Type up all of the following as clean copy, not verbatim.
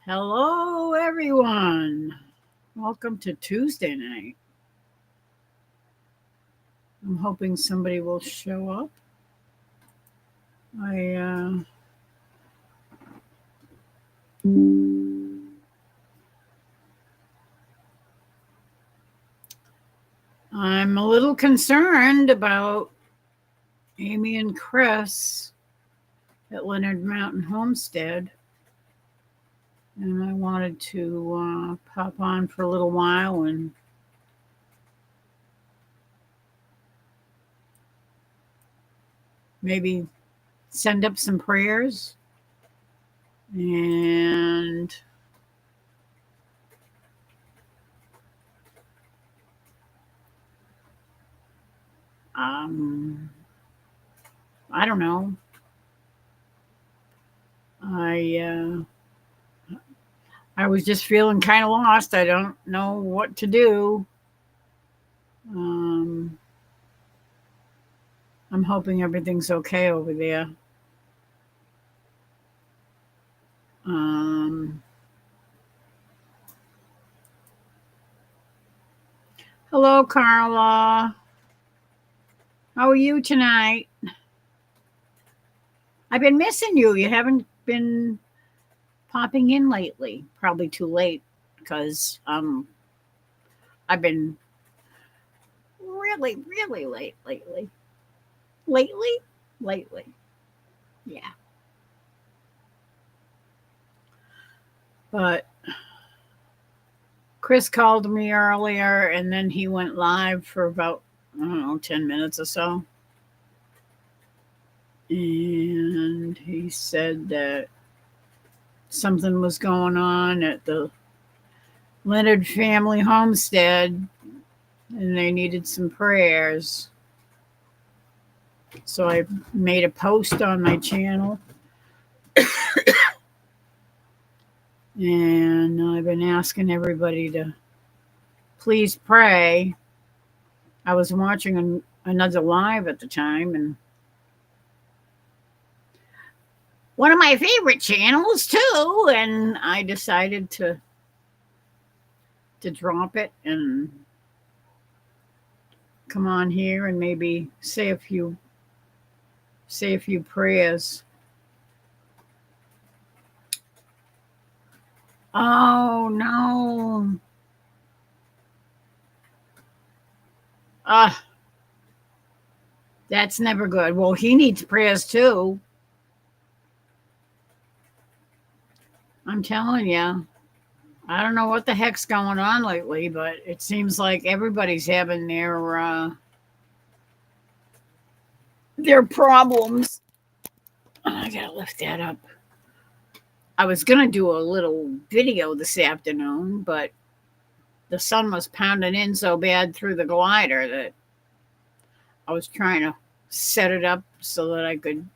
Hello, everyone. Welcome to Tuesday night. I'm hoping somebody will show up. I I'm a little concerned about Amy and Chris at Leonard Mountain Homestead, and I wanted to pop on for a little while and maybe send up some prayers and um, I don't know. I I was just feeling kind of lost. I don't know what to do. Um, I'm hoping everything's okay over there. Um, Hello, Carla. How are you tonight? I've been missing you. You haven't been popping in lately. Probably too late because I've been really late lately. Lately? Lately. Yeah. But Chris called me earlier and then he went live for about, I don't know, 10 minutes or so. And he said that something was going on at the Leonard family homestead and they needed some prayers. So I made a post on my channel and I've been asking everybody to please pray. I was watching another live at the time, and one of my favorite channels too, and I decided to drop it and come on here and maybe say a few prayers. Oh no. Ah, that's never good. Well, he needs prayers too. I'm telling you. I don't know what the heck's going on lately, but it seems like everybody's having their problems. I gotta lift that up. I was gonna do a little video this afternoon, but the sun was pounding in so bad through the glider that I was trying to set it up so that I could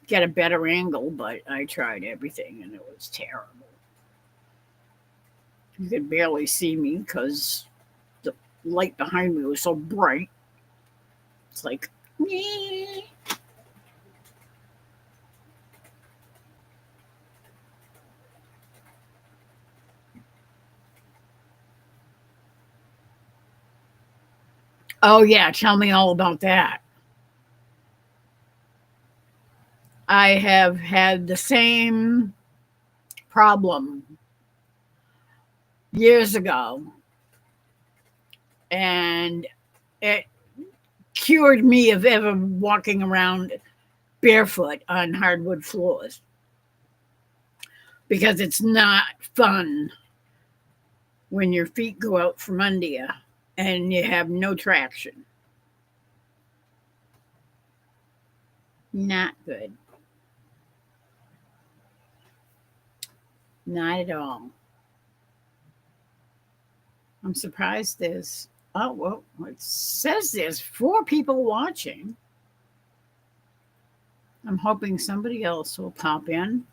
get a better angle, but I tried everything and it was terrible. You could barely see me because the light behind me was so bright. It's like, nee. Oh, yeah, tell me all about that. I have had the same problem years ago, and it cured me of ever walking around barefoot on hardwood floors because it's not fun when your feet go out from under you and you have no traction. Not good. Not at all. I'm surprised well, it says there's 4 people watching. I'm hoping somebody else will pop in.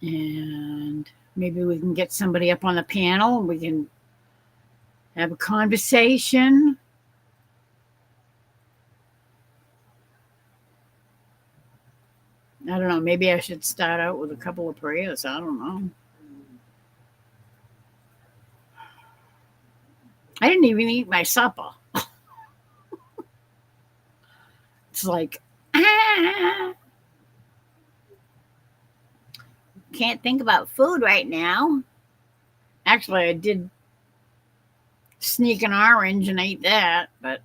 And maybe we can get somebody up on the panel and we can have a conversation. I don't know. Maybe I should start out with a couple of prayers. I don't know. I didn't even eat my supper. It's like, ah, can't think about food right now. Actually, I did sneak an orange and ate that, but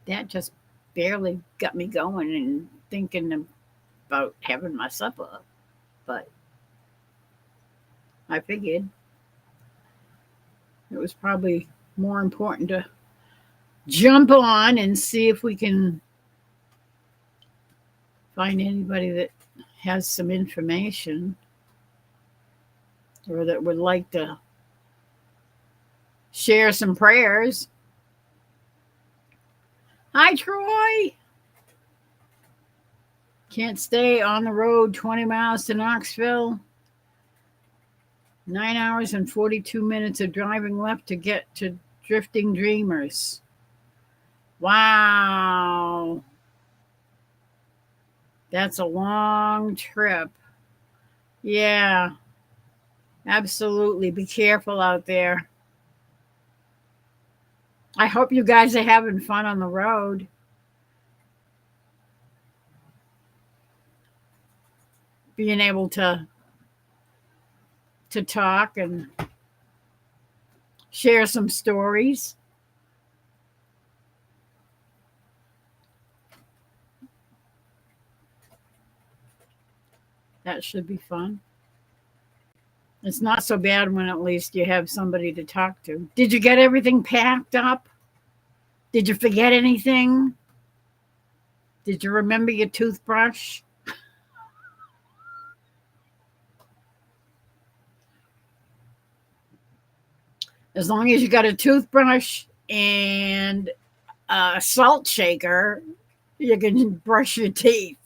that just barely got me going and thinking about having my supper. But I figured it was probably more important to jump on and see if we can find anybody that has some information or that would like to share some prayers. Hi, Troy. Can't stay on the road 20 miles to Knoxville. 9 hours and 42 minutes of driving left to get to Drifting Dreamers. Wow. That's a long trip. Yeah, absolutely. Be careful out there. I hope you guys are having fun on the road. Being able to talk and share some stories. That should be fun. It's not so bad when at least you have somebody to talk to. Did you get everything packed up? Did you forget anything? Did you remember your toothbrush? As long as you got a toothbrush and a salt shaker, you can brush your teeth.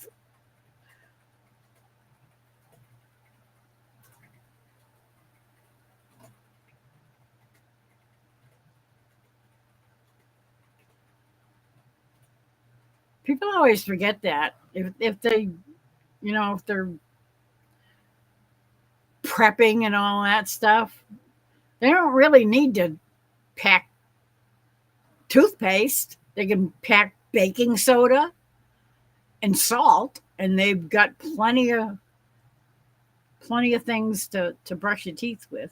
People always forget that. If they, if they're prepping and all that stuff, they don't really need to pack toothpaste. They can pack baking soda and salt, and they've got plenty of things to brush your teeth with.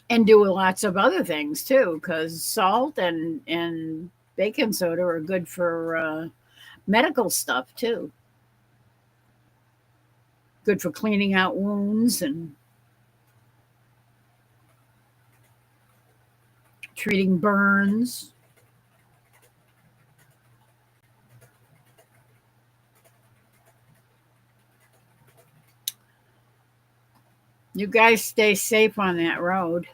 And do lots of other things too, because salt and baking soda are good for medical stuff too. Good for cleaning out wounds and treating burns. You guys stay safe on that road.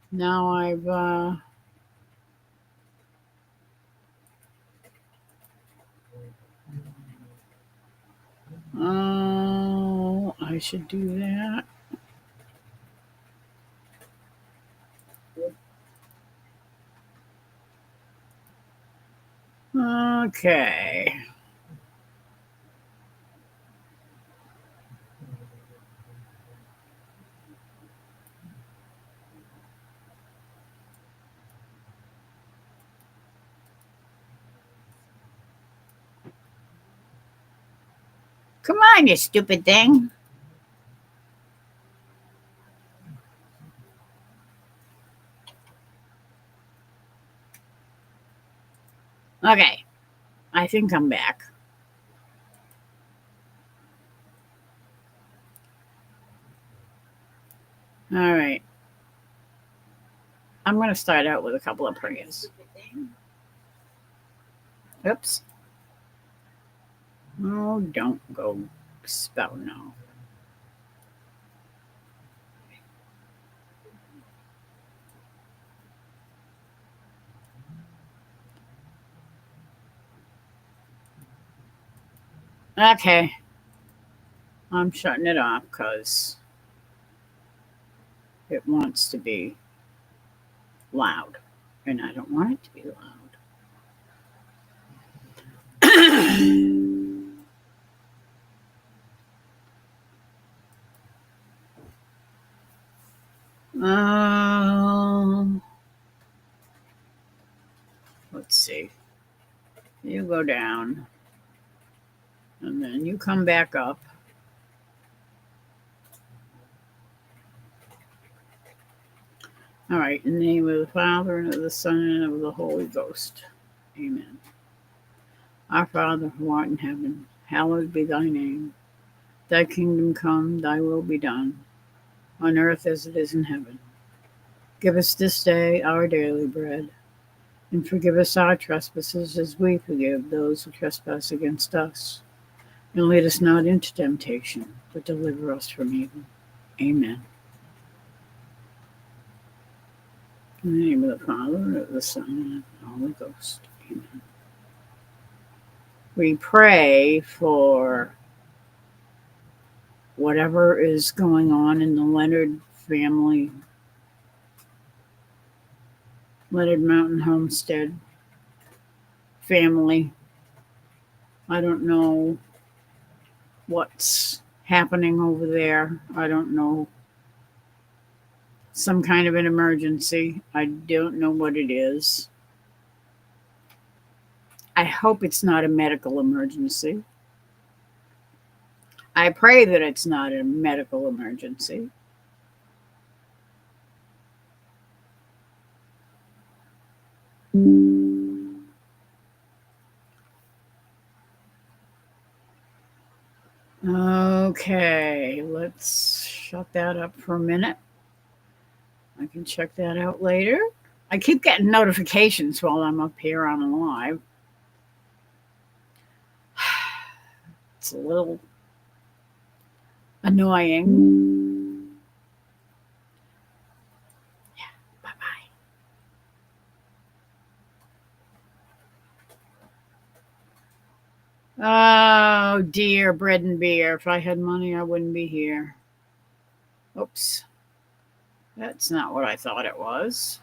Now I've oh, I should do that. Okay. Come on, you stupid thing. Okay. I think I'm back. All right. I'm going to start out with a couple of prayers. Oops. Oh, don't go spell no. Okay. I'm shutting it off because it wants to be loud, and I don't want it to be loud. um, let's see. You go down, and then you come back up. All right, in the name of the Father, and of the Son, and of the Holy Ghost. Amen. Our Father, who art in heaven, hallowed be thy name. Thy kingdom come, thy will be done, on earth as it is in heaven. Give us this day our daily bread, and forgive us our trespasses as we forgive those who trespass against us. And lead us not into temptation, but deliver us from evil. Amen. In the name of the Father, and of the Son, and of the Holy Ghost. Amen. We pray for whatever is going on in the Leonard family, Leonard Mountain Homestead family. I don't know what's happening over there. I don't know. Some kind of an emergency. I don't know what it is. I hope it's not a medical emergency. I pray that it's not a medical emergency. Okay, let's shut that up for a minute. I can check that out later. I keep getting notifications while I'm up here on live. It's a little annoying. Yeah, bye-bye. Oh dear, bread and beer. If I had money, I wouldn't be here. Oops. That's not what I thought it was.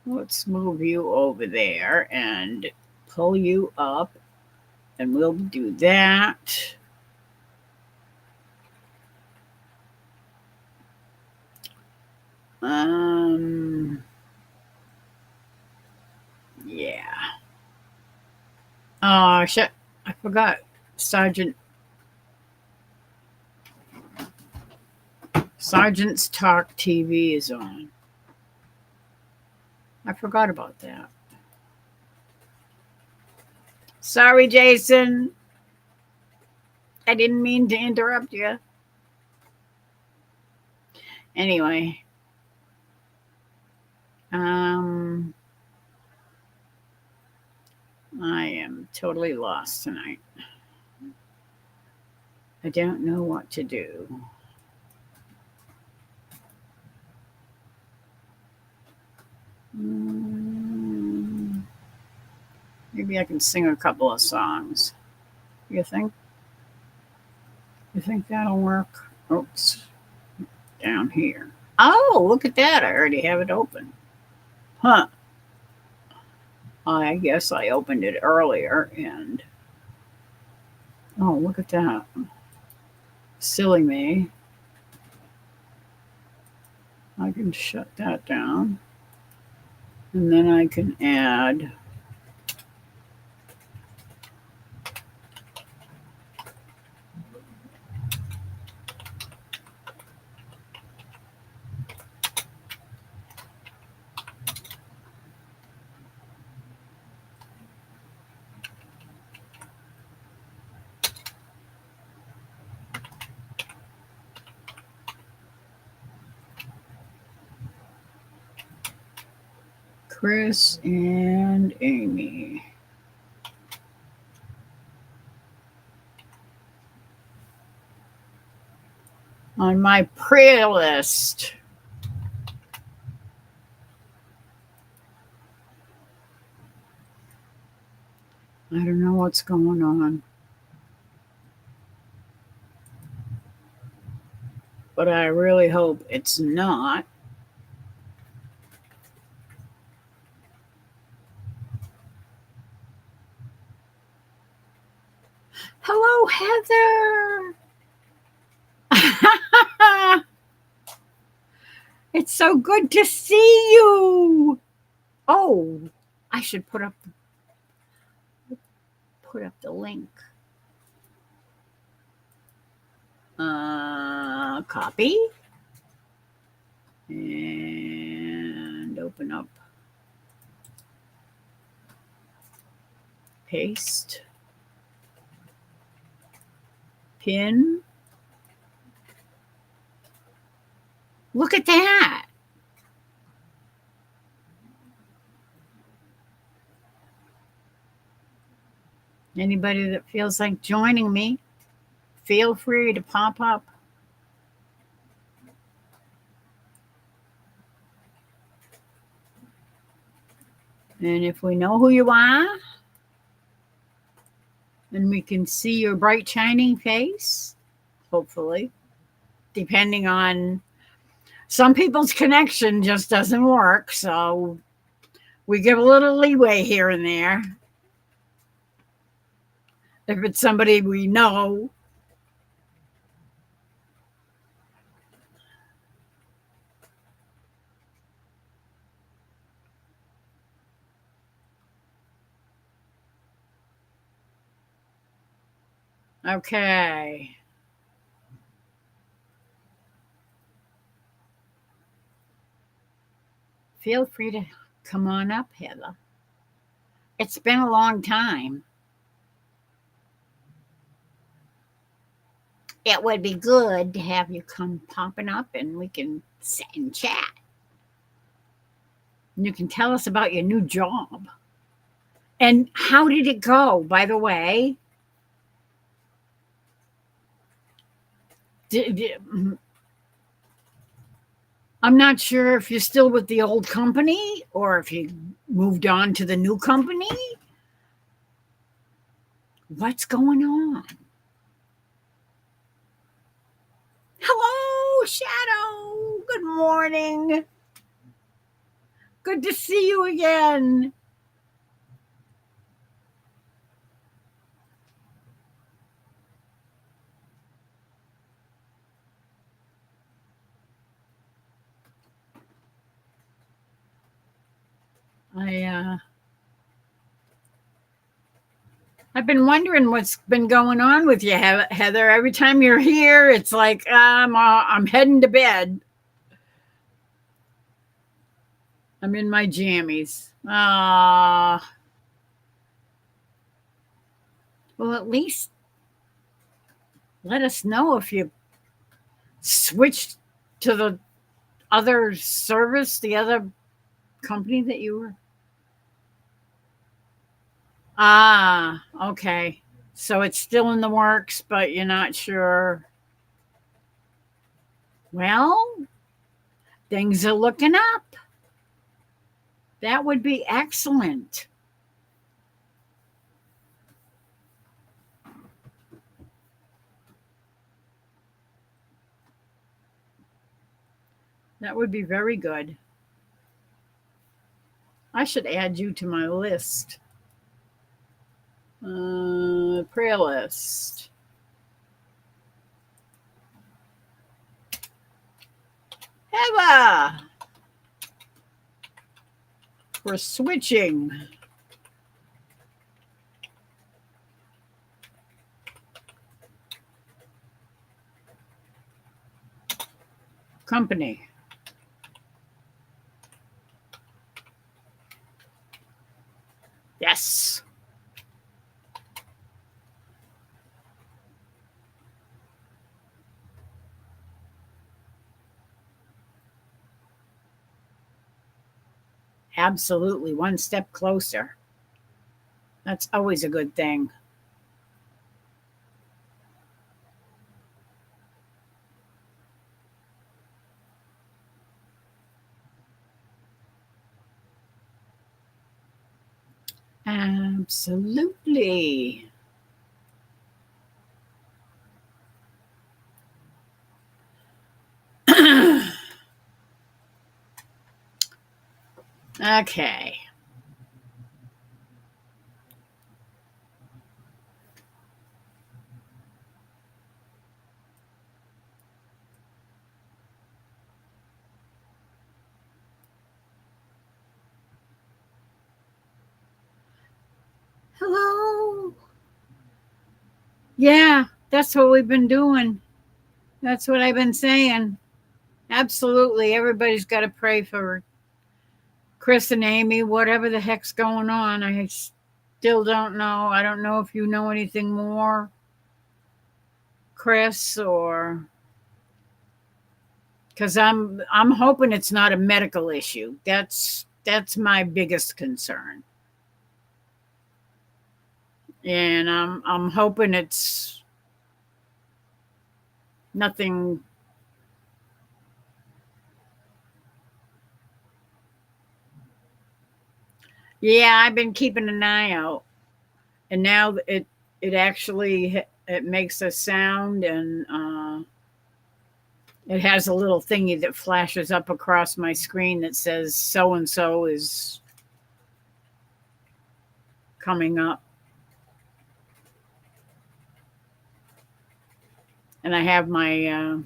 Let's move you over there and pull you up, and we'll do that. Yeah. Oh, shit. I forgot. Sergeant's Talk TV is on. I forgot about that. Sorry, Jason. I didn't mean to interrupt you. Anyway. I am totally lost tonight. I don't know what to do. Maybe I can sing a couple of songs. You think? You think that'll work? Oops. Down here. Oh, look at that. I already have it open. Huh. I guess I opened it earlier and... Oh, look at that. Silly me. I can shut that down. And then I can add... Chris and Amy. On my prayer list. I don't know what's going on. but I really hope it's not. Hello, Heather. It's so good to see you. Oh, I should put up the link. Copy and open up. Paste. Pin. Look at that. Anybody that feels like joining me, feel free to pop up. And if we know who you are, and we can see your bright, shining face, hopefully, depending on some people's connection just doesn't work. So we give a little leeway here and there. If it's somebody we know. Okay. Feel free to come on up, Heather. It's been a long time. It would be good to have you come popping up and we can sit and chat. And you can tell us about your new job. And how did it go, by the way? I'm not sure if you're still with the old company or if you moved on to the new company. What's going on? Hello, Shadow. Good morning. Good to see you again. I've been wondering what's been going on with you, Heather. Every time you're here, it's like I'm heading to bed. I'm in my jammies. Well, at least let us know if you switched to the other service, the other company that you were. Okay. So it's still in the works, but you're not sure. Well, things are looking up. That would be excellent. That would be very good. I should add you to my list. Prayer list. Eva! We're switching. Company. Yes. Absolutely. One step closer. That's always a good thing. Absolutely. Okay. Hello. Yeah, that's what we've been doing. That's what I've been saying. Absolutely. Everybody's got to pray for Chris and Amy, whatever the heck's going on. I still don't know. I don't know if you know anything more, Chris, or because I'm hoping it's not a medical issue. That's my biggest concern. And I'm hoping it's nothing. Yeah, I've been keeping an eye out, and now it actually it makes a sound, and it has a little thingy that flashes up across my screen that says so and so is coming up, and I have my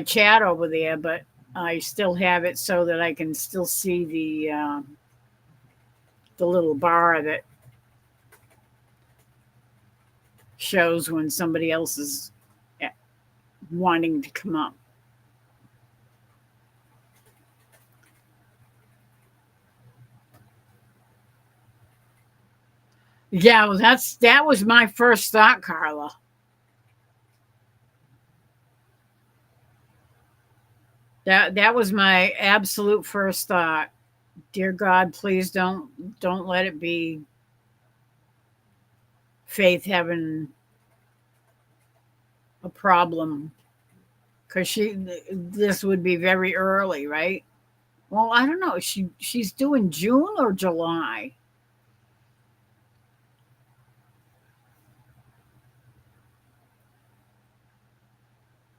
chat over there, but I still have it so that I can still see the little bar that shows when somebody else is wanting to come up. Yeah, well, that was my first thought, Carla. That was my absolute first thought. Dear God, please don't let it be Faith having a problem, because this would be very early, right? Well, I don't know. She's doing June or July.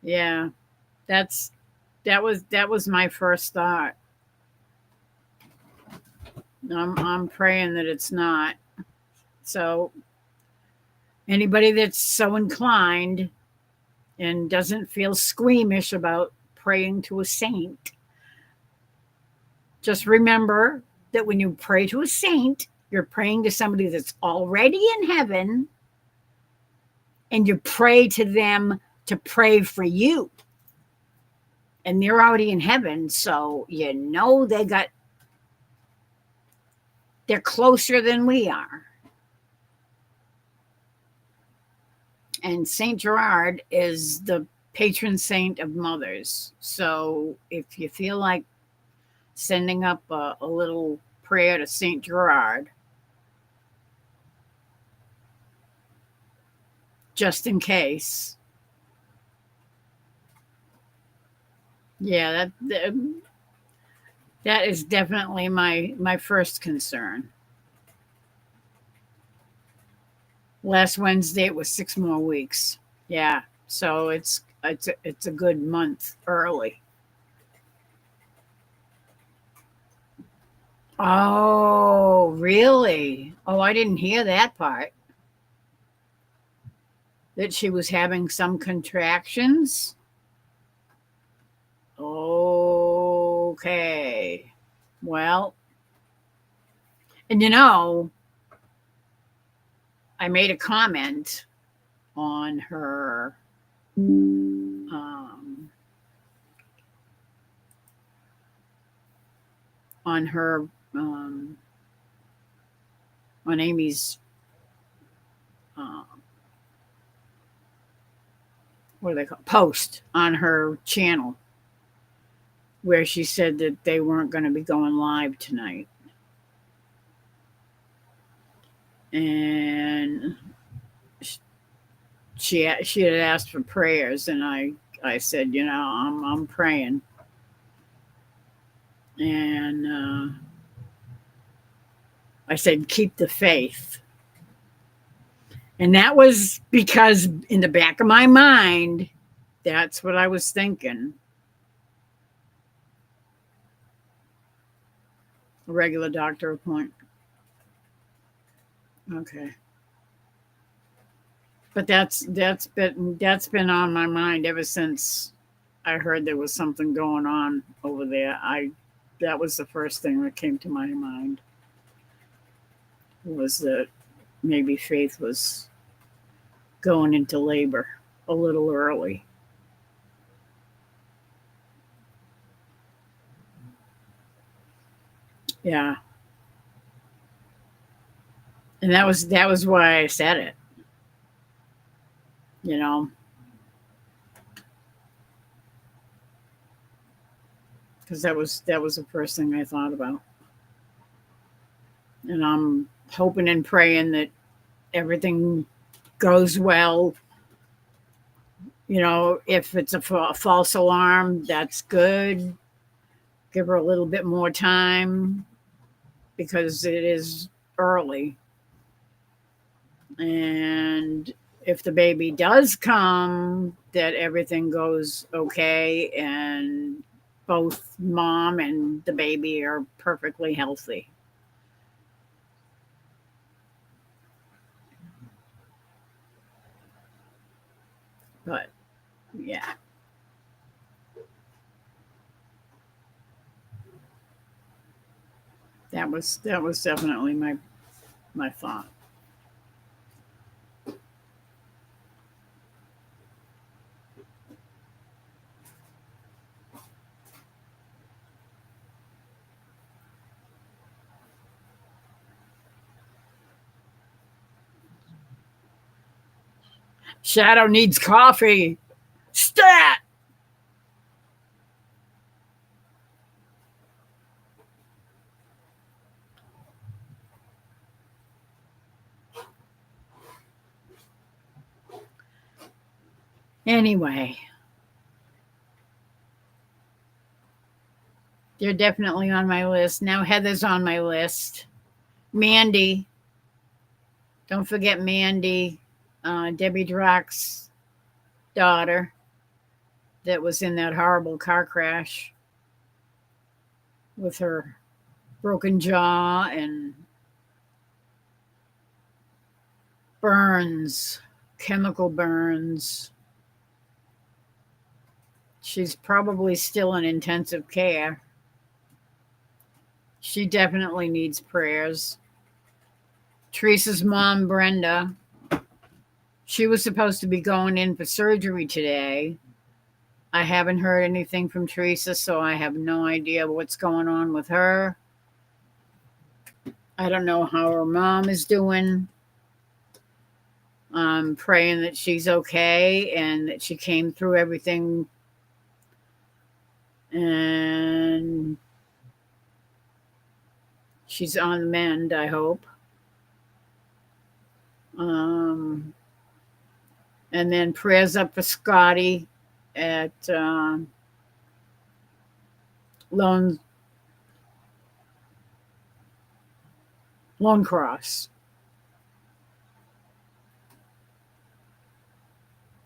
Yeah, that's that was my first thought. I'm praying that it's not. So anybody that's so inclined and doesn't feel squeamish about praying to a saint, just remember that when you pray to a saint, you're praying to somebody that's already in heaven, and you pray to them to pray for you. And they're already in heaven, so they're closer than we are. And Saint Gerard is the patron saint of mothers. So if you feel like sending up a little prayer to Saint Gerard, just in case. Yeah, that is definitely my first concern. Last Wednesday it was 6 more weeks. Yeah, so it's a good month early. Oh, really? Oh, I didn't hear that part. That she was having some contractions. Okay. Well, and I made a comment on her um, on her on Amy's uh, what do they call post on her channel, where she said that they weren't going to be going live tonight, and she had asked for prayers, and I said, I'm praying, and I said, keep the faith. And that was because in the back of my mind, that's what I was thinking. A regular doctor appointment. Okay. But that's been on my mind ever since I heard there was something going on over there. That was the first thing that came to my mind, was that maybe Faith was going into labor a little early. Yeah. And that was why I said it. You know, because that was the first thing I thought about. And I'm hoping and praying that everything goes well. You know, if it's a false alarm, that's good. Give her a little bit more time because it is early. And if the baby does come, that everything goes okay and both mom and the baby are perfectly healthy. But yeah. That was definitely my thought. Shadow needs coffee. Stat. Anyway, they're definitely on my list. Now Heather's on my list. Mandy. Don't forget Mandy, Debbie Drock's daughter that was in that horrible car crash with her broken jaw and burns, chemical burns. She's probably still in intensive care. She definitely needs prayers. Teresa's mom, Brenda, she was supposed to be going in for surgery today. I haven't heard anything from Teresa, so I have no idea what's going on with her. I don't know how her mom is doing. I'm praying that she's okay and that she came through everything and she's on the mend, I hope. And then prayers up for Scotty at Lone Cross,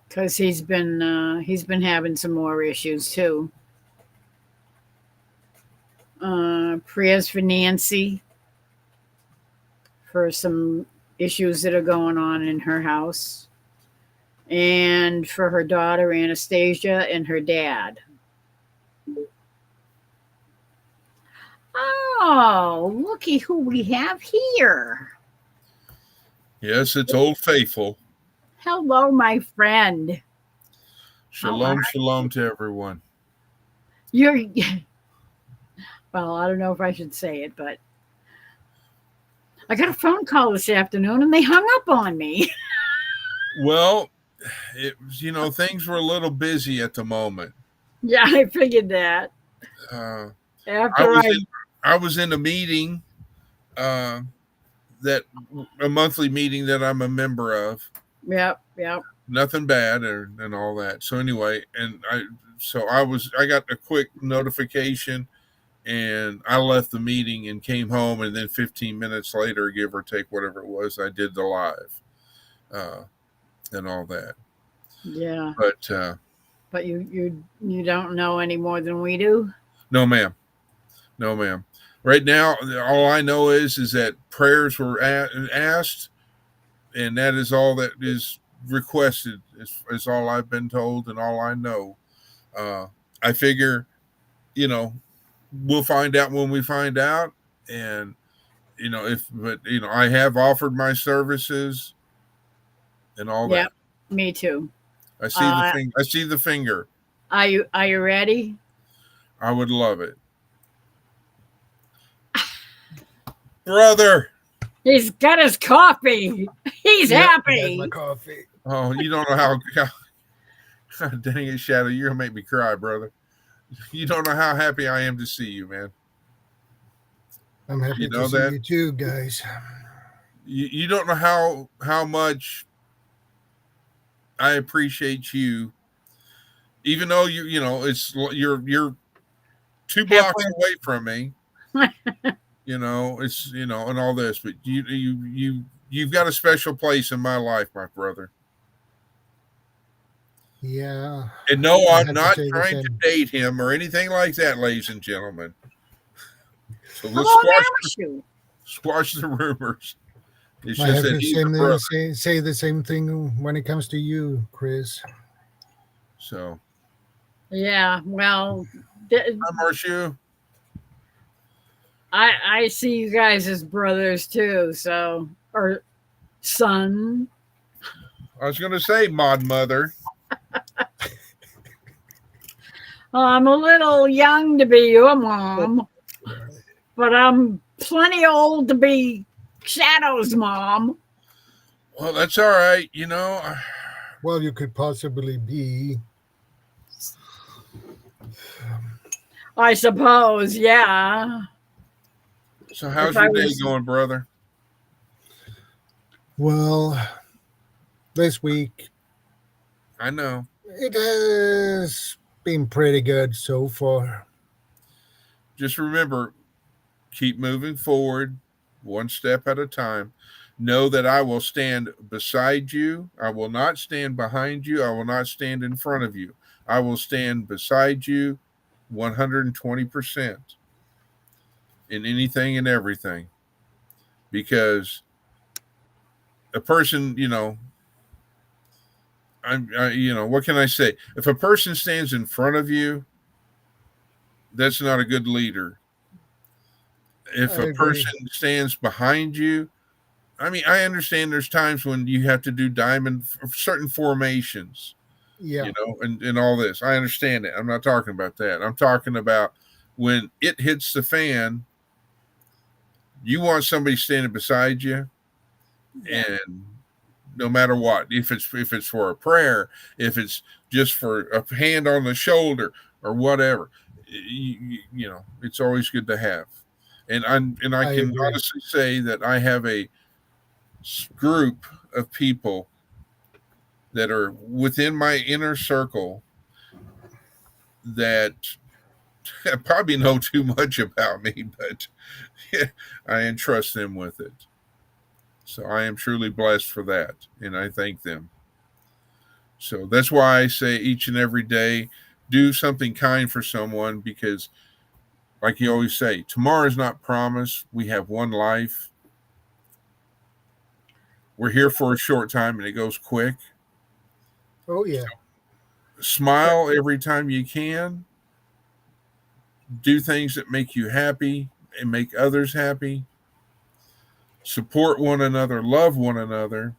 because he's been having some more issues too. Prayers for Nancy for some issues that are going on in her house, and for her daughter Anastasia and her dad. Oh, looky who we have here. Yes, it's Old Faithful. Hello, my friend. Shalom, shalom to everyone. You're, well, I don't know if I should say it, but I got a phone call this afternoon and they hung up on me. Well, things were a little busy at the moment. Yeah, I figured that. I was in a meeting, that a monthly meeting that I'm a member of. Yep. Nothing bad and all that. So anyway, I got a quick notification and I left the meeting and came home, and then 15 minutes later, give or take, whatever it was, I did the live, and all that. Yeah. But you don't know any more than we do? No, ma'am. Right now, all I know is that prayers were asked, and that is all that is requested. Is all I've been told and all I know. Uh, I figure, you know, we'll find out when we find out, and I have offered my services and all Yep, that. me too. I see the Uh, thing. I see the finger. are you ready? I would love it, brother. He's got his coffee. He's Yeah, I got my happy. coffee. Oh, you don't know how dang it, Shadow. You're gonna make me cry, brother. You don't know how happy I am to see you, man. I'm happy You know to see that? you too, guys. You don't know how much I appreciate you, even though you're 2 blocks Halfway. away from me. It's and all this, but you've got a special place in my life, my brother. Yeah, And no, I I'm have to not say the trying to same. date him or anything like that, ladies and gentlemen. So How let's old are you? squash the rumors. It's I just have that to he's a brother. say the same thing when it comes to you, Chris. So Yeah, well, hi, Marshu. I see you guys as brothers too. So, or son. I was gonna say mod mother. I'm a little young to be your mom, but I'm plenty old to be Shadow's mom. Well, that's all right. Well, you could possibly be. I suppose, yeah. So If how's I your day was, going, brother? Well, this week I know. it has been pretty good so far. Just remember, keep moving forward, one step at a time. Know that I will stand beside you. I will not stand behind you. I will not stand in front of you. I will stand beside you 120% in anything and everything. Because a person, what can I say? If a person stands in front of you, that's not a good leader. If I a agree. person stands behind you, I mean, I understand there's times when you have to do certain formations, Yeah, and all this. I understand it. I'm not talking about that. I'm talking about when it hits the fan, you want somebody standing beside you, yeah. and no matter what, if it's for a prayer, if it's just for a hand on the shoulder or whatever, it's always good to have. And I I can agree. honestly say that I have a group of people that are within my inner circle that probably know too much about me, but I entrust them with it. So I am truly blessed for that, and I thank them. So that's why I say each and every day, do something kind for someone because, like you always say, tomorrow is not promised. We have one life. We're here for a short time and it goes quick. Oh yeah, Smile every time you can. Do things that make you happy and make others happy. Support one another, love one another,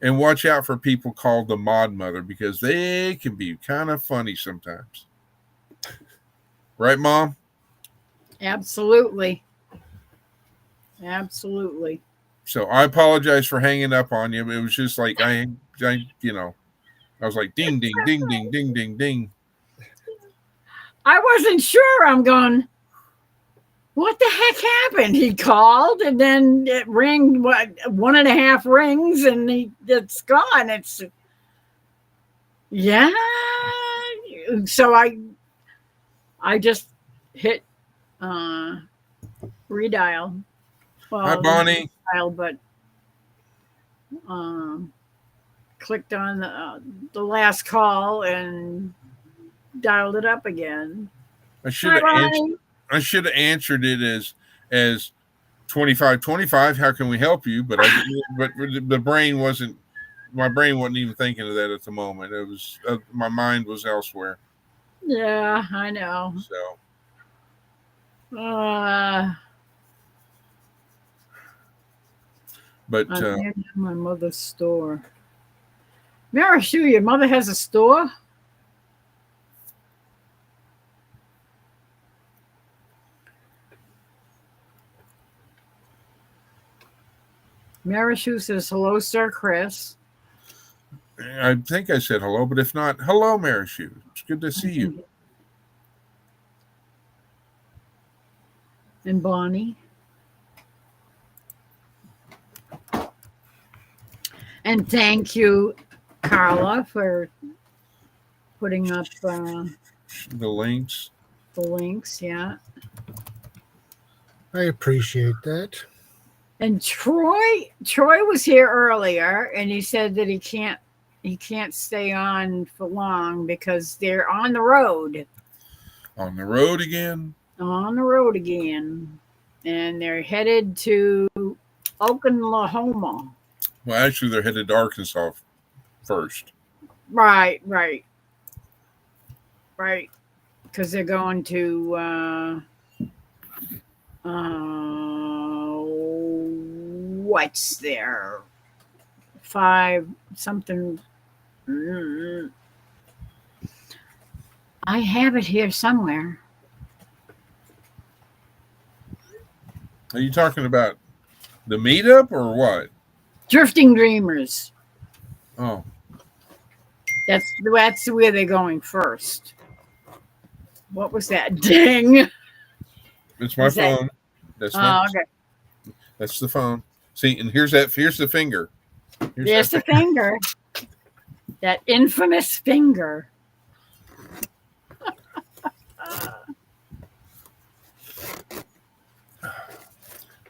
and watch out for people called the mod mother because they can be kind of funny sometimes. Right, Mom? Absolutely. Absolutely. So I apologize for hanging up on you. It was just like I was like ding, ding, ding, ding, ding, ding, ding. I wasn't sure. I'm going, what the heck happened? He called and then it rang, what, 1.5 rings and it's gone. Yeah. So I just hit uh, redial. Hi, Well, not Bonnie. redial, but um, clicked on the last call and dialed it up again. I should Hi, have answered. Bonnie. I should have answered it as 2525. How can we help you? But I didn't. But the brain wasn't. My brain wasn't even thinking of that at the moment. It was my mind was elsewhere. Yeah, I know. So, Uh, but I'm in my mother's store. Marishu, your mother has a store? Marishu says, hello, Sir Chris. I think I said hello. But if not, hello, Marishu. It's good to see you. And Bonnie. And thank you, Carla, for putting up The links. the links. Yeah. I appreciate that. And Troy was here earlier, and he said that he can't stay on for long because they're on the road. On the road again. On the road again, and they're headed to Oklahoma. Well, actually, they're headed to Arkansas first. Right. Because they're going to what's there? 5 something. I have it here somewhere. Are you talking about the meetup or what? Drifting Dreamers. Oh, That's where they're going first. What was that? Ding. it's my phone. That's my. Okay. That's the phone. See, and here's the finger. There's the finger. That infamous finger.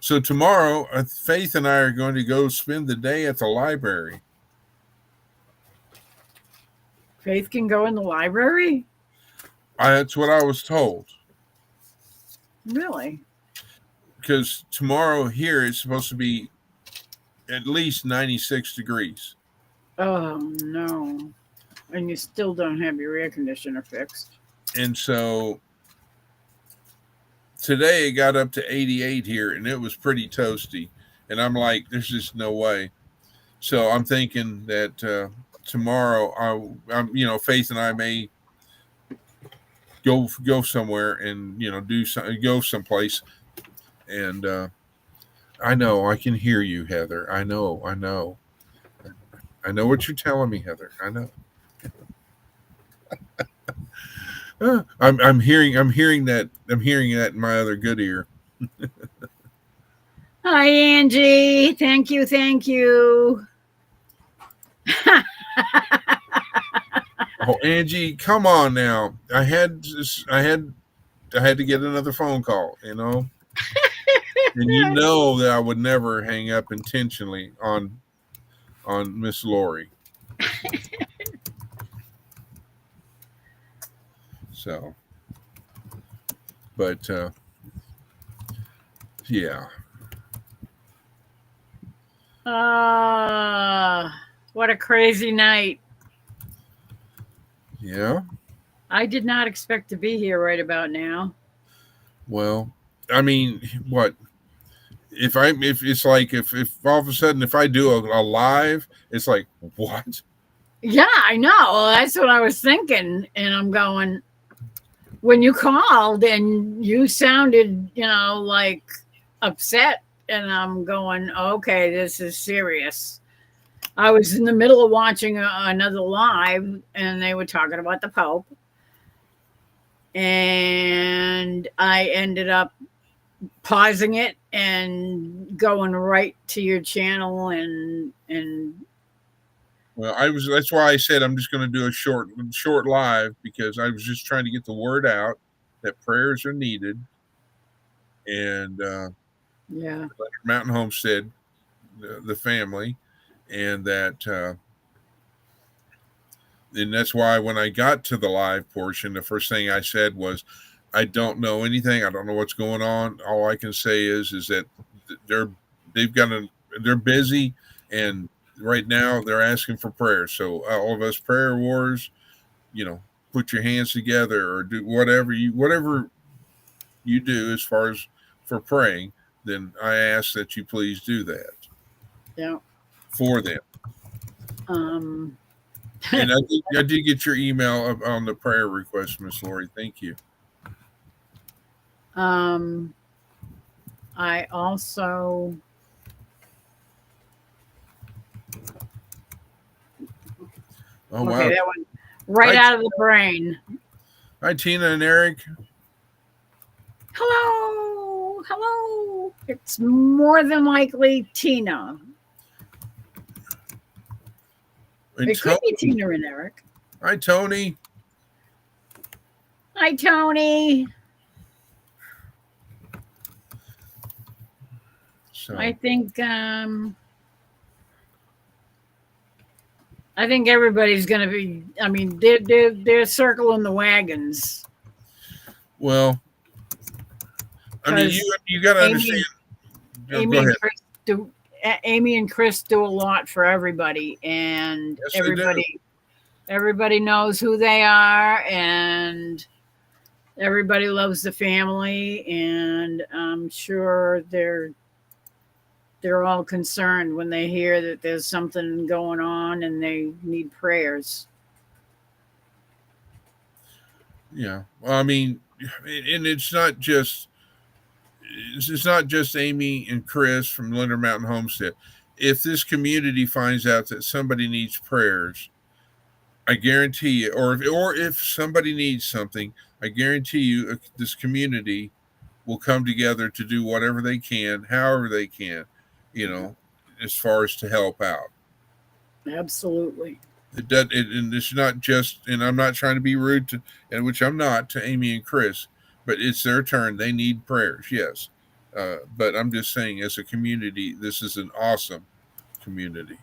So tomorrow, Faith and I are going to go spend the day at the library. Faith can go in the library? That's what I was told. Really? Because tomorrow here is supposed to be at least 96 degrees. Oh, no. And you still don't have your air conditioner fixed. And so today it got up to 88 here, and it was pretty toasty. And I'm like, there's just no way. So I'm thinking that tomorrow, Faith and I may go somewhere and go someplace. And I know I can hear you, Heather. I know what you're telling me, Heather. I know. I'm hearing that in my other good ear. Hi, Angie. Thank you. Oh, Angie, come on now. I had to get another phone call, and you know that I would never hang up intentionally on Miss Lori. So, but yeah. What a crazy night. Yeah. I did not expect to be here right about now. Well, I mean, what if it's like if all of a sudden if I do a live, it's like what? Yeah, I know. That's what I was thinking, and I'm going. When you called and you sounded, like upset, and I'm going, okay, this is serious. I was in the middle of watching another live, and they were talking about the Pope, and I ended up pausing it and going right to your channel and well, that's why I said I'm just going to do a short live, because I was just trying to get the word out that prayers are needed, and yeah, Mountain Homestead, the family, and that and that's why when I got to the live portion, the first thing I said was, I don't know anything. I don't know what's going on. All I can say is that they're they're busy, and right now they're asking for prayer. So all of us prayer warriors, put your hands together or do whatever you do as far as for praying. Then I ask that you please do that. Yeah. For them. Um. And I did get your email on the prayer request, Miss Lori. Thank you. I also Oh okay, wow! that one right out of the brain. Hi, Tina and Eric. Hello. It's more than likely Tina. And It could be Tina and Eric. Hi, Tony. Hi, Tony. So I think everybody's going to be. I mean, they're circling the wagons. Well, I mean, you got to understand. Amy and Chris do. Amy and Chris do a lot for everybody, and yes, everybody knows who they are, and everybody loves the family, and I'm sure they're all concerned when they hear that there's something going on and they need prayers. Yeah. Well, I mean, and it's not just Amy and Chris from Linder Mountain Homestead. If this community finds out that somebody needs prayers, I guarantee you, or if somebody needs something, I guarantee you, this community will come together to do whatever they can, however they can, as far as to help out. Absolutely. And it's not just, and I'm not trying to be rude to, and which I'm not, to Amy and Chris, but it's their turn. They need prayers, yes. But I'm just saying, as a community, this is an awesome community.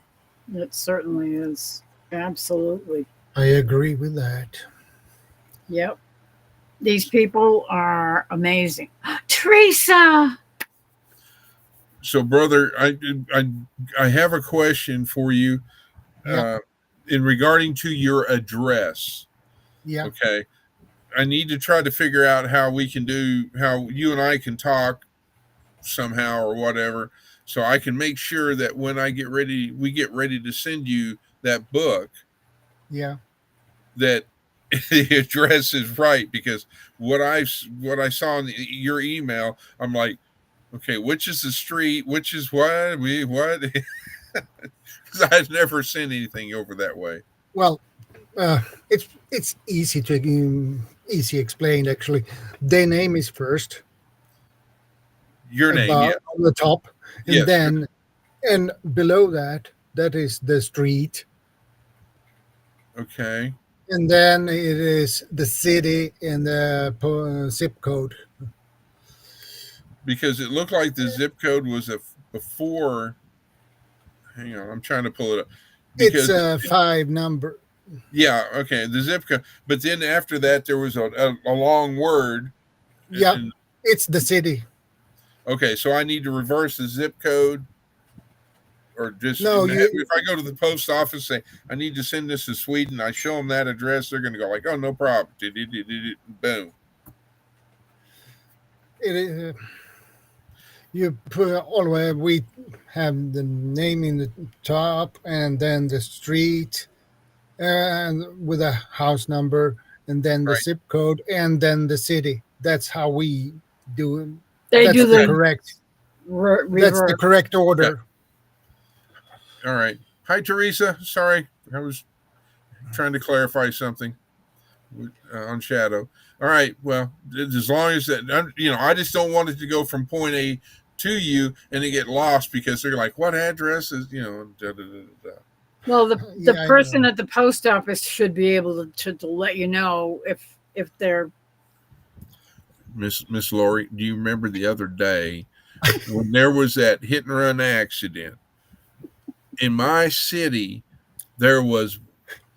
It certainly is. Absolutely. I agree with that. Yep. These people are amazing. Teresa. So, brother, I have a question for you. Yeah. In regarding to your address. Yeah. Okay. I need to try to figure out how you and I can talk somehow or whatever, so I can make sure that when we get ready to send you that book. Yeah. That the address is right, because what I saw in your email, I'm like, okay, which is the street, which is what because I've never sent anything over that way. Well, it's easy explained actually. Their name is first. Your name, yeah, on the top, and yes, then and below that is the street. Okay. And then it is the city and the zip code. Because it looked like the zip code was before. Hang on, I'm trying to pull it up. It's a 5 number. Yeah, okay, the zip code. But then after that, there was a long word. Yeah, it's the city. Okay, so I need to reverse the zip code, or just if I go to the post office, say I need to send this to Sweden, I show them that address, they're going to go like, oh, no problem. Boom. It is. You put always, we have the name in the top, and then the street, and with a house number, and then the zip code, and then the city. That's how we do it. That's the correct. That's the correct order. Yeah. All right. Hi, Teresa. Sorry, I was trying to clarify something on Shadow. All right. Well, as long as that, I just don't want it to go from point A to you and they get lost because they're like, what address is, Well, the person at the post office should be able to let you know if they're. Miss Lori, do you remember the other day when there was that hit and run accident in my city? There was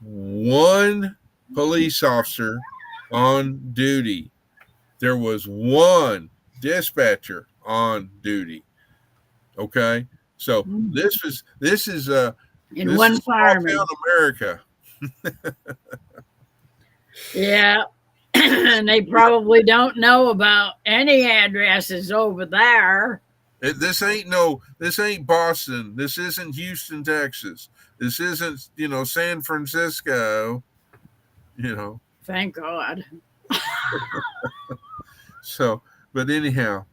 one police officer on duty there was one dispatcher on duty. Okay, so this is in one small fireman. town America. Yeah. And they probably don't know about any addresses over there. This ain't Boston. This isn't Houston, Texas. This isn't San Francisco. Thank God. So, but anyhow,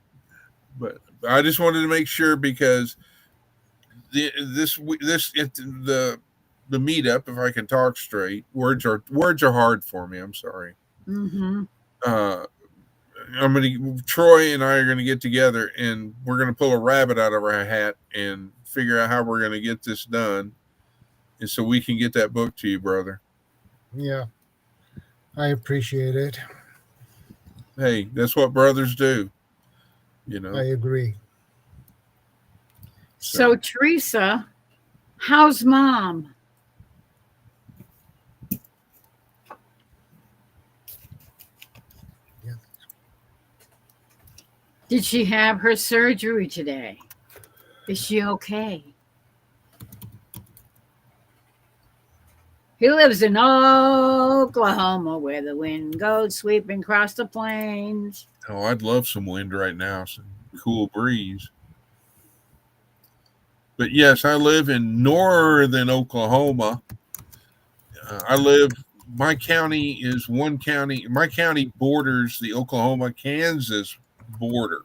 but I just wanted to make sure because the meetup, if I can talk straight, words are hard for me. I'm sorry. Mm-hmm. Troy and I are gonna get together and we're gonna pull a rabbit out of our hat and figure out how we're gonna get this done, and so we can get that book to you, brother. Yeah, I appreciate it. Hey, that's what brothers do. I agree. So Teresa, how's Mom? Yeah. Did she have her surgery today? Is she okay? He lives in Oklahoma where the wind goes sweeping across the plains. Oh, I'd love some wind right now, some cool breeze. But yes, I live in northern Oklahoma. My county is one county. My county borders the Oklahoma-Kansas border.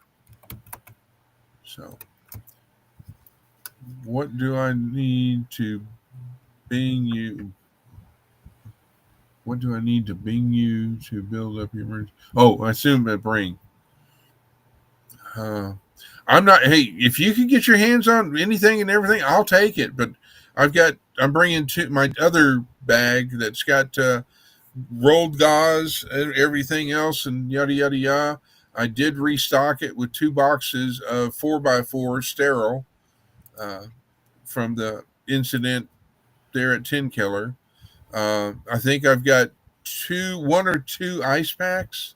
So, what do I need to bing you? What do I need to bing you to build up your emergency? Oh, I assume that bring. I'm not. Hey, if you can get your hands on anything and everything, I'll take it. But I'm bringing my other bag that's got rolled gauze and everything else and yada yada yada. I did restock it with 2 boxes of 4x4 sterile from the incident there at Tin Killer. I think I've got 1 or 2 ice packs,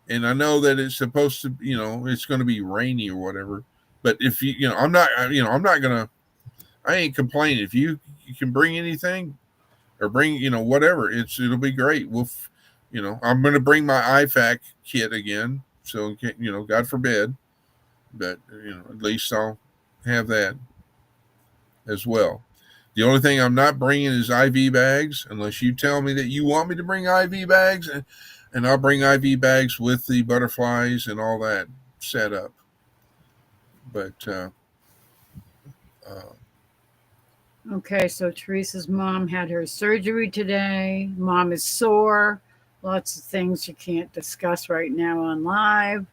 and I know that it's supposed to, it's going to be rainy or whatever. But if I'm not gonna. I ain't complaining. If you can bring anything, or bring whatever, it'll be great. I'm going to bring my IFAC kit again. So God forbid, but at least I'll have that as well. The only thing I'm not bringing is IV bags, unless you tell me that you want me to bring IV bags, and I'll bring IV bags with the butterflies and all that set up. But Okay, so Teresa's mom had her surgery today. Mom is sore. Lots of things you can't discuss right now on live.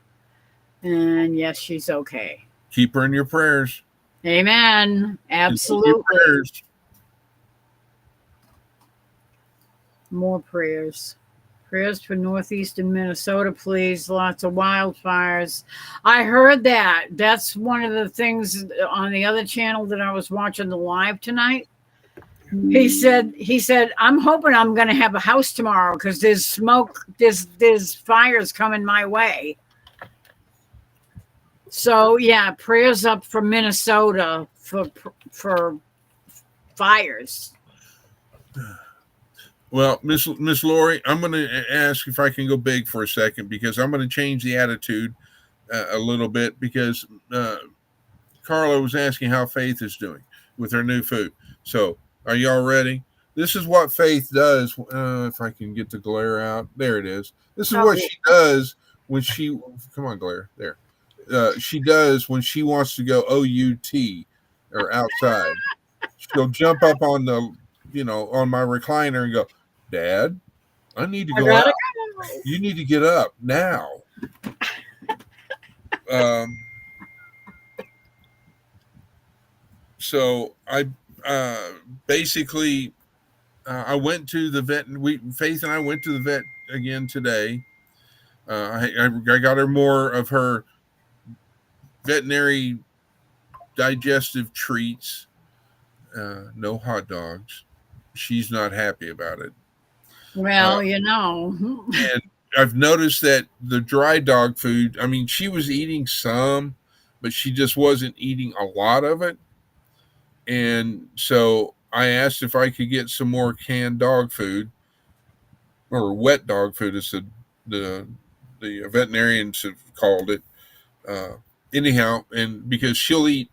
And yes, she's okay. keep her in your prayers. Amen. Absolutely. Prayers. More prayers. Prayers for northeastern Minnesota, please. Lots of wildfires. I heard that. That's one of the things on the other channel that I was watching the live tonight. He said, I'm hoping I'm going to have a house tomorrow because there's smoke, there's fires coming my way. So yeah, prayers up for Minnesota for fires. Well, Miss Lori, I'm going to ask if I can go big for a second because I'm going to change the attitude a little bit because Carla was asking how Faith is doing with her new food. So, are y'all ready? This is what Faith does. If I can get the glare out, there it is. This is what she does when she. Come on, glare there. She does when she wants to go OUT or outside. She'll jump up on the, on my recliner and go, Dad, I need to go out. You need to get up now. So I basically I went to the vet. Faith and I went to the vet again today. I got her more of her veterinary digestive treats. No hot dogs. She's not happy about it. Well, and I've noticed that the dry dog food, I mean, she was eating some, but she just wasn't eating a lot of it. And so I asked if I could get some more canned dog food or wet dog food, as the veterinarians have called it. Uh, Anyhow, and because she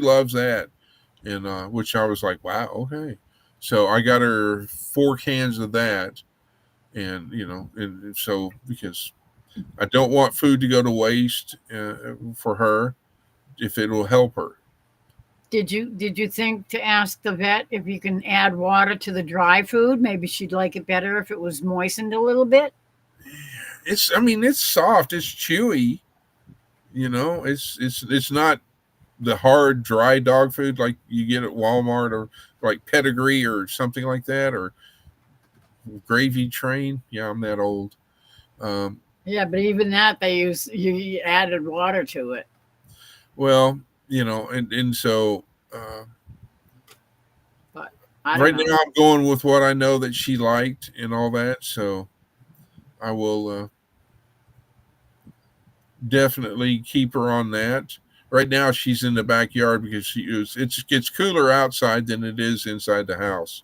loves that, and which I was like, wow, okay. So I got her 4 cans of that, and and so because I don't want food to go to waste for her, if it will help her. Did you think to ask the vet if you can add water to the dry food? Maybe she'd like it better if it was moistened a little bit. It's soft, it's chewy. It's not the hard dry dog food like you get at Walmart, or like Pedigree or something like that, or Gravy Train. Yeah, I'm that old. Yeah, but even that you added water to it. Well, and so But I right don't know. now I'm going with what I know that she liked and all that. So I will definitely keep her on that. Right now she's in the backyard because it gets cooler outside than it is inside the house.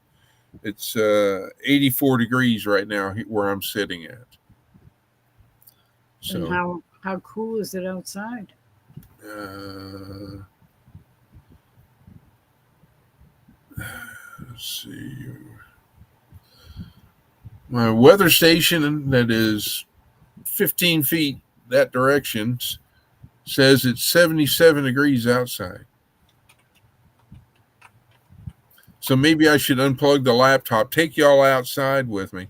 It's 84 degrees right now where I'm sitting at. So And how cool is it outside? Let's see. My weather station that is 15 feet that direction says it's 77 degrees outside. So maybe I should unplug the laptop, take y'all outside with me,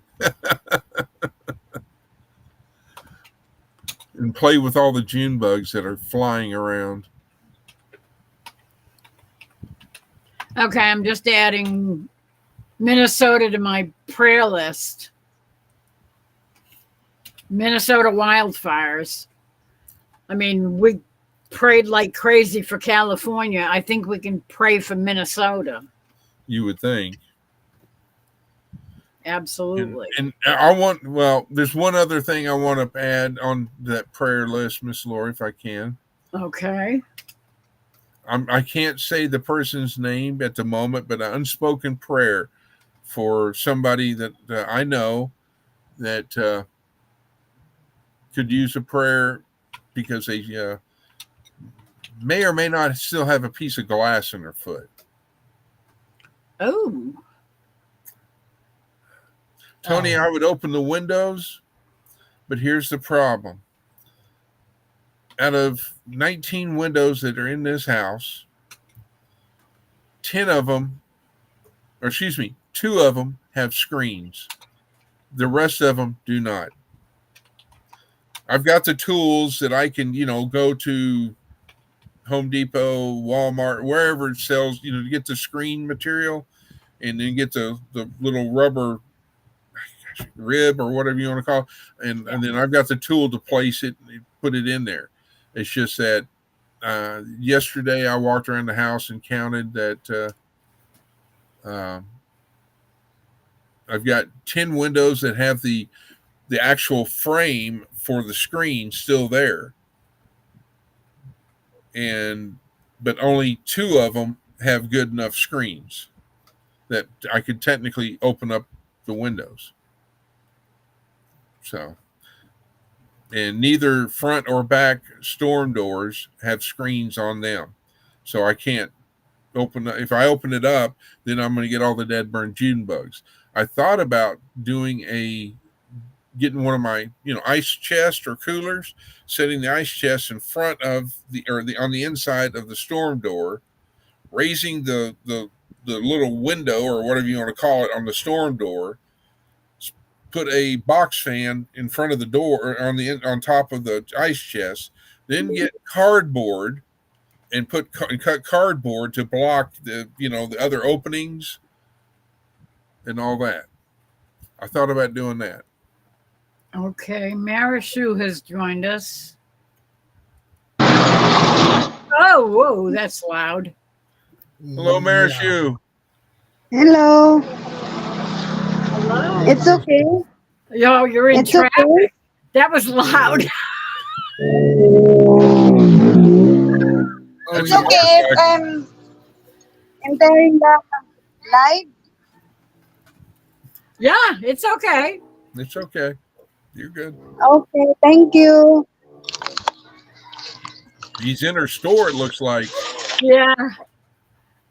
and play with all the June bugs that are flying around. Okay, I'm just adding Minnesota to my prayer list. Minnesota wildfires. I mean, we prayed like crazy for California. I think we can pray for Minnesota. You would think. Absolutely. And there's one other thing I want to add on that prayer list, Miss Lori, if I can. Okay. I can't say the person's name at the moment, but an unspoken prayer for somebody that I know that could use a prayer because they may or may not still have a piece of glass in their foot. Oh. Tony, I would open the windows, but here's the problem. Out of 19 windows that are in this house, 2 of them have screens. The rest of them do not. I've got the tools that I can, go to Home Depot, Walmart, wherever it sells, to get the screen material and then get the little rubber rib or whatever you want to call it. And then I've got the tool to place it and put it in there. It's just that yesterday I walked around the house and counted that I've got 10 windows that have the actual frame for the screen still there. But only 2 of them have good enough screens that I could technically open up the windows. So, and neither front or back storm doors have screens on them. So I can't if I open it up, then I'm going to get all the dead burn June bugs. I thought about getting one of my, ice chest or coolers, setting the ice chest in front of on the inside of the storm door, raising the little window or whatever you want to call it on the storm door, put a box fan in front of the door on top of the ice chest, then get cardboard and cut cardboard to block the other openings and all that. I thought about doing that. Okay, Marishu has joined us. Oh, whoa, that's loud. Hello, Marishu. Hello. Hello. It's okay. Yo, you're in It's traffic. okay. That was loud. Oh That's It's a yeah. okay if motorcycle. I'm entering the live. Yeah, it's okay. It's okay. You're good. Okay, thank you. He's in her store, it looks like. Yeah.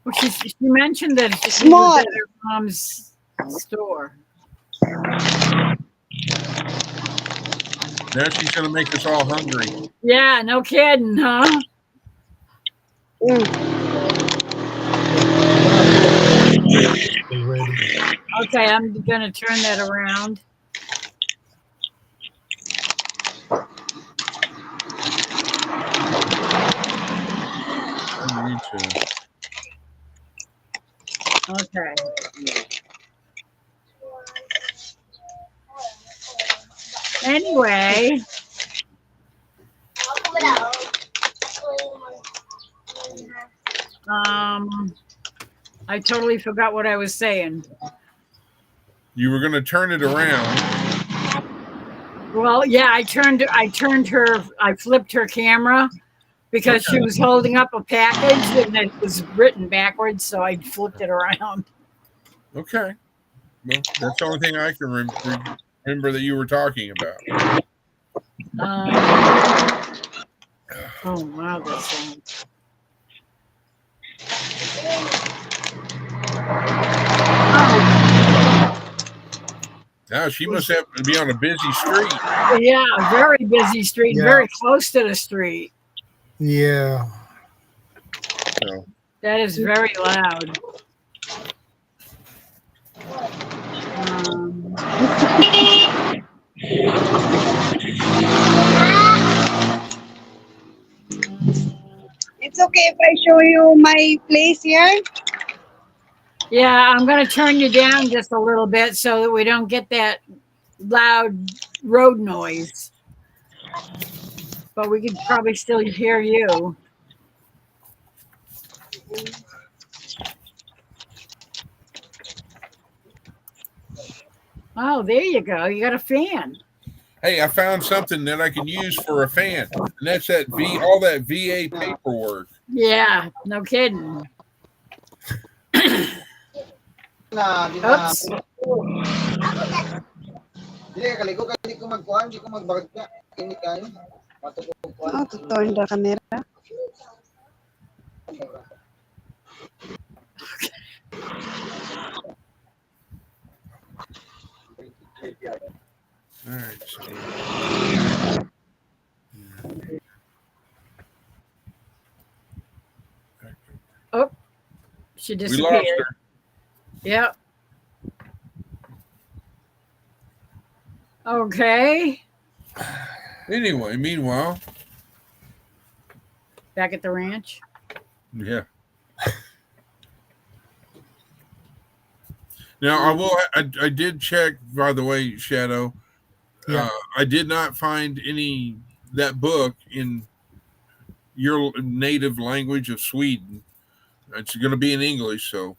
Well, she mentioned that he was Small. at her mom's store. Now she's going to make us all hungry. Yeah, no kidding, huh? Mm. Already. Okay, I'm gonna turn that around. I need to. Okay. Anyway, I totally forgot what I was saying. You were going to turn it around. Well, yeah, I flipped her camera because she was holding up a package and it was written backwards, so I flipped it around. Okay. Well, that's the only thing I can remember that you were talking about. Oh wow, that's loud. Now she must have to be on a busy street. Yeah, very busy street, Yeah. very close to the street. Yeah. So, That is very loud. Um, It's okay if I show you my place here. yeah, I'm going to turn you down just a little bit so that we don't get that loud road noise. But we could probably still hear you. Oh, there you go. You got a fan. hey, I found something that I can use for a fan, and that's all that VA paperwork. Yeah, no kidding. Oops. Oh, to turn the camera. All right. So, Oh, she we disappeared. lost her. Yep. Okay. Anyway, meanwhile, Back at the ranch. yeah. Now I did check, by the way, Shadow. Yeah. I did not find that book in your native language of Sweden. It's going to be in English, so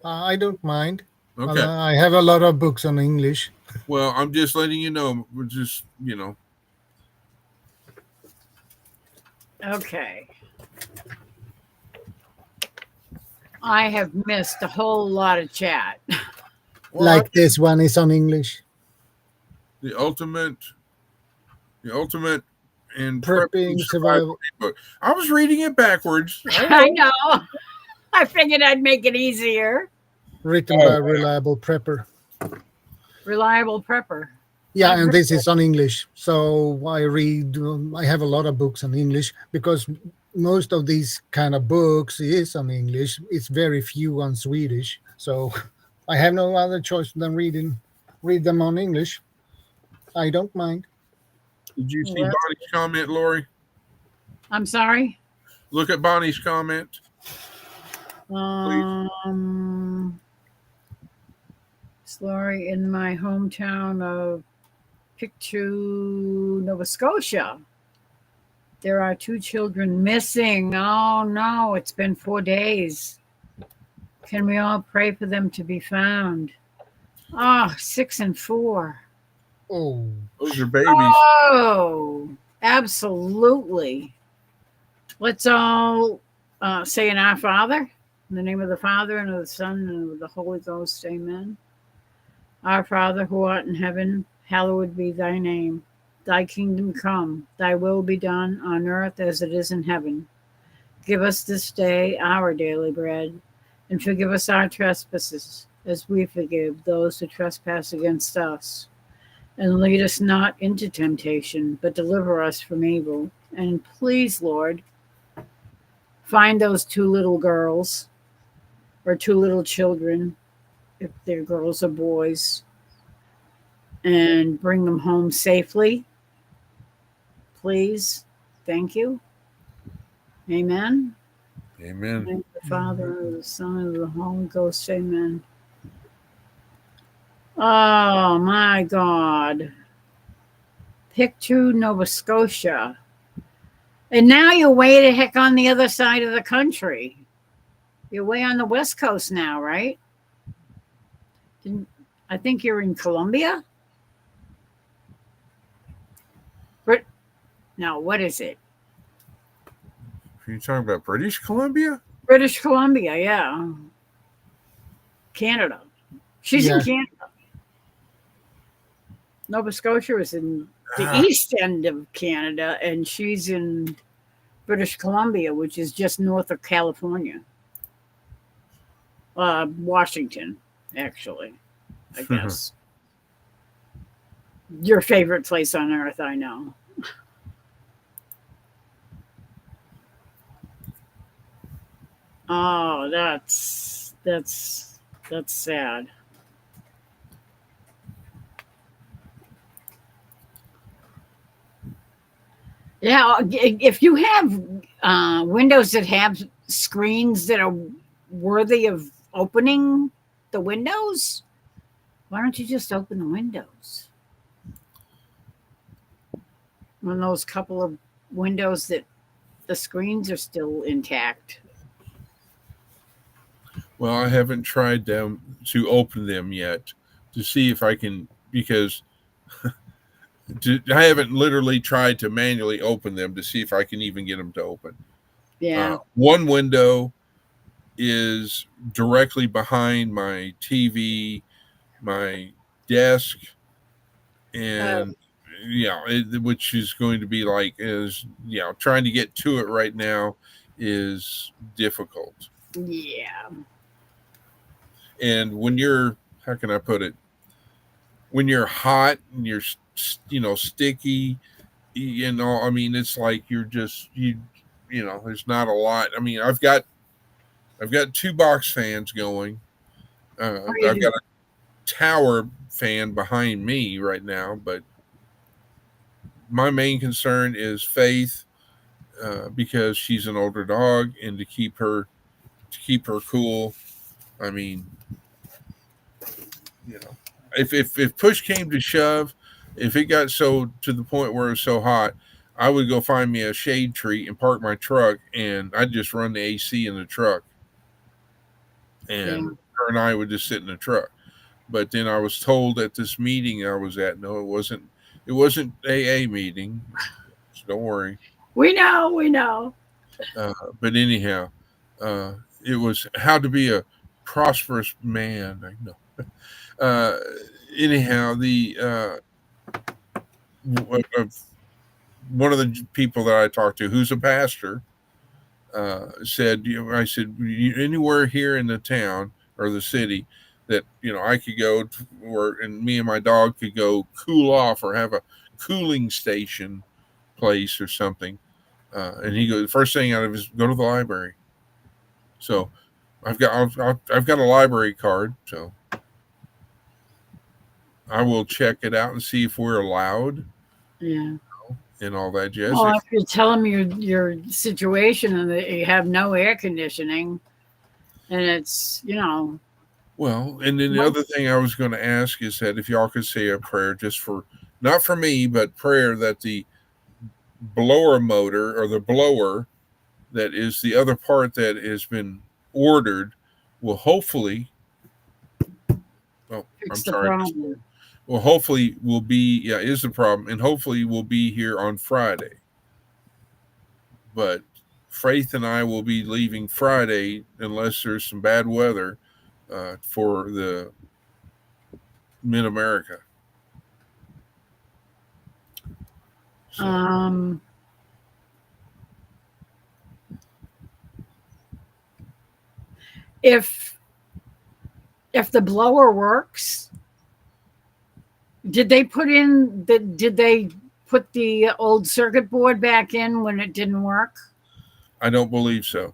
I don't mind. okay. I have a lot of books on English. Well, I'm just letting you know. Okay. I have missed a whole lot of chat. Well, Like this one is on English. the ultimate and Prepping survival. book. I was reading it backwards. I know. I figured I'd make it easier. Written by Reliable Prepper. Reliable prepper. Yeah, I've and heard this that. is on English. So I have a lot of books on English because most of these kind of books is on English. It's very few on Swedish. So I have no other choice than read them on English. I don't mind. Did you see Well, Bonnie's comment, Lori? I'm sorry. Look at Bonnie's comment. Slory in my hometown of Pictou, Nova Scotia. There are 2 children missing. Oh no, it's been 4 days. Can we all pray for them to be found? Oh, 6 and 4. Oh, Those are babies. Oh, absolutely. Let's all say in our Father, in the name of the Father and of the Son and of the Holy Ghost. Amen. Our Father who art in heaven, hallowed be thy name. Thy kingdom come, thy will be done on earth as it is in heaven. Give us this day our daily bread, and forgive us our trespasses, as we forgive those who trespass against us. And lead us not into temptation, but deliver us from evil. And please, Lord, find those two little girls or two little children, if they're girls or boys, and bring them home safely. Please. Thank you. Amen. Amen. Thank the Father, and the Son, and the Holy Ghost. Amen. Oh my God. Pictou, Nova Scotia. And now you're way the heck on the other side of the country. You're way on the West Coast now, right? I think you're in Colombia. No, what is it? Are you talking about British Columbia? British Columbia, yeah. Canada. She's in Yeah. Canada. Nova Scotia is in the Ah. east end of Canada, and she's in British Columbia, which is just north of California. Washington, actually, I guess. Your favorite place on earth, I know. Oh, that's sad. Yeah, if you have windows that have screens that are worthy of opening the windows, why don't you just open the windows? When those couple of windows that the screens are still intact. Well, I haven't tried them to open them yet to see if I can, because I haven't literally tried to manually open them to see if I can even get them to open. Yeah. One window is directly behind my TV, my desk, and which is going to be like trying to get to it right now is difficult. Yeah. And when you're, how can I put it? When you're hot and you're sticky, I mean, it's like you're just there's not a lot. I mean, I've got two box fans going. I've got a tower fan behind me right now, but my main concern is Faith, because she's an older dog, and to keep her cool. I mean, if push came to shove, if it got so to the point where it was so hot, I would go find me a shade tree and park my truck, and I'd just run the AC in the truck, and her and I would just sit in the truck. But then I was told at this meeting I was at, no, it wasn't AA meeting. So don't worry. We know. But anyhow, it was how to be a prosperous man. I know. Anyhow, one of the people that I talked to, who's a pastor, said, I said, anywhere here in the town or the city that I could go to, and me and my dog could go cool off or have a cooling station place or something. And he goes, the first thing out of is go to the library. So I've got a library card, so I will check it out and see if we're allowed. Yeah. And all that jazz. Well, if you tell them your situation and that you have no air conditioning, and it's Well, and then the other thing I was going to ask is that if y'all could say a prayer just for, not for me, but prayer that the blower motor or the blower that is the other part that has been ordered will hopefully, fix the problem. Well, hopefully we'll be. Yeah, is the problem, and hopefully we'll be here on Friday. But Faith and I will be leaving Friday unless there's some bad weather for the Mid America. So, if the blower works, did they put the old circuit board back in when it didn't work? I don't believe so.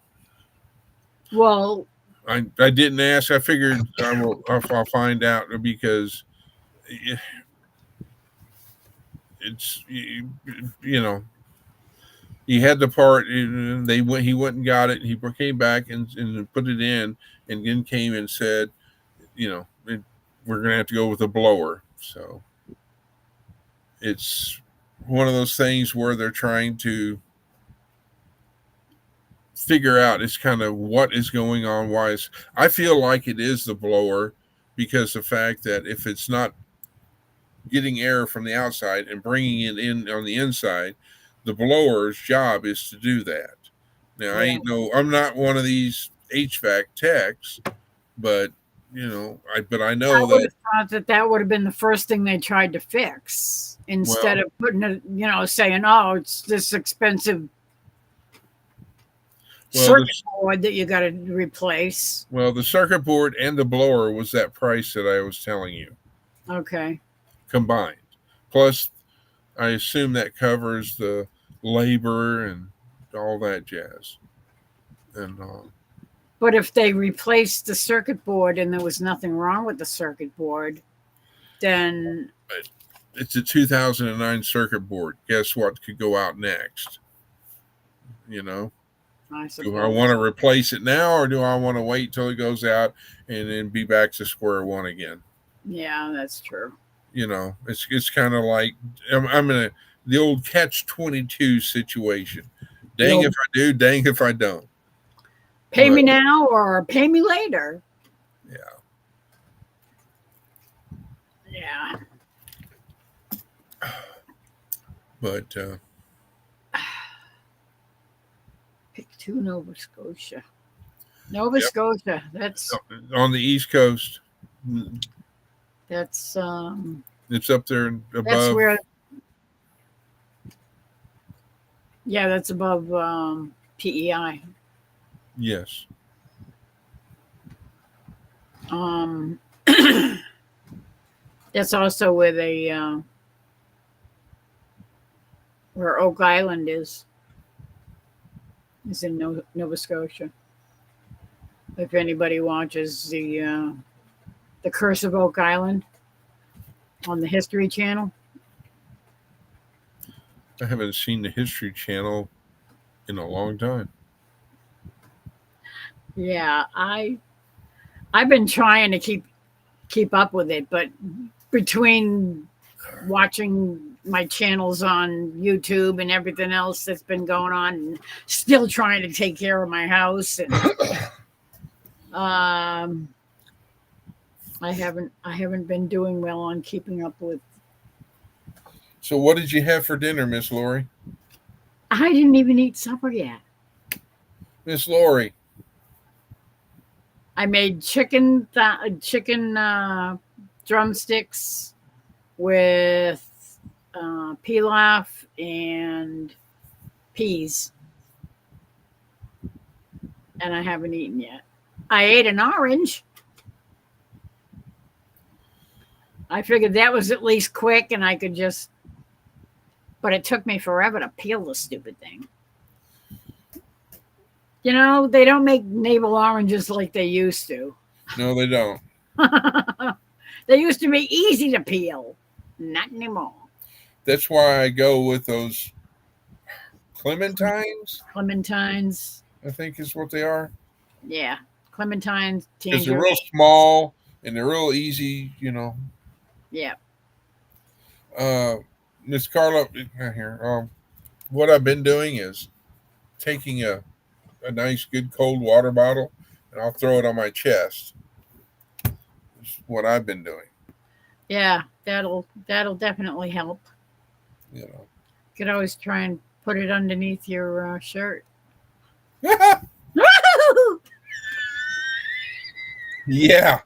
Well, I didn't ask. I figured I'll find out because it's you know he had the part. And he went and got it. He came back and put it in, and then came and said, we're gonna have to go with a blower. So it's one of those things where they're trying to figure out it's kind of what is going on. Why I feel like it is the blower, because the fact that if it's not getting air from the outside and bringing it in on the inside, the blower's job is to do that. Now, I'm not one of these HVAC techs, but I know would have thought that would have been the first thing they tried to fix instead of putting it, saying, "Oh, it's this expensive circuit board that you got to replace." Well, the circuit board and the blower was that price that I was telling you. Okay. Combined. Plus, I assume that covers the labor and all that jazz. And but if they replaced the circuit board and there was nothing wrong with the circuit board, then it's a 2009 circuit board. Guess what could go out next? Do I want to replace it now, or do I want to wait till it goes out and then be back to square one again? Yeah, that's true. It's kind of like I'm in the old catch-22 situation. Dang if I do, dang if I don't. Pay me now or pay me later. Yeah. Yeah. But pick 2, Nova Scotia. Nova Scotia. That's on the East Coast. That's it's up there above. That's where. Yeah, that's above PEI. Yes. That's also where where Oak Island is in Nova Scotia. If anybody watches the Curse of Oak Island on the History Channel. I haven't seen the History Channel in a long time. Yeah, I've been trying to keep up with it, but between watching my channels on YouTube and everything else that's been going on, and still trying to take care of my house, and I haven't been doing well on keeping up with. So what did you have for dinner, Miss Lori? I didn't even eat supper yet. Miss Lori. I made chicken drumsticks with pilaf and peas, and I haven't eaten yet. I ate an orange. I figured that was at least quick, and I could just. But it took me forever to peel the stupid thing. They don't make navel oranges like they used to. No, they don't. They used to be easy to peel. Not anymore. That's why I go with those clementines. Clementines. I think is what they are. Yeah. Clementines. Because they're real small and they're real easy, Yeah. Miss Carla, here. What I've been doing is taking a nice, good cold water bottle, and I'll throw it on my chest. That's what I've been doing. Yeah, that'll definitely help. You You could always try and put it underneath your shirt. know. Yeah.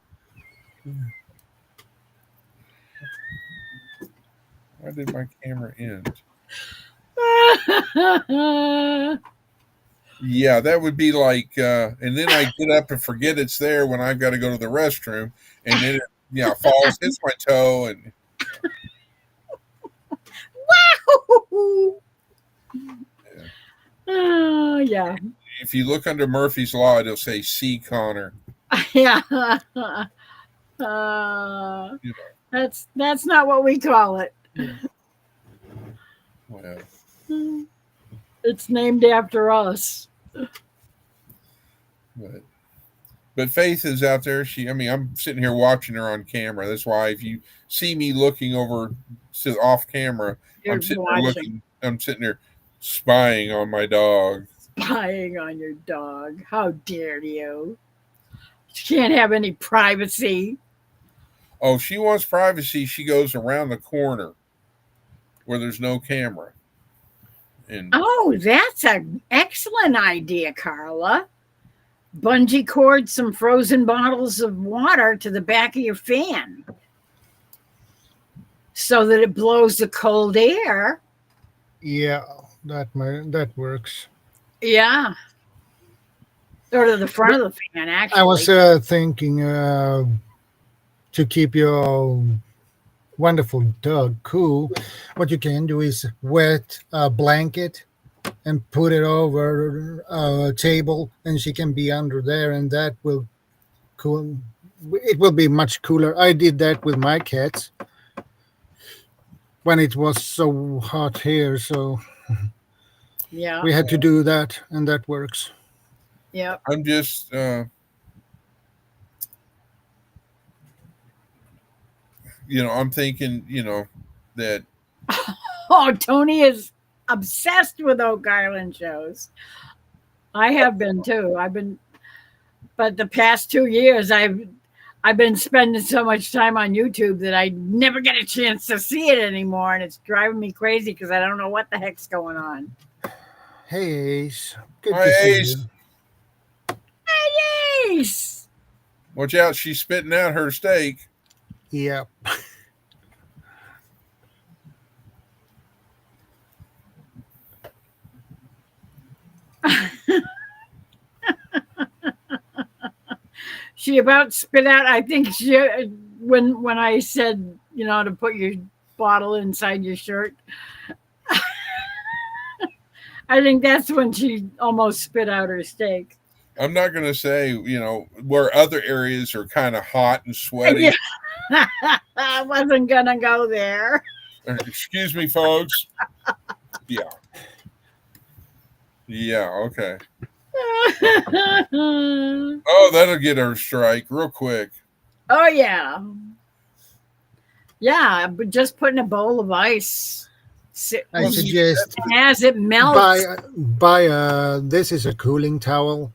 Why did my camera end? Yeah, that would be like, and then I get up and forget it's there when I've got to go to the restroom, and then it falls, hits my toe, and yeah. Oh yeah, If you look under Murphy's Law, it'll say "C. Connor." yeah. You That's not what we call it. well, It's named after us. but Faith is out there. I'm sitting here watching her on camera. That's why if you see me looking over to off camera, You're I'm sitting there watching, looking. I'm sitting there spying on my dog. spying on your dog. How dare you? She can't have any privacy. Oh, if she wants privacy, she goes around the corner where there's no camera. And Oh, that's an excellent idea, Carla. Bungee cord some frozen bottles of water to the back of your fan so that it blows the cold air. Yeah, that works. Yeah. Or to the front of the fan, actually. I was thinking to keep your wonderful dog cool, what you can do is wet a blanket and put it over a table, and she can be under there, and that will cool. It will be much cooler. I did that with my cats when it was so hot here, so Yeah. we had to do that, and that works. Yep. I'm just, I'm thinking, that Oh, Tony is obsessed with Oak Island shows. I have been too. But the past 2 years, I've been spending so much time on YouTube that I never get a chance to see it anymore, and it's driving me crazy because I don't know what the heck's going on. Hey, Ace. Good Hi, to see Ace. you. Hey, Ace! Watch out, she's spitting out her steak. Yep. She about spit out. I think when I said to put your bottle inside your shirt, I think that's when she almost spit out her steak. I'm not going to say, where other areas are kind of hot and sweaty. Yeah. I wasn't gonna go there. Excuse me, folks. Yeah. Yeah, okay. Oh, that'll get her a strike real quick. Oh yeah. Yeah, but just put in a bowl of ice. I suggest And as it melts. buy this is a cooling towel.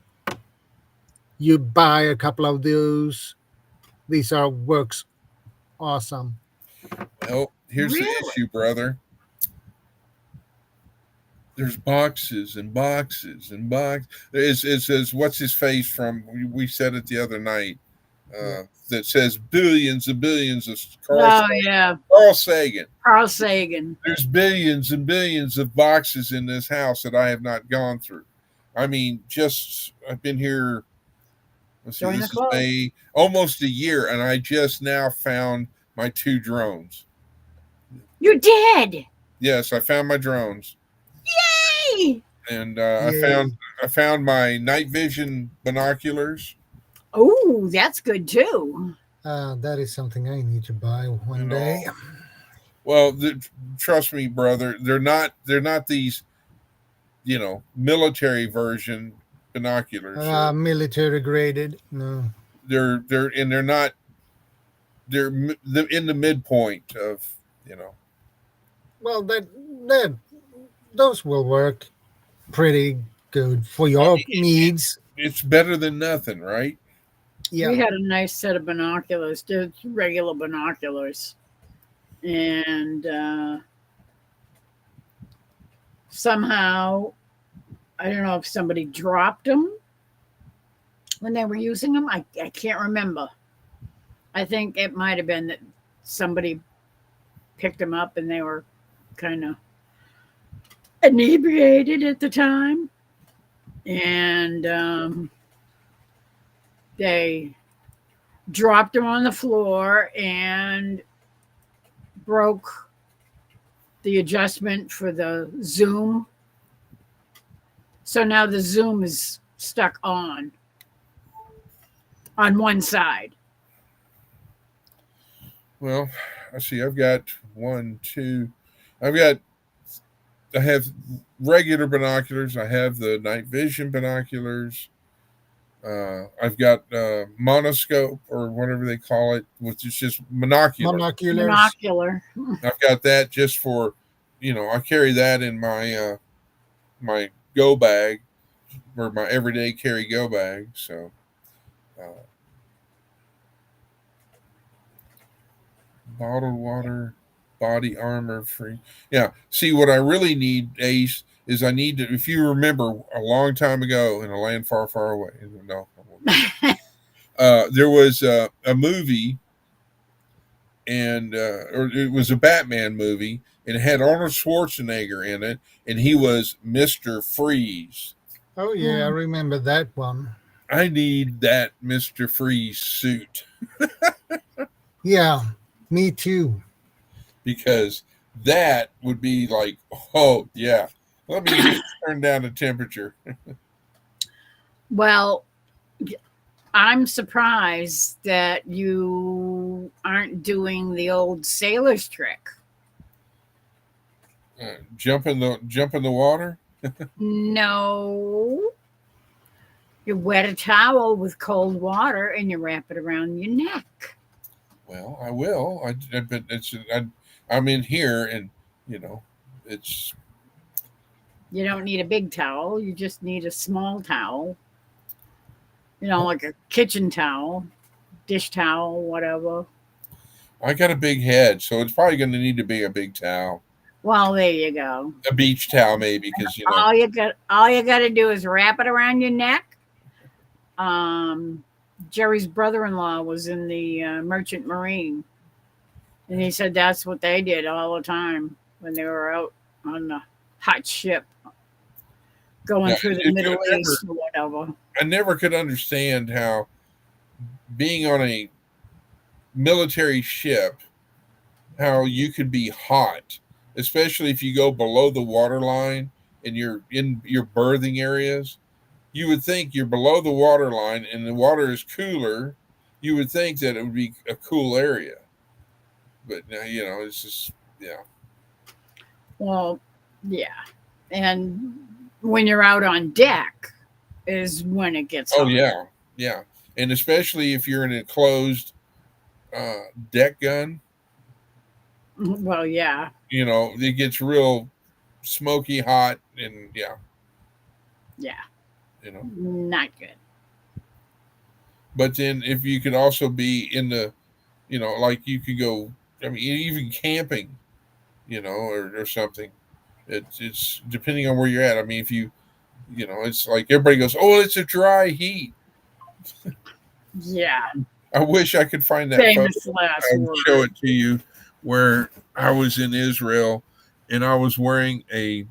You buy a couple of those. These works awesome. Well, here's the Really? issue, brother. There's boxes and boxes and boxes. It says, what's his face from, we said it the other night, that says billions and billions of Yeah. Carl Sagan. Carl Sagan. There's billions and billions of boxes in this house that I have not gone through. I mean, I've been here, let's see, Join this the club. is May, almost a year, and I just now found my 2 drones. You did. Yes, I found my drones. Yay! And Yay. I found my night vision binoculars. Oh, that's good too. That is something I need to buy one day. Well, trust me, brother, they're not these, military version binoculars. Military graded. No. They're not. They're in the midpoint of. Well, those will work pretty good for your needs. It's better than nothing, right? Yeah. We had a nice set of binoculars, just regular binoculars. And somehow, I don't know if somebody dropped them when they were using them. I can't remember. I think it might have been that somebody picked them up and they were kind of inebriated at the time. And they dropped them on the floor and broke the adjustment for the zoom. So now the zoom is stuck on one side. Well, I see. I've got one, two. I have regular binoculars. I have the night vision binoculars. I've got monoscope or whatever they call it, which is just monocular. Binocular. I've got that just for, I carry that in my my go bag or my everyday carry go bag. So, bottled water, body armor free. Yeah. See, what I really need, Ace, is I need to. If you remember, a long time ago in a land far, far away. No. There was a movie, and or it was a Batman movie, and it had Arnold Schwarzenegger in it, and he was Mr. Freeze. Oh yeah, I remember that one. I need that Mr. Freeze suit. Yeah, me too. Because that would be like, oh yeah, let me just turn down the temperature. Well, I'm surprised that you aren't doing the old sailor's trick. Jump in the water. No. You wet a towel with cold water and you wrap it around your neck. Well, I will. But I'm in here, and it's. You don't need a big towel. You just need a small towel. Like a kitchen towel, dish towel, whatever. I got a big head, so it's probably going to need to be a big towel. Well, there you go. A beach towel, maybe, because all you got to do is wrap it around your neck. Jerry's brother-in-law was in the Merchant Marine, and he said that's what they did all the time when they were out on the hot ship going through the Middle East or whatever. I never could understand how being on a military ship, how you could be hot, especially if you go below the water line and you're in your berthing areas. You would think you're below the water line and the water is cooler. You would think that it would be a cool area. But now, it's just, yeah. Well, yeah. And when you're out on deck is when it gets hot. Oh, yeah. Yeah. And especially if you're in a closed deck gun. Well, yeah. It gets real smoky hot and, yeah. Yeah. Not good. But then if you could also be in the, like you could go, even camping, or something. It's depending on where you're at. If you, it's like everybody goes, oh, it's a dry heat. Yeah. I wish I could find that famous photo. last I would word. show it to you where I was in Israel and I was wearing a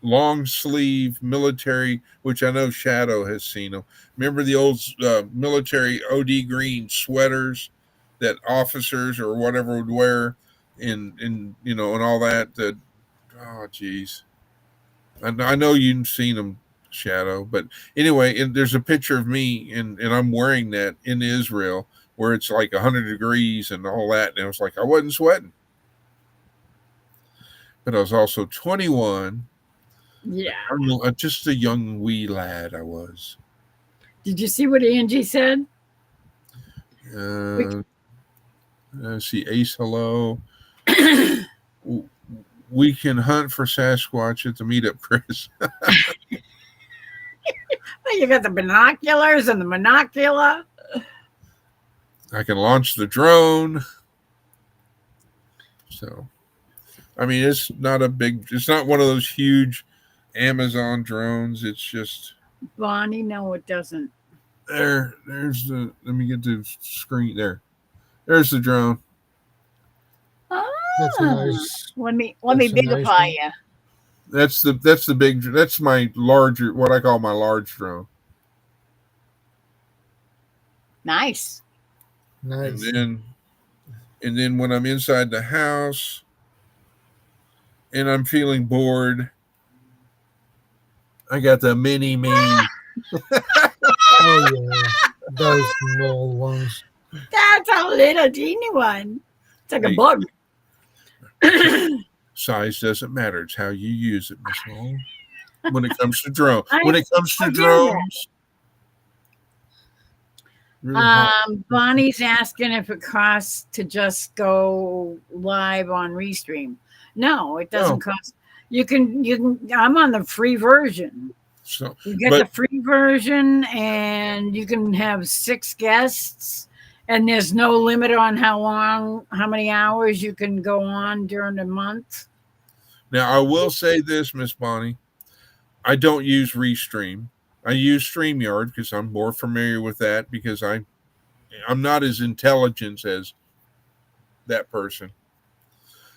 long sleeve military, which I know Shadow has seen them. Remember the old military OD green sweaters that officers or whatever would wear and all that. Oh, geez. I know you've seen them, Shadow. But anyway, and there's a picture of me and I'm wearing that in Israel where it's like 100 degrees and all that. And it was like I wasn't sweating. But I was also 21. Yeah. Just a young wee lad I was. Did you see what Angie said? See, Ace, hello. We can hunt for Sasquatch at the meetup, Chris. Well, you got the binoculars and the monocular. I can launch the drone. So, I mean, it's not one of those huge Amazon drones. It's just Bonnie, no, it doesn't. there's let me get the screen there. There's the drone. That's a nice. Let me That's a nice bigify one. you. That's the big. That's my larger, what I call my large drone. Nice. Nice. And then when I'm inside the house and I'm feeling bored, I got the mini me. Oh yeah, those small ones. That's a little teeny one. It's like a Hey. bug. Size doesn't matter. It's how you use it, Miss Long. When it comes to drones, I when it comes to get drones, really hot. Bonnie's asking if it costs to just go live on Restream. No, it doesn't cost. You can. I'm on the free version. So You get the free version, and you can have 6 guests, and there's no limit on how many hours you can go on during the month. now I will say this, Miss Bonnie, I don't use Restream. I use StreamYard because I'm more familiar with that because I'm not as intelligent as that person.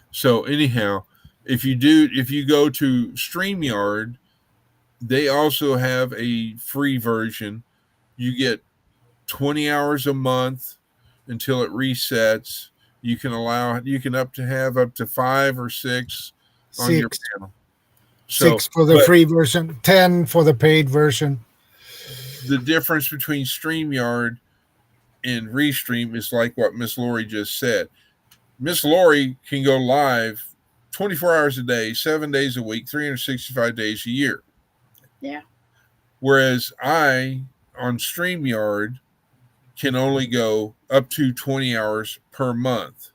So anyhow, if you go to StreamYard, they also have a free version. You get 20 hours a month until it resets. You can have up to 5 or 6 on your 6. panel. So 6 for the free version, 10 for the paid version. the difference between StreamYard and Restream is like what Miss Lori just said. Miss Lori can go live 24 hours a day, 7 days a week, 365 days a year. Yeah. Whereas I, on StreamYard, can only go up to 20 hours per month.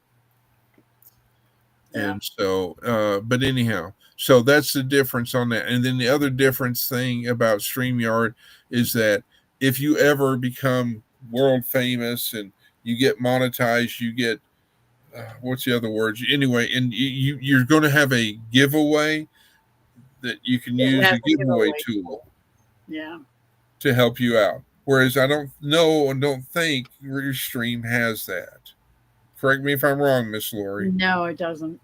Yeah. And so, but anyhow, so that's the difference on that. And then the other difference thing about StreamYard is that if you ever become world famous and you get monetized, you get, what's the other words? Anyway, and you're going to have a giveaway that you can use has a giveaway tool. Yeah. To help you out. Whereas I don't know and don't think Restream has that. Correct me if I'm wrong, Miss Lori. No, it doesn't.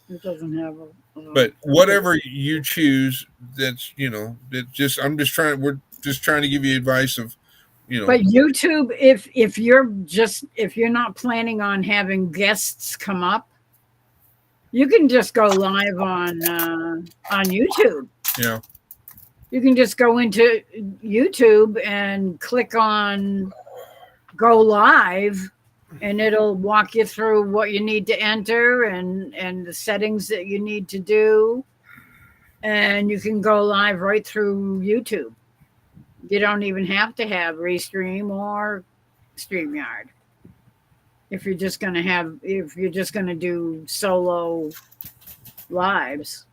It doesn't have But whatever you choose, that's we're just trying to give you advice of, But YouTube, if you're not planning on having guests come up, you can just go live on YouTube. Yeah. You can just go into YouTube and click on go live, and it'll walk you through what you need to enter and the settings that you need to do. And you can go live right through YouTube. You don't even have to have Restream or StreamYard. If you're just going to do solo lives.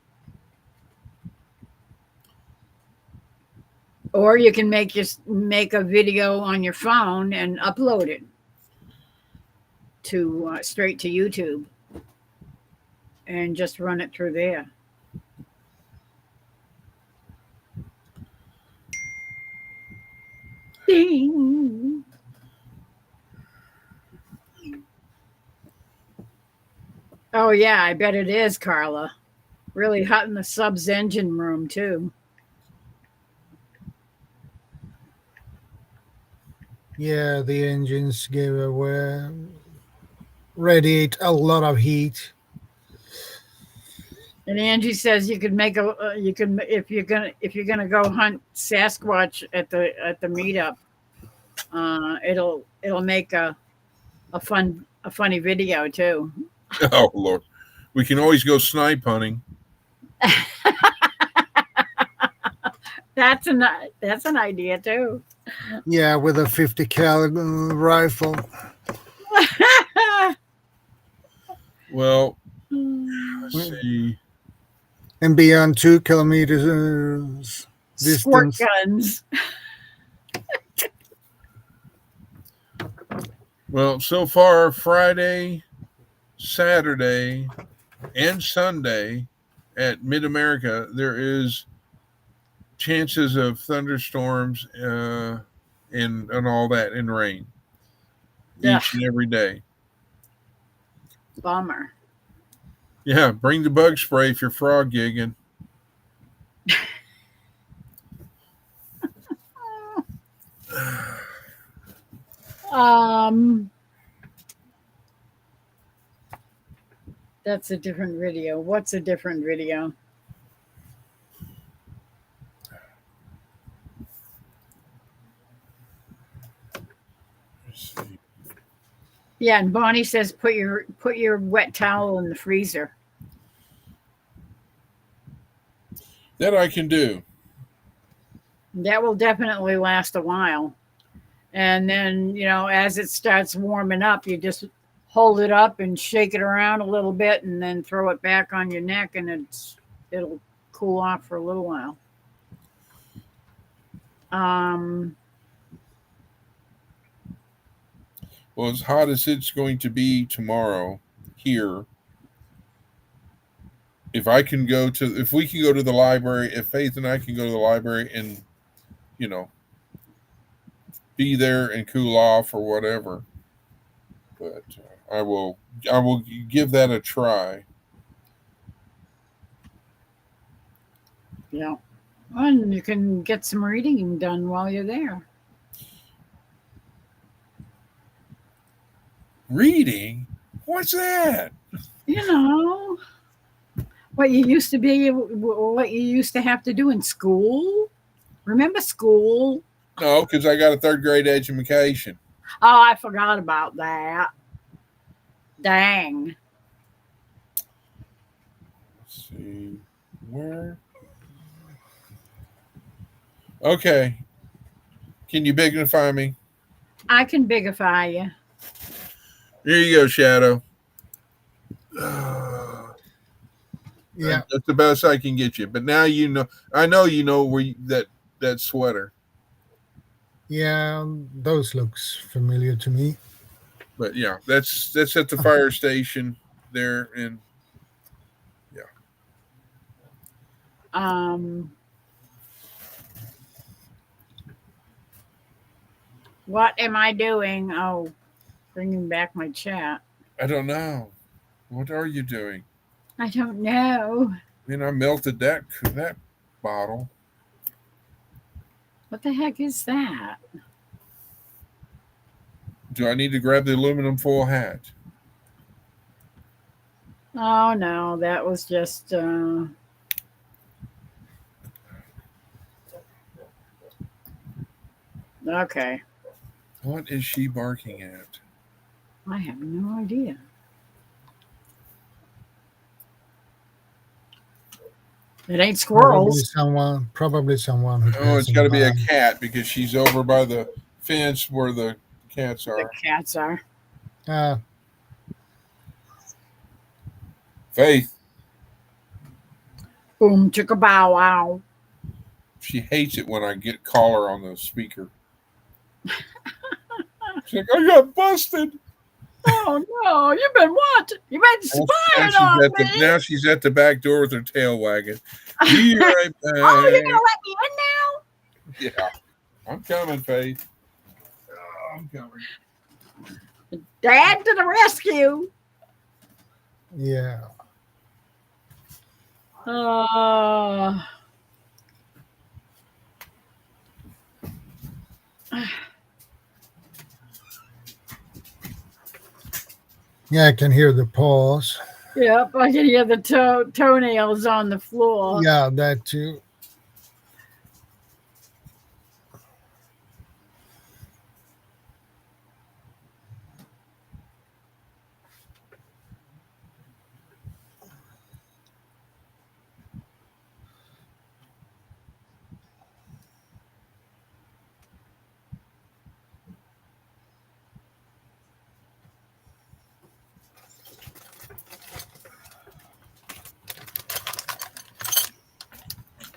Or you can make a video on your phone and upload it to straight to YouTube and just run it through there. Ding. Oh yeah, I bet it is, Carla. Really hot in the subs engine room too. Yeah, the engines radiate a lot of heat. And Angie says you could make if you're gonna go hunt Sasquatch at the meetup, it'll make a funny video too. Oh Lord, we can always go snipe hunting. That's an idea too. Yeah, with a 50 caliber rifle. Well, let's see. And beyond 2 kilometers Squirt distance. guns. Well, so far, Friday, Saturday, and Sunday at Mid America, there is chances of thunderstorms and all that and rain each and every day. Bummer. Yeah, bring the bug spray if you're frog gigging. That's a different video. What's a different video? Yeah, and Bonnie says put your wet towel in the freezer. That I can do. That will definitely last a while. And then, as it starts warming up, you just hold it up and shake it around a little bit and then throw it back on your neck and it'll cool off for a little while. Well, as hot as it's going to be tomorrow here, if we can go to the library, if Faith and I can go to the library and, be there and cool off or whatever, but I will give that a try. Yeah. And you can get some reading done while you're there. Reading? What's that? What you used to have to do in school. Remember school? No, because I got a third grade education. Oh, I forgot about that. Dang. Let's see. Where? Okay. Can you bigify me? I can bigify you. Here you go, Shadow. Yeah. That's the best I can get you. But now I know where that sweater. Yeah, those looks familiar to me. But yeah, that's at the fire station there, and yeah. What am I doing? Oh, bringing back my chat. I don't know. What are you doing? I don't know. I melted that bottle. What the heck is that? Do I need to grab the aluminum foil hat? Oh no, that was just okay. What is she barking at? I have no idea. It ain't squirrels. Probably someone. Oh, it's got to be a cat because she's over by the fence where the cats are. The cats are. Faith. Boom, chicka bow wow. She hates it when I call her on the speaker. She's like, I got busted. Oh no, you've been what? You've been spying on me. Now she's at the back door with her tail wagging. Be right back. Oh, you're gonna let me in now? Yeah. I'm coming, Faith. Oh, I'm coming. Dad to the rescue. Yeah. Yeah, I can hear the paws. Yep, I can hear the toenails on the floor. Yeah, that too.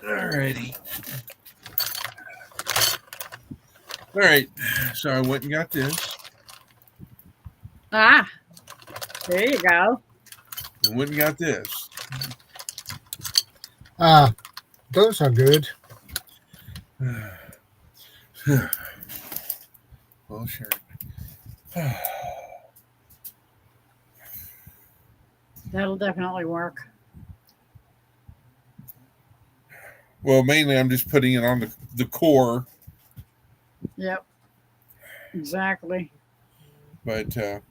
Alrighty. All right. So I went and got this. Ah, there you go. And went and got this. Those are good. Well, sure. That'll definitely work. Well, mainly I'm just putting it on the core, Yep. Exactly. but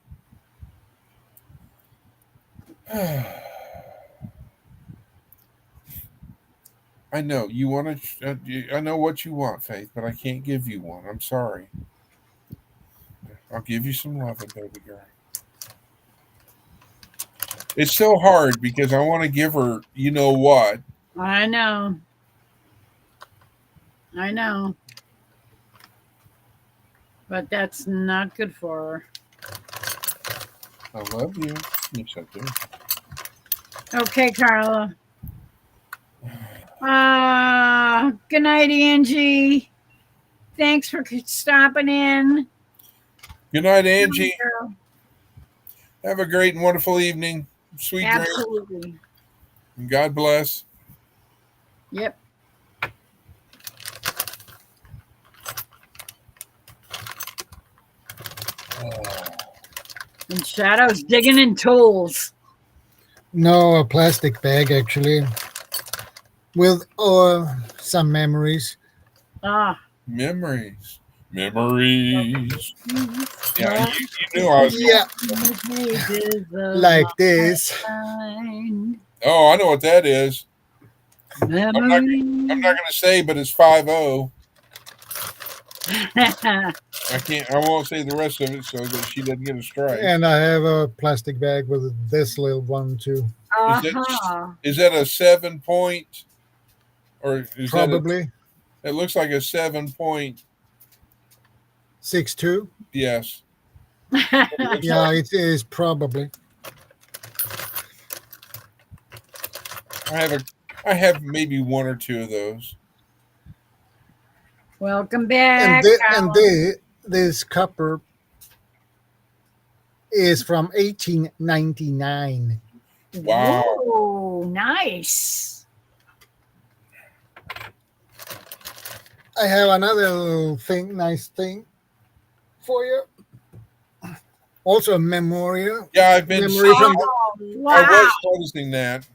I know you want to. I know what you want, Faith, but I can't give you one. I'm sorry. I'll give you some loving, baby girl. It's so hard because I want to give her, you know what? I know. I know. But that's not good for I love you. Yes, I do. her. Okay, Carla. Good night, Angie. Thanks for stopping in. Good night, Angie. Girl. Have a great and wonderful evening. Sweet dreams. Absolutely. And God bless. Yep. And Shadow's digging in tools. No, a plastic bag actually, with some memories. Ah. Memories. Memories. Yeah, you knew I was. Yeah, like this. Oh, I know what that is. I'm not going to say, but it's 5-0. I can't. I won't say the rest of it so that she doesn't get a strike. And I have a plastic bag with this little one too. Is that a 7 point, or is Probably that? It looks like a 7.62. 6.2. Yes. Yeah, it is probably. I have maybe one or two of those. Welcome back. This copper is from 1899. Wow. Whoa, nice. I have another little nice thing for you. Also a memorial. Yeah, I've been. Wow. I was noticing that.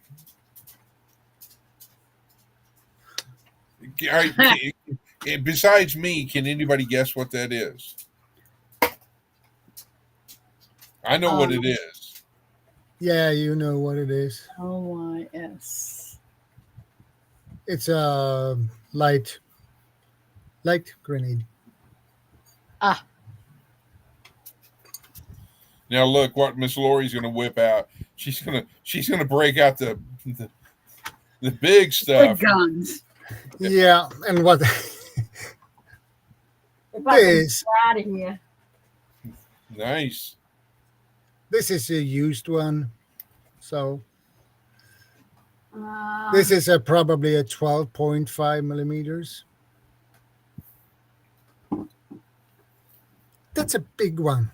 Besides me, can anybody guess what that is? I know what it is. Yeah, you know what it is. OYS. It's a light grenade. Ah. Now look what Miss Lori's going to whip out. She's gonna break out the big stuff. Big guns. Yeah, and what? If I can get out of here. Nice. This is a used one, so this is probably a 12.5 millimeters. That's a big one.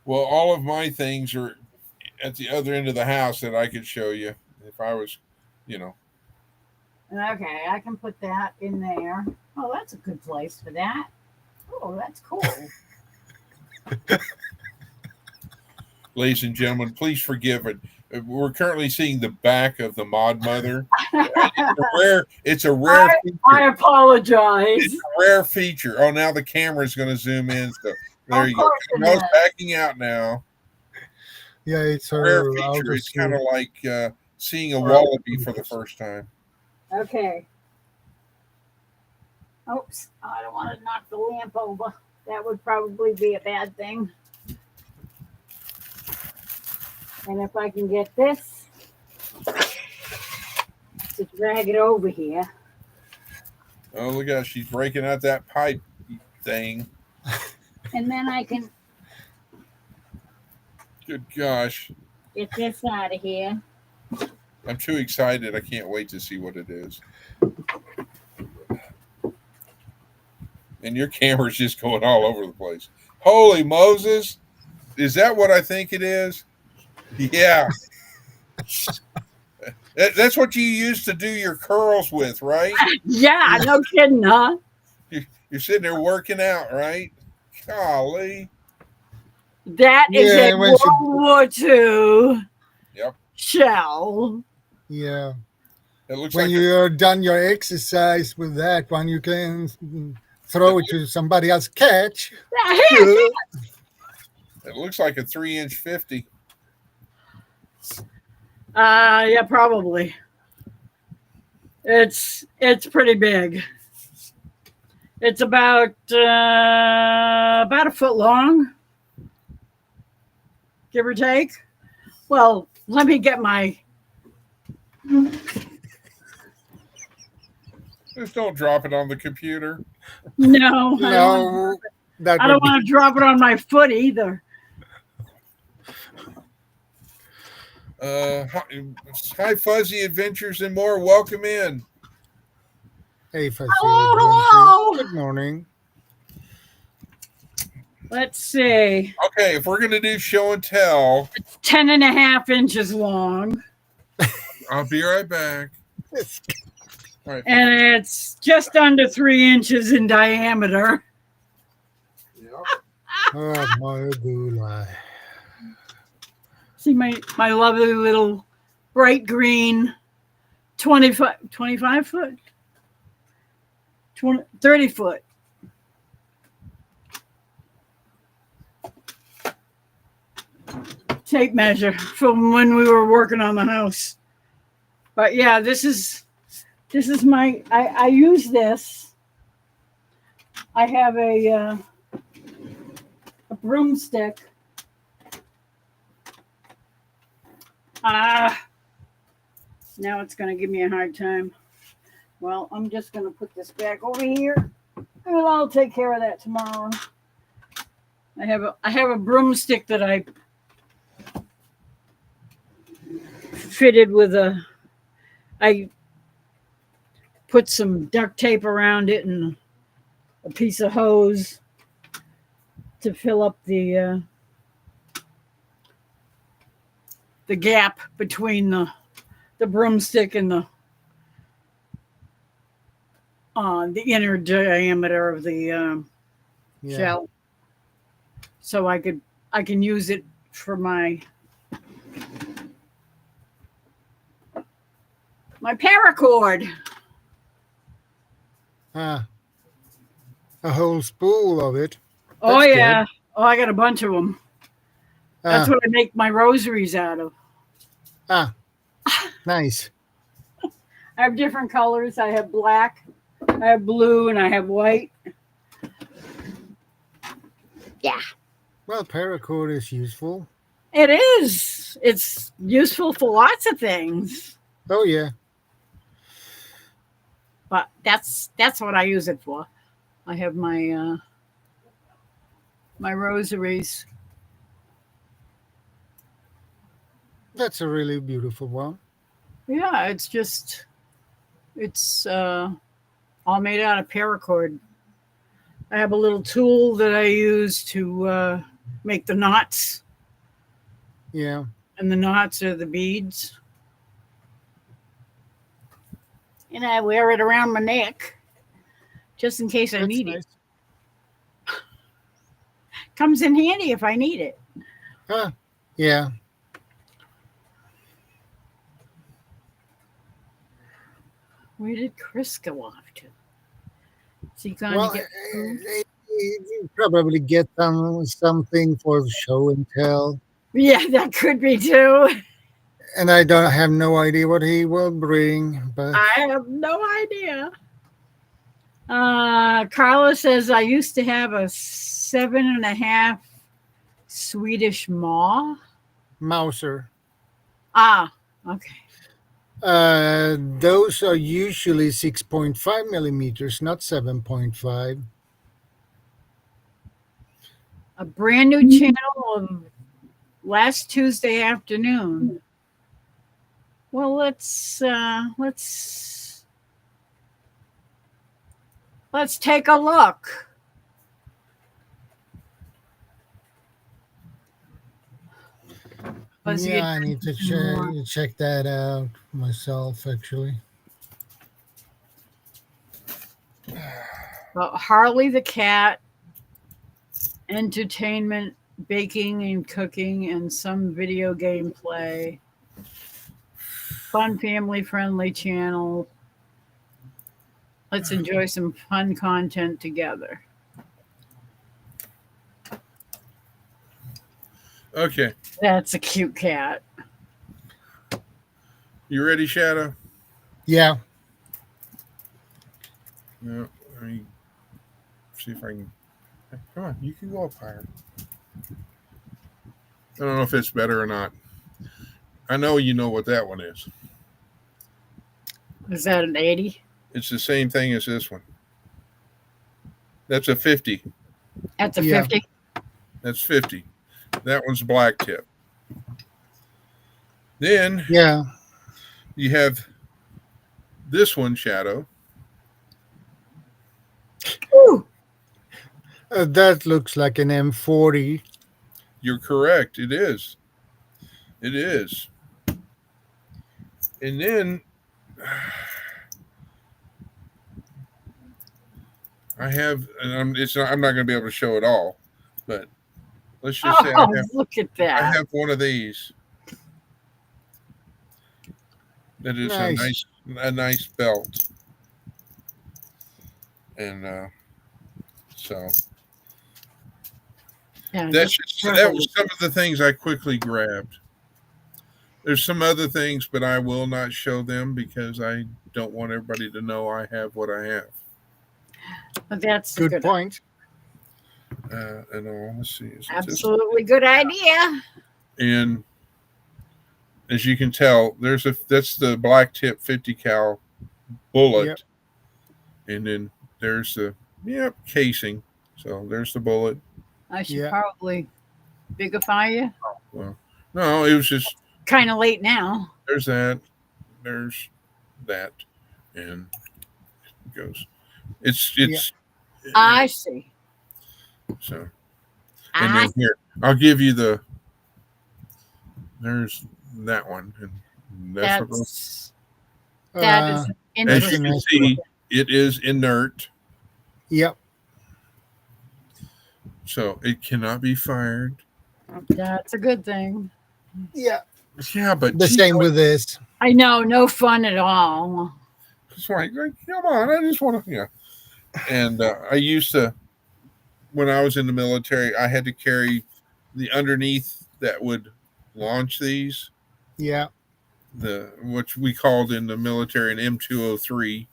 Well, all of my things are at the other end of the house that I could show you if I was, Okay, I can put that in there. Oh, that's a good place for that. Oh, that's cool. Ladies and gentlemen, please forgive it. We're currently seeing the back of the Mod Mother. It's a rare feature. I apologize. It's a rare feature. Oh, now the camera's going to zoom in. So there you go. No, it's backing out now. Yeah, it's a rare feature. It's kind of like seeing a wallaby for the first time. Okay. Oops, I don't want to knock the lamp over. That would probably be a bad thing. And if I can get this to drag it over here. Oh, look at her. She's breaking out that pipe thing. And then I can. Good gosh. Get this out of here. I'm too excited. I can't wait to see what it is. And your camera's just going all over the place. Holy Moses. Is that what I think it is? Yeah. That's what you used to do your curls with, right? Yeah, no kidding, huh? You're sitting there working out, right? Golly. That is a Yeah, when World she, War II Yep. shell. yeah, It looks when like you're done your exercise with that one, you can throw it to somebody else. Catch. it looks like a 3-inch 50. Yeah, probably. It's pretty big. It's about a foot long, give or take. Well, let me get my. Just don't drop it on the computer. No, No, that I would don't want to drop it on my foot either. Hi, Fuzzy Adventures and more. Welcome in. Hey, Fuzzy Hello, Adventures. hello. Good morning. Let's see. Okay, if we're going to do show and tell, 10.5 inches long. I'll be right back. All right. And it's just under 3 inches in diameter. Yep. Oh, my God. See my lovely little bright green 25 foot? 30 foot. Tape measure from when we were working on the house. But yeah, this is my I use this. I have a broomstick. Now it's going to give me a hard time. Well, I'm just going to put this back over here, and I'll take care of that tomorrow. I have a broomstick that I fitted with I put some duct tape around it and a piece of hose to fill up the gap between the broomstick and the inner diameter of the shell, so I can use it for my paracord. A whole spool of it. Oh That's yeah. Oh, I got a bunch of them. That's what I make my rosaries out of. Nice. I have different colors. I have black, I have blue, and I have white. Yeah. Well, paracord is useful. It is. It's useful for lots of things. Oh, yeah. But that's what I use it for. I have my my rosaries. That's a really beautiful one. Yeah, it's all made out of paracord. I have a little tool that I use to make the knots. Yeah. And the knots are the beads. And I wear it around my neck just in case I need it. Comes in handy if I need it. Yeah. Where did Chris go off to? Is he going Well, to get food? you probably get something for show and tell. Yeah, that could be too. And I don't have no idea what he will bring, but I have no idea. Carla says I used to have a 7.5 Swedish Mauser. Okay. Those are usually 6.5 millimeters, not 7.5. A brand new channel of last Tuesday afternoon. Well, let's take a look. Fuzzy Yeah, I need to Adventures and more. check that out myself, actually. But Harley the cat, entertainment, baking and cooking, and some video game play. Fun family friendly channel. Let's enjoy some fun content together. Okay. That's a cute cat. You ready, Shadow? Yeah. No. Let me see if I can. Come on, you can go up higher. I don't know if it's better or not. I know you know what that one is. Is that an 80? It's the same thing as this one. That's a 50. That's a Yeah. 50? That's 50. That one's black tip. Then Yeah. you have this one, Shadow. Ooh. That looks like an M40. You're correct. It is. It is. And then I have, and I'm not going to be able to show it all, but let's just say Oh, look at I that. have one of these. That is Nice. a nice belt. And so Yeah, that terrible. was some of the things I quickly grabbed. There's some other things, but I will not show them because I don't want everybody to know I have what I have. But that's a Good good point. And let's see. Is it this? Absolutely good idea. And as you can tell, that's the black tip 50 cal bullet. Yep. And then there's the casing. So there's the bullet. I should Yeah. probably bigify you. Well, no, it was just Kind of late now. there's that, and it goes. It's I see. so. And I then here, I'll give you there's that one, and that's what that is That's as interesting. you can see, it is inert, Yep. so it cannot be fired. That's a good thing. Yeah. Yeah, but The same with this. I know, no fun at all. it's like come on, I just want to, And I used to, when I was in the military, I had to carry the underneath that would launch these, Yeah. which we called in the military an M203.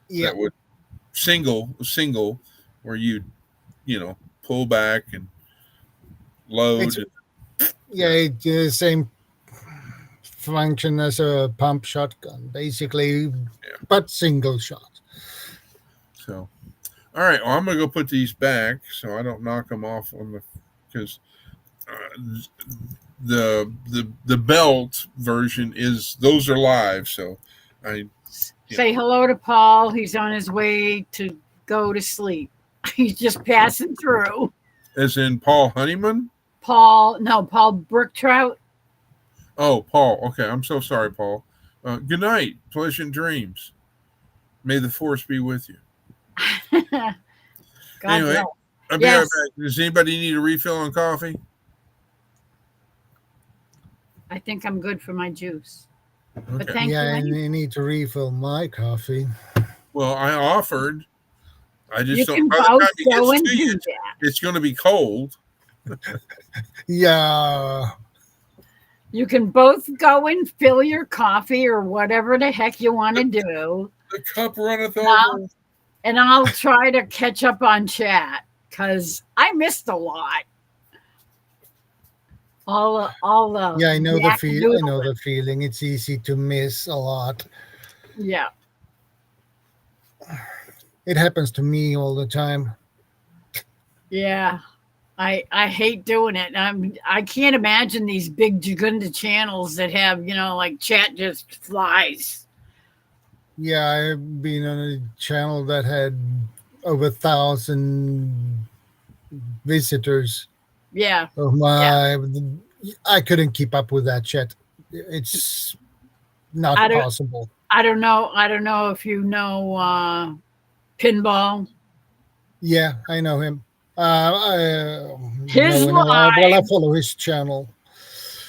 Yeah. That would single, where you pull back and load. Yeah, it's the same function as a pump shotgun, basically, but single shot. So, all right. Well, I'm gonna go put these back so I don't knock them off because the belt version those are live. So I Say hello to Paul. He's on his way to go to sleep. He's just passing through. as in Paul Honeyman. Paul Brooktrout. Oh, Paul. Okay, I'm so sorry, Paul. Good night. Pleasant dreams. May the force be with you. God Anyway, bless. I'll be right Yes. back. Does anybody need a refill on coffee? I think I'm good for my juice. But Okay. thank Yeah, you. and anyway. I need to refill my coffee. Well, I offered. I just You don't. can By the both time it go gets and to do you, that. it's going to be cold. Yeah. You can both go and fill your coffee or whatever the heck you want to do. The cup runneth Now- over. And I'll try to catch up on chat because I missed a lot. All the Yeah, I know the feel. I know yakkadoodle. the feeling. It's easy to miss a lot. Yeah. It happens to me all the time. Yeah. I hate doing it. I can't imagine these big Jagunda channels that have, like chat just flies. Yeah, I've been on a channel that had over 1,000 visitors. Yeah. Oh my! I couldn't keep up with that yet. It's not I don't possible. I don't know. I don't know if you know Pinball. Yeah, I know him. I His know him. Well, I live, follow his channel.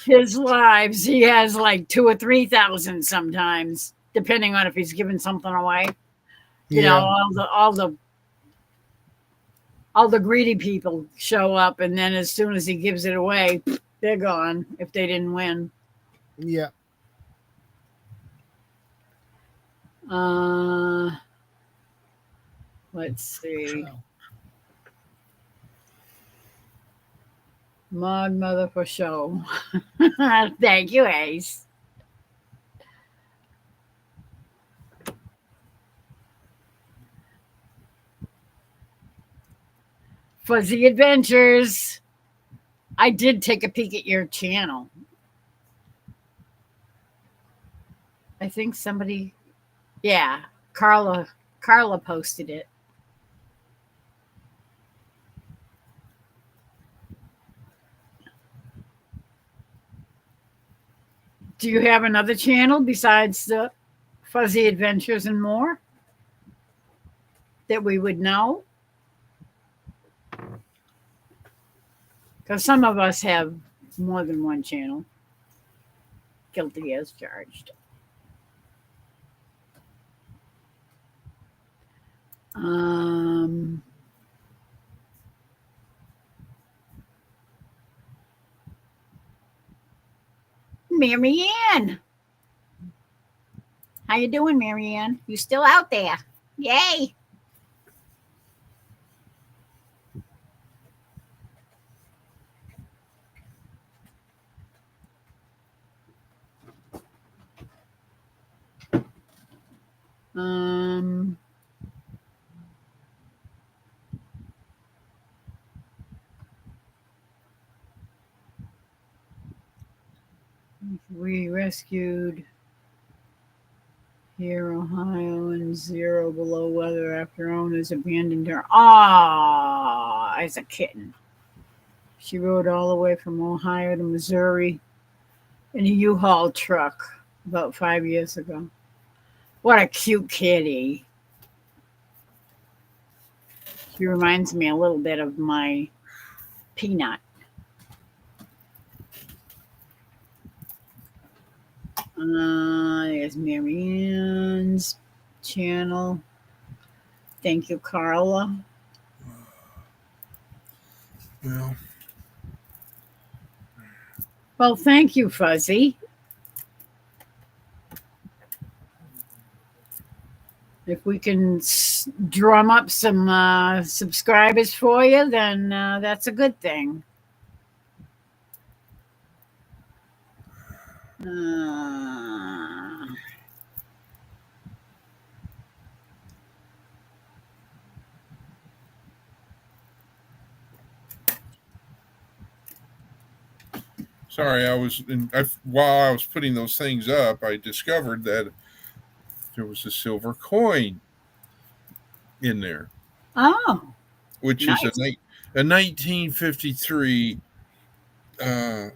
his lives. He has like 2 or 3,000 sometimes, depending on if he's giving something away. You know, Yeah, all the greedy people show up, and then as soon as he gives it away, they're gone if they didn't win. yeah. Uh, let's see. So, Mod Mother for show. Thank you, Ace. Fuzzy Adventures. I did take a peek at your channel. I think somebody, yeah, Carla posted it. Do you have another channel besides the Fuzzy Adventures and more that we would know? Because some of us have more than one channel. Guilty as charged. Um, Marianne. How you doing, Marianne? You still out there? Yay. Um, we rescued here, Ohio, in 0 below weather after owners abandoned her. Ah, as a kitten. She rode all the way from Ohio to Missouri in a U-Haul truck about 5 years ago. What a cute kitty. She reminds me a little bit of my Peanut. There's Marianne's channel. Thank you, Carla. Well, thank you, Fuzzy. If we can drum up some subscribers for you, then that's a good thing. Sorry, while I was putting those things up, I discovered that there was a silver coin in there. Oh, which nice. is a 1953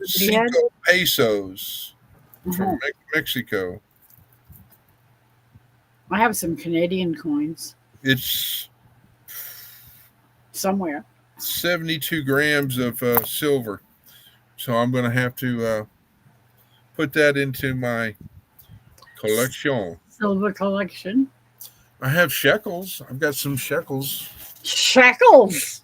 cinco pesos from Mexico. I have some Canadian coins. It's somewhere. 72 grams of silver. So I'm going to have to put that into my collection. Silver collection. I have shekels. I've got some shekels. Shekels.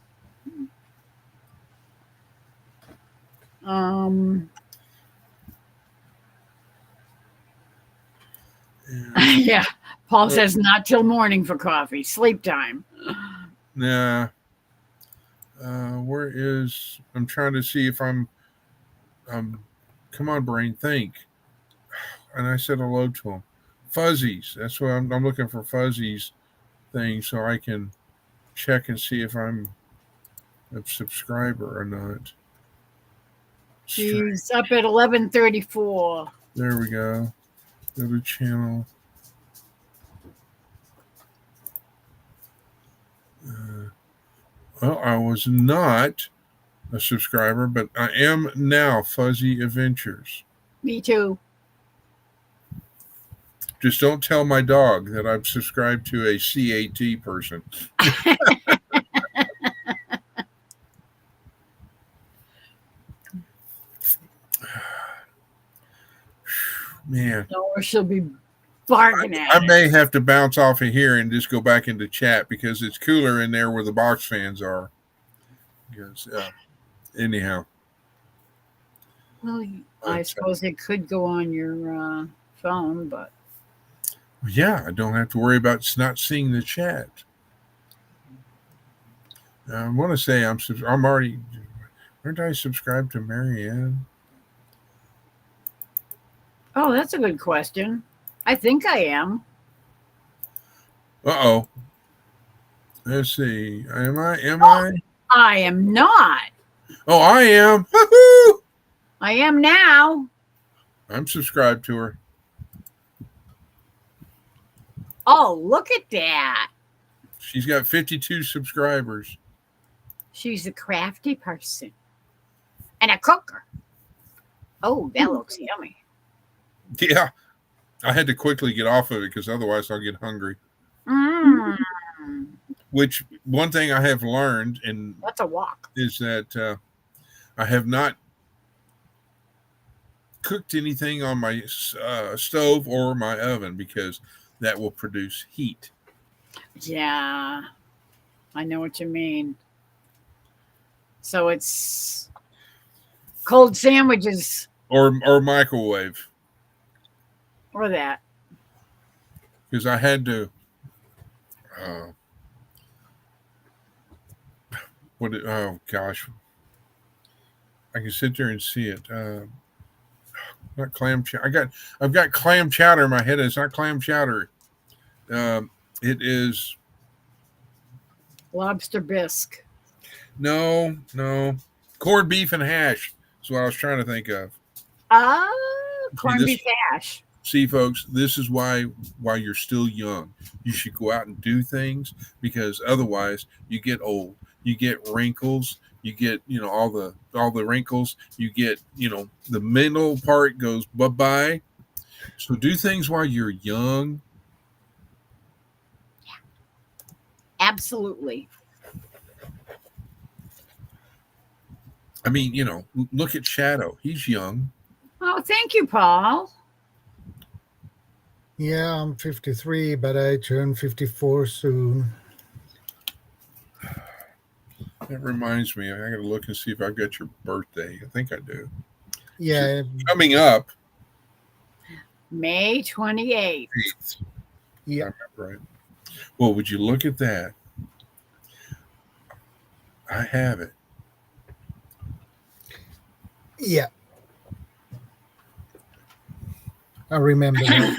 Yeah. Paul says not till morning for coffee. Sleep time. Nah. Where is? I'm trying to see if I'm. Come on, brain, think. And I said hello to him. Fuzzies. That's what I'm looking for. Fuzzies thing, so I can check and see if I'm a subscriber or not. She's up at 11:34. There we go. Go to channel. Well, I was not a subscriber, but I am now Fuzzy Adventures. Me too. Just don't tell my dog that I've subscribed to a CAT person. Man, Or she'll be barking at I it. may have to bounce off of here and just go back into chat because it's cooler in there where the box fans are. Because, anyhow. Well, I suppose it could go on your phone, but Yeah, I don't have to worry about not seeing the chat. I want to say I'm already. Aren't I subscribed to Marianne? oh, that's a good question. I think I am. Uh-oh. Let's see. Am I? I am not. Oh, I am. Woo-hoo! I am now. I'm subscribed to her. Oh, look at that. She's got 52 subscribers. She's a crafty person and a cooker. Oh, that looks yummy. Yeah. I had to quickly get off of it because otherwise I'll get hungry. Mm, Which one thing I have learned and that's a walk. is that I have not cooked anything on my stove or my oven because that will produce heat. Yeah, I know what you mean. So it's cold sandwiches Or microwave. or that. Because I had to oh gosh. I can sit there and see it. Not clam chowder. I've got clam chowder in my head. It's not clam chowder. It is Lobster bisque. no. Corned beef and hash is what I was trying to think of. Corned beef hash. See, folks, this is why you're still young. You should go out and do things because otherwise you get old. You get wrinkles. You get, all the wrinkles. You get, the middle part goes bye-bye. So do things while you're young. Absolutely. I mean, look at Shadow. He's young. Oh, thank you, Paul. Yeah, I'm 53, but I turn 54 soon. That reminds me, I got to look and see if I've got your birthday. I think I do. Yeah. Coming up. May 28th. Yeah. Right. Well, would you look at that? I have it. Yeah. I remember that.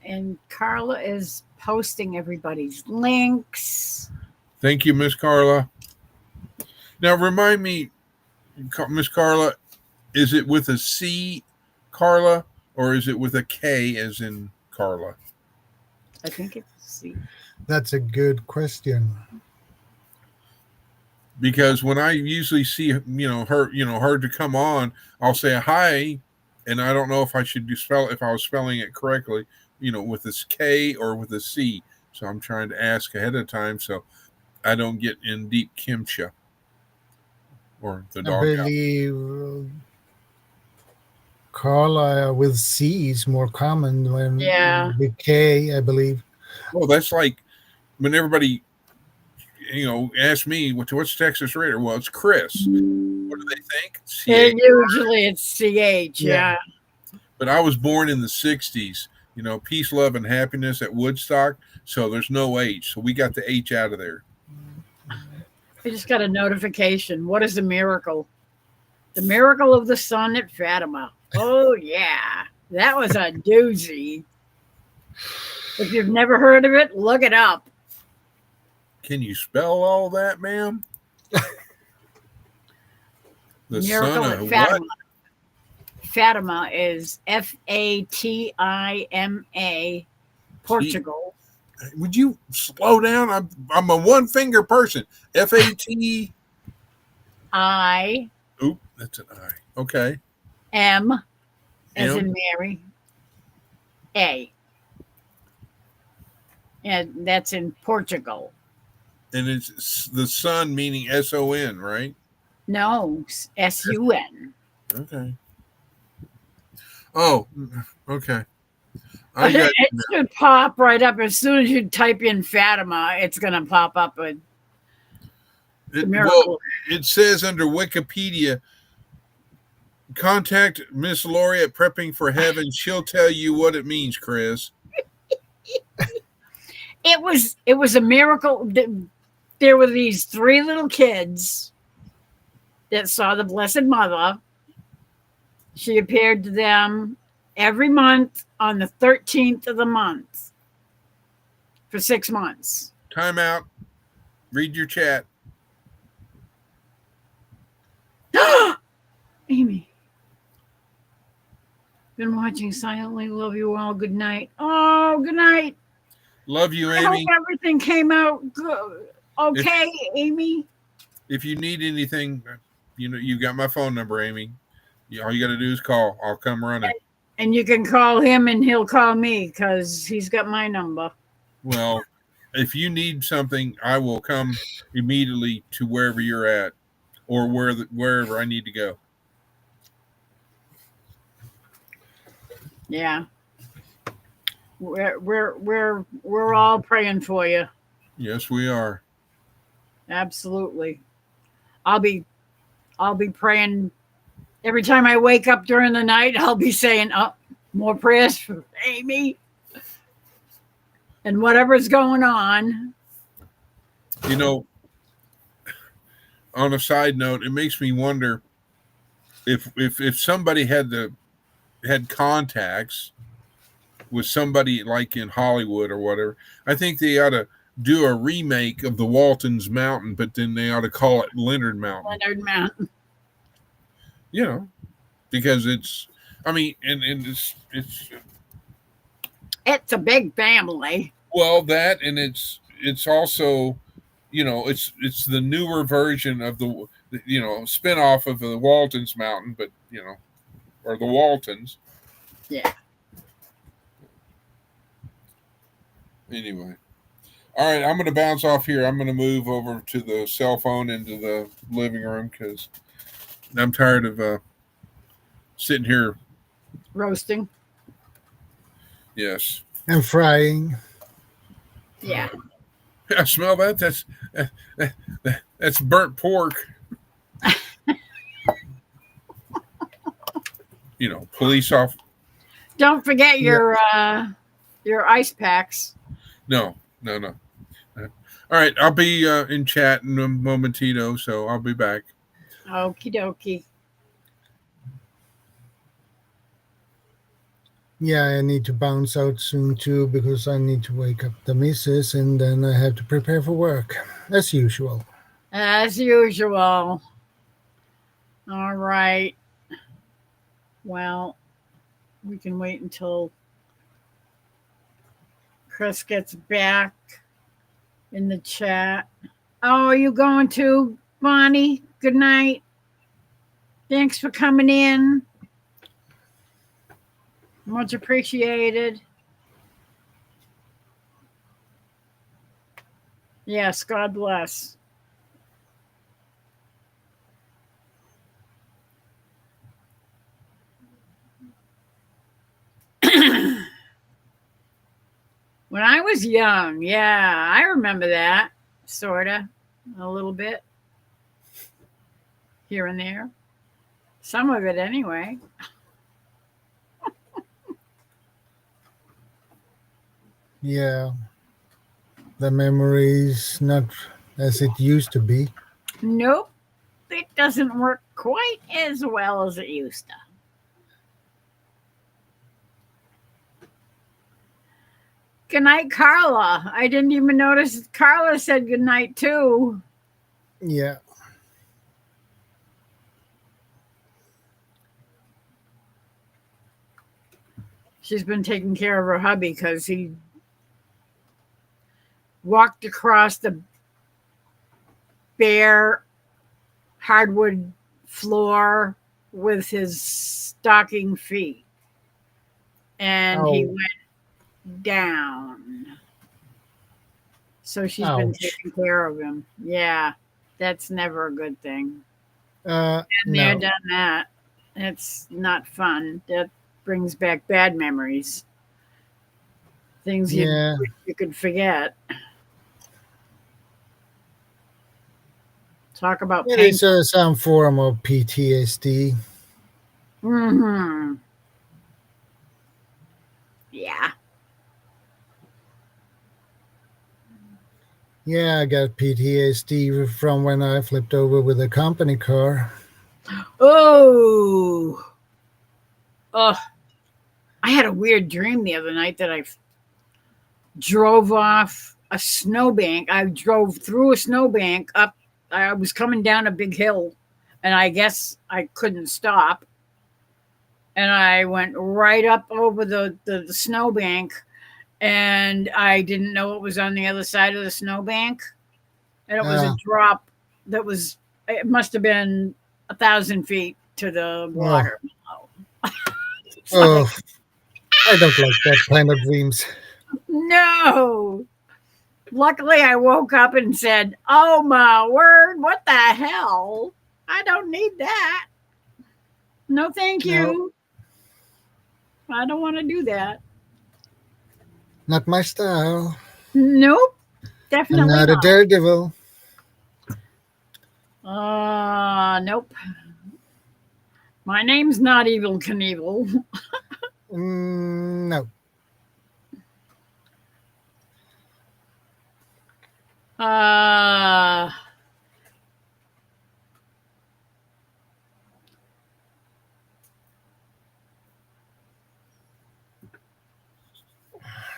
And Carla is posting everybody's links. Thank you, Miss Carla. Now, remind me, Miss Carla, is it with a C, Carla, or is it with a K as in Carla? I think it's C. That's a good question. Because when I usually see, her to come on, I'll say hi, and I don't know if I should if I was spelling it correctly, with this K or with a C. So I'm trying to ask ahead of time so I don't get in deep kimchi or the dog. I believe Carla with C is more common than with K, I believe. Well, that's like when everybody, ask me what's Texas Raider. Well, it's Chris. What do they think? And usually it's CH. Yeah. But I was born in the 60s. Peace, love, and happiness at Woodstock. So there's no H. So we got the H out of there. I just got a notification. What is the miracle? The miracle of the sun at Fatima. Oh, yeah. That was a doozy. If you've never heard of it, look it up. Can you spell all that, ma'am? The miracle son at of Fatima. what? Fatima is Fatima Portugal. Would you slow down? I'm a one finger person. FAT. I Oop, that's an I. Okay. M as M. in Mary. A. And that's in Portugal. And it's the sun meaning SON, right? No, SUN. Okay. Oh, okay. I But got it should pop right up as soon as you type in Fatima. It's going to pop up with the miracle. well, it says under Wikipedia, contact Miss Lori at Prepping for Heaven. She'll tell you what it means, Chris. It was a miracle. There were these 3 little kids that saw the Blessed Mother. She appeared to them every month on the 13th of the month for 6 months. Time out. Read your chat. Amy. Been watching silently. Love you all. Good night. Oh, good night. Love you, I Amy. hope everything came out good. Okay, Amy. If you need anything, you got my phone number, Amy. All you got to do is call. I'll come running. And you can call him and he'll call me because he's got my number. Well, if you need something, I will come immediately to wherever you're at or wherever I need to go. Yeah. We're all praying for you. Yes, we are. Absolutely. I'll be praying every time I wake up during the night. I'll be saying, "Oh, more prayers for Amy." And whatever's going on. On a side note, it makes me wonder if somebody had contacts with somebody like in Hollywood or whatever, I think they ought to do a remake of the Walton's Mountain, but then they ought to call it Leonard Mountain. Leonard Mountain. Because it's It's a big family. well, that, and it's also, it's the newer version of the spinoff of the Walton's Mountain, but or the Waltons. Yeah. Anyway. All right, I'm going to bounce off here. I'm going to move over to the cell phone into the living room because I'm tired of sitting here. Roasting. Yes. And frying. Yeah. I smell that. That's burnt pork. Police off. Don't forget your ice packs. No. All right, I'll be in chat in a momentito, so I'll be back. Okie dokie. Yeah, I need to bounce out soon too because I need to wake up the missus and then I have to prepare for work as usual. As usual. All right. Well, we can wait until Chris gets back in the chat. Oh, are you going to, Bonnie? Good night. Thanks for coming in. Much appreciated. Yes, God bless. When I was young, yeah, I remember that, sort of, a little bit, here and there. Some of it anyway. Yeah. The memory's not as it used to be. Nope, it doesn't work quite as well as it used to. Good night, Carla. I didn't even notice Carla said good night too. Yeah. She's been taking care of her hubby because he walked across the bare hardwood floor with his stocking feet, and he Oh, went down. So she's been ouch. taking care of him. Yeah, that's never a good thing. Been there, No. done that. It's not fun. That brings back bad memories. Things you Yeah. you could forget. Talk about It pain. is some form of PTSD. Hmm. Yeah. Yeah, I got PTSD from when I flipped over with a company car. Oh. Oh. I had a weird dream the other night that I drove off a snowbank. I drove through a snowbank up. I was coming down a big hill, and I guess I couldn't stop. And I went right up over the snowbank, and I didn't know what was on the other side of the snowbank. And it was a Uh, drop that was, it must have been 1,000 feet to the oh, water below. It's oh, like, I don't like that kind of dreams. no. Luckily, I woke up and said, "Oh my word, what the hell? I don't need that. No, thank No, you. I don't want to do that. not my style. Nope, I'm definitely not a not. daredevil. Nope. My name's not Evil Knievel. No. Uh,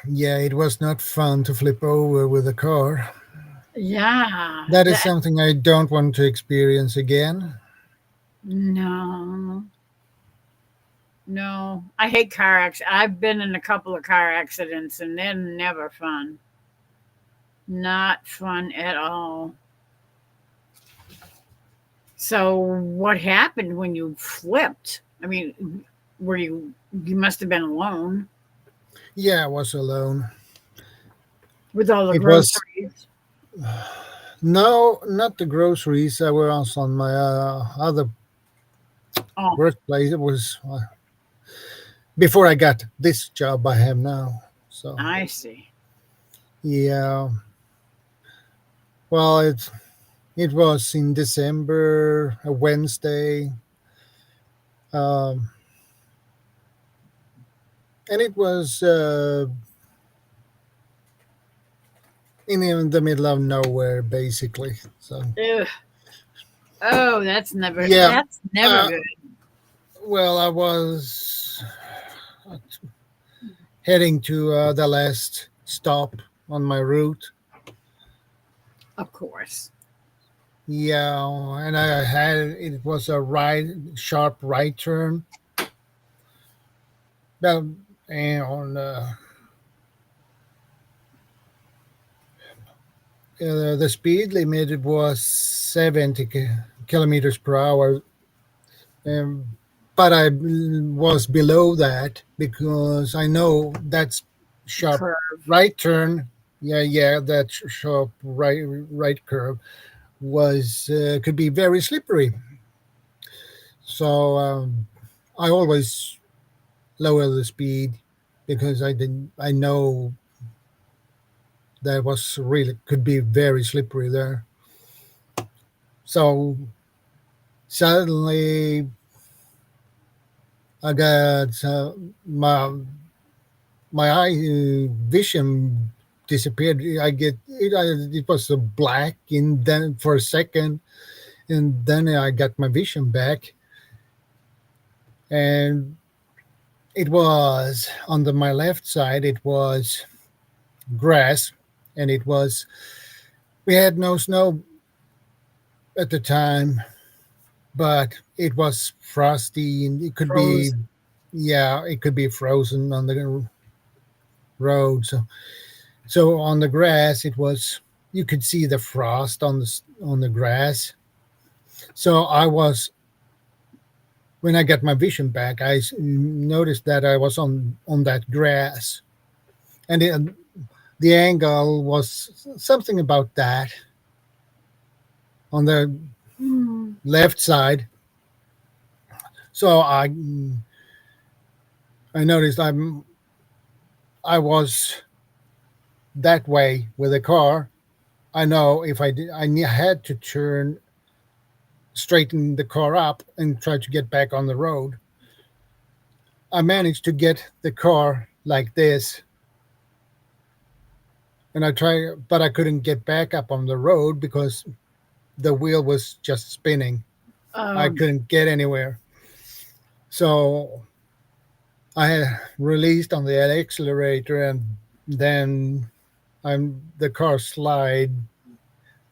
Yeah, it was not fun to flip over with a car. yeah. That is something I don't want to experience again. No, no. I hate car accidents. I've been in a couple of car accidents, and they're never fun. Not fun at all. So what happened when you flipped? I mean, were you must have been alone Yeah, I was alone. with all the It was groceries? no, not the groceries. I was on my other Oh, workplace. It was before I got this job I have now. So I see. yeah, well, it was in December, a Wednesday, um, and it was in the middle of nowhere, basically. So Ugh. Oh, yeah, that's never uh, good. well, I was heading to the last stop on my route. Of course. Yeah, and I had it was a sharp right turn. Well, and the speed limit was 70 kilometers per hour, um, but I was below that because I know that's sharp Curve. right turn. Yeah, that sharp right curve was could be very slippery. So I always lower the speed because I know that was really could be very slippery there. So suddenly I got my eye vision disappeared. It was black, and then for a second, and then I got my vision back, and it was on my left side. It was grass, and it was we had no snow at the time, but it was frosty, and it could be Frozen. yeah, it could be frozen on the road. So So on the grass, it was you could see the frost on the grass. So I was when I got my vision back, noticed that I was on that grass, and the angle was something about that on the Hmm. left side. So I noticed I was that way with the car. I know if had to turn, straighten the car up, and try to get back on the road. I managed to get the car like this, and but I couldn't get back up on the road because the wheel was just spinning. I Ugh. couldn't get anywhere. So I released on the accelerator, and then the car slide,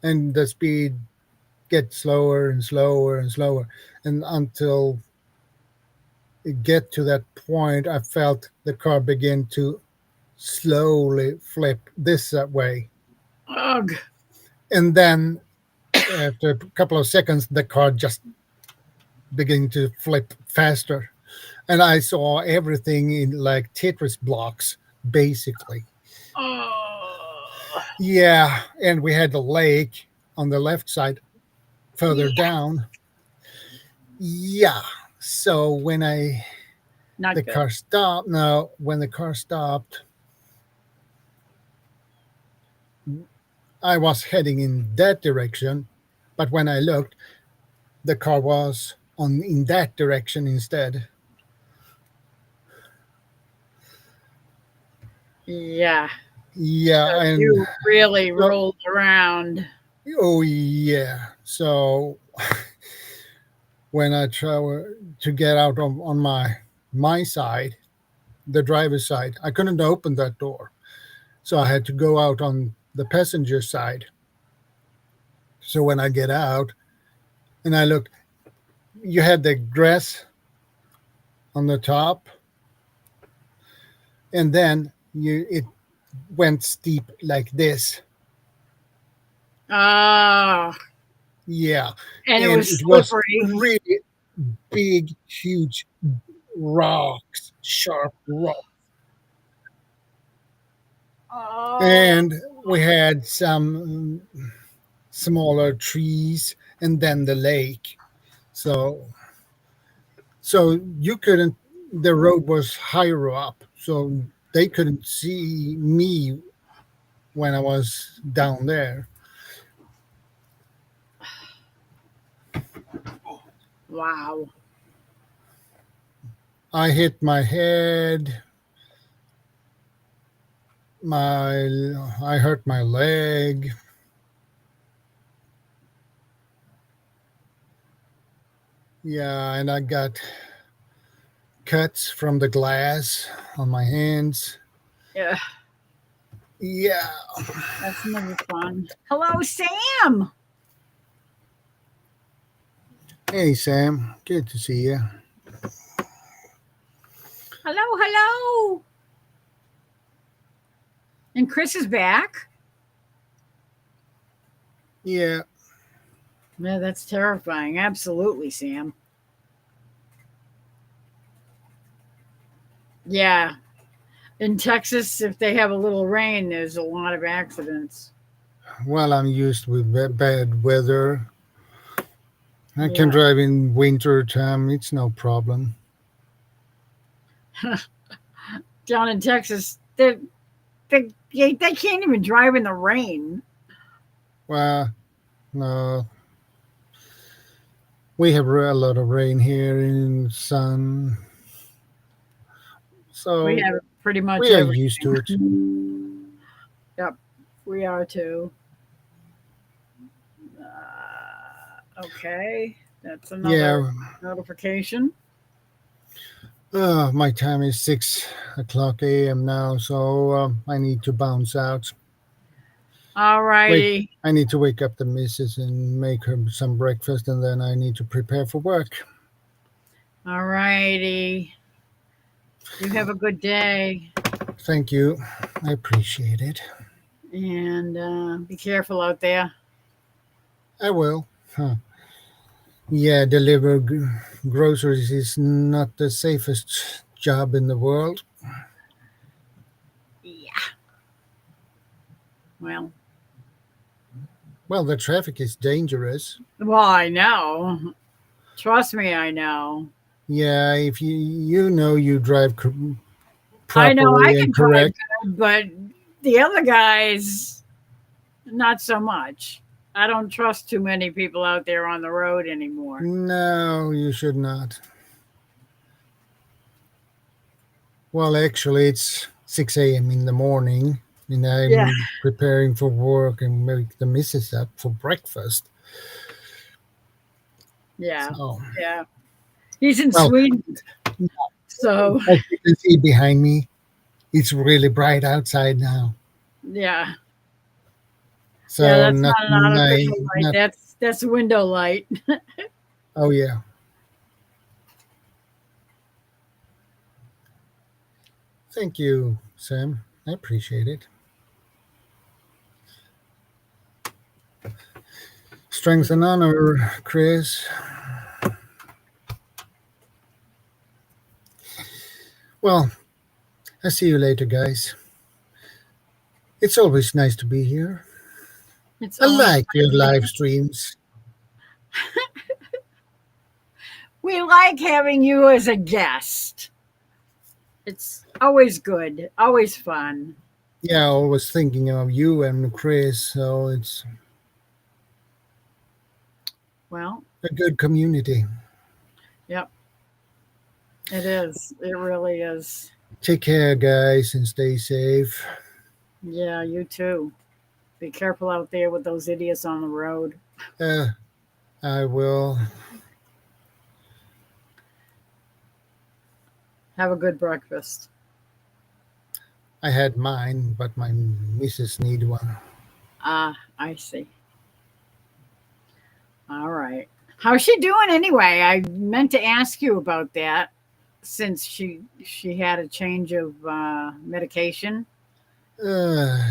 and the speed gets slower and slower and slower, and until it get to that point, I felt the car begin to slowly flip this way, Ugh. and then after a couple of seconds, the car just began to flip faster, and I saw everything in like Tetris blocks, basically. Oh. Yeah, and we had the lake on the left side further Yeah. down. Yeah. So Not the good. car stopped, no, when the car stopped, I was heading in that direction, but when I looked, the car was on in that direction instead. Yeah. Yeah, So and you really so, rolled around. oh yeah. So when I try to get out on my side, the driver's side, I couldn't open that door, so I had to go out on the passenger side. So when I get out and I look, you had the grass on the top, and then it went steep like this. Oh. Yeah, And it and was it was slippery. really big, huge rocks, sharp rocks, Oh. and we had some smaller trees, and then the lake. So you couldn't. The road was higher up, so they couldn't see me when I was down there. Wow. I hit my head. I hurt my leg. Yeah, and I got cuts from the glass on my hands. Yeah. Yeah. That's never fun. Hello, Sam. Hey, Sam. Good to see you. Hello, hello. And Chris is back. Yeah. Yeah, that's terrifying. Absolutely, Sam. Yeah. In Texas, if they have a little rain, there's a lot of accidents. Well, I'm used with bad weather. I can Yeah. drive in winter time. It's no problem. Down in Texas, they can't even drive in the rain. Well, no. We have a lot of rain here in sun. We So have pretty much we are used to everything. it. Yep, we are too. Okay, that's another Yeah. notification. My time is 6 o'clock a.m. now, so I need to bounce out. All righty. I need to wake up the missus and make her some breakfast, and then I need to prepare for work. All righty. You have a good day. Thank you. I appreciate it. And be careful out there. I will. Huh. Yeah, groceries is not the safest job in the world. Yeah. Well, Well, the traffic is dangerous. I know. Trust me, I know. Yeah, if you know you drive I know I properly and can drive correct. good, but the other guys, not so much. I don't trust too many people out there on the road anymore. No, you should not. Well, actually, it's 6 a.m. in the morning, and Yeah, I'm preparing for work and make the missus up for breakfast. yeah, So, yeah. He's in well, Sweden, so as you can see behind me, it's really bright outside now. yeah, yeah. So, That's not not an night, artificial light. not, That's window light. oh, yeah. Thank you, Sam. I appreciate it. Strength and honor, Chris. Well, I'll see you later, guys. It's always nice to be here. It's I always like your live streams. we like having you as a guest. It's always good, always fun. Yeah, always thinking of you and Chris, so it's Well, a good community. yep, it is. It really is. Take care, guys, and stay safe. Yeah, you too. Be careful out there with those idiots on the road. Uh, I will. Have a good breakfast. I had mine, but my missus need one. Ah, I see. All right. How's she doing anyway? I meant to ask you about that since she had a change of medication.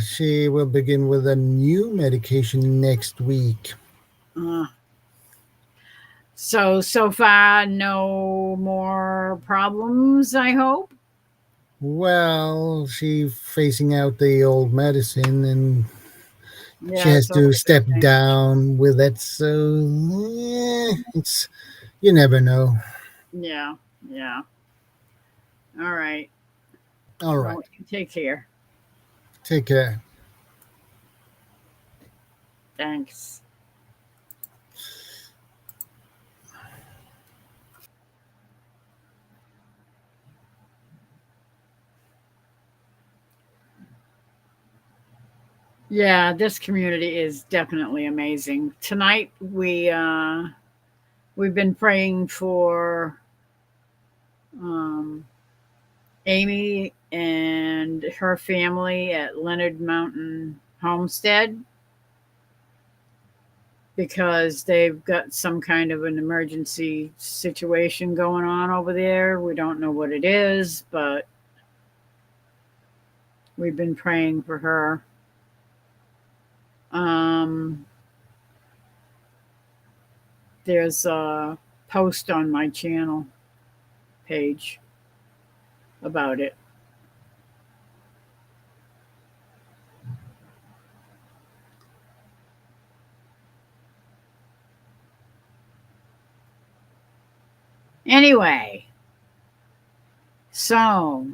She will begin with a new medication next week. Uh, so far, no more problems. I hope. Well, she phasing out the old medicine and she Yeah, has it's to always a good step thing. down with it. So it's you never know. Yeah, yeah. All right. All right, Well, you take care. take care. Thanks. Yeah, this community is definitely amazing. Tonight we've been praying for um, Amy and her family at Leonard Mountain Homestead because they've got some kind of an emergency situation going on over there. We don't know what it is, but we've been praying for her. Um, there's a post on my channel page about it. Anyway, so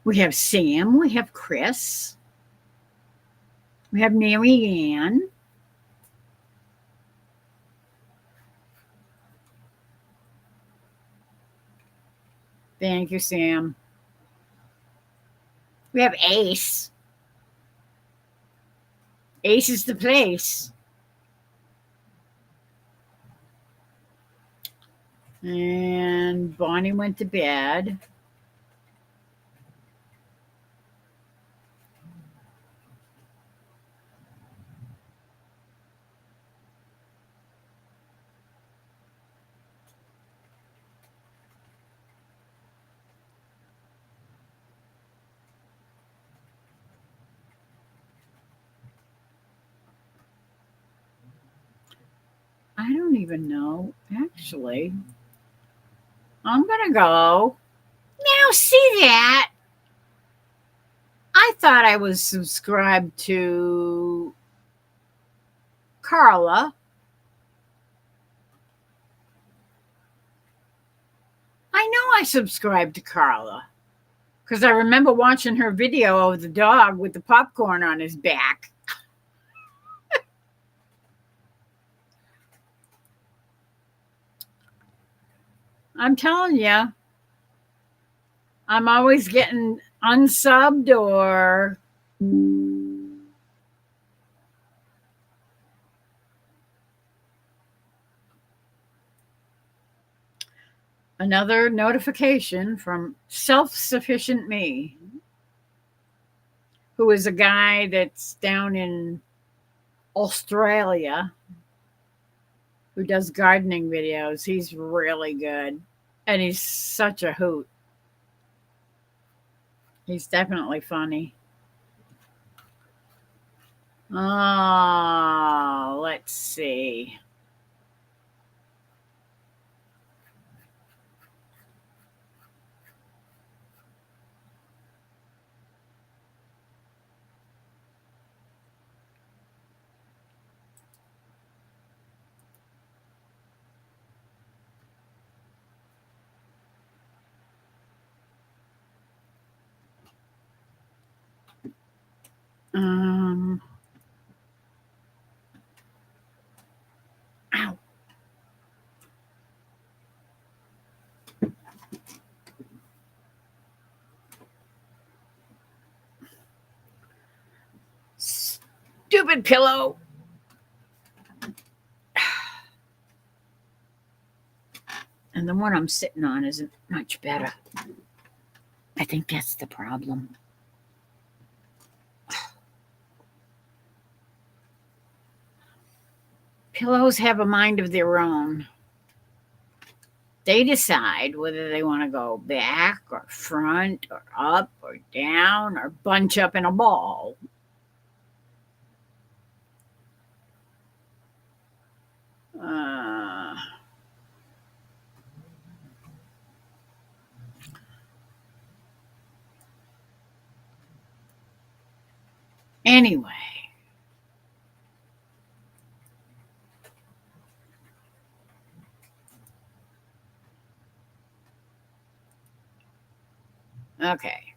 we have Sam, we have Chris, we have Mary Ann. Thank you, Sam. We have Ace. Ace is the place. And Bonnie went to bed. I don't even know, actually. I'm going to go. Now, see that? I thought I was subscribed to Carla. I know I subscribed to Carla because I remember watching her video of the dog with the popcorn on his back. I'm telling you, I'm always getting unsubbed or another notification from Self-Sufficient Me, who is a guy that's down in Australia who does gardening videos. He's really good. And he's such a hoot. He's definitely funny. Oh, let's see. Ow. Stupid pillow. And the one I'm sitting on isn't much better. I think that's the problem. Pillows have a mind of their own. They decide whether they want to go back or front or up or down or bunch up in a ball. Anyway. Okay.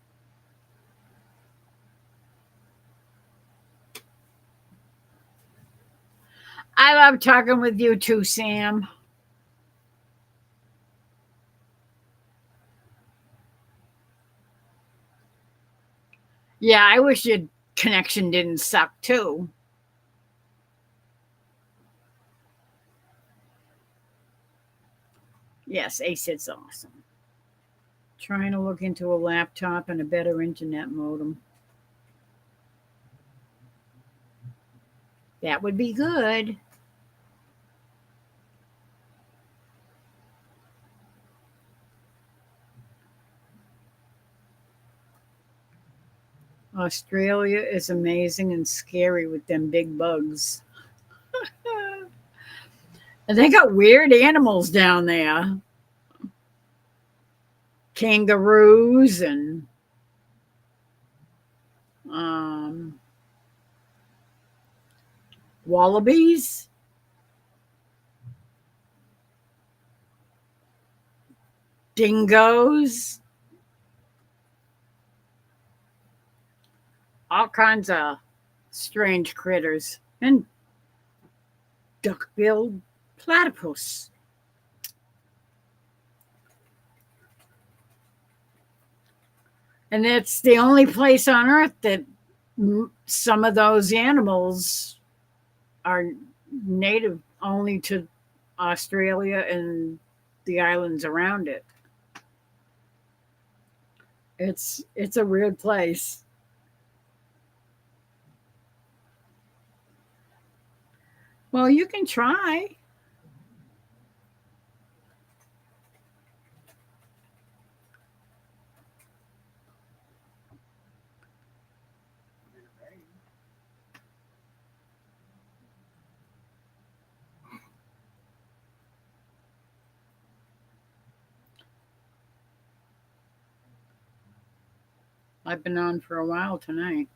I love talking with you too, Sam. Yeah, I wish your connection didn't suck too. Yes, ACID's awesome. Trying to look into a laptop and a better internet modem. That would be good. Australia is amazing and scary with them big bugs. And they got weird animals down there. Kangaroos and wallabies. Dingoes. All kinds of strange critters. And duck-billed platypus. And it's the only place on earth that some of those animals are native only to Australia and the islands around it. It's a weird place. Well, you can try. I've been on for a while tonight.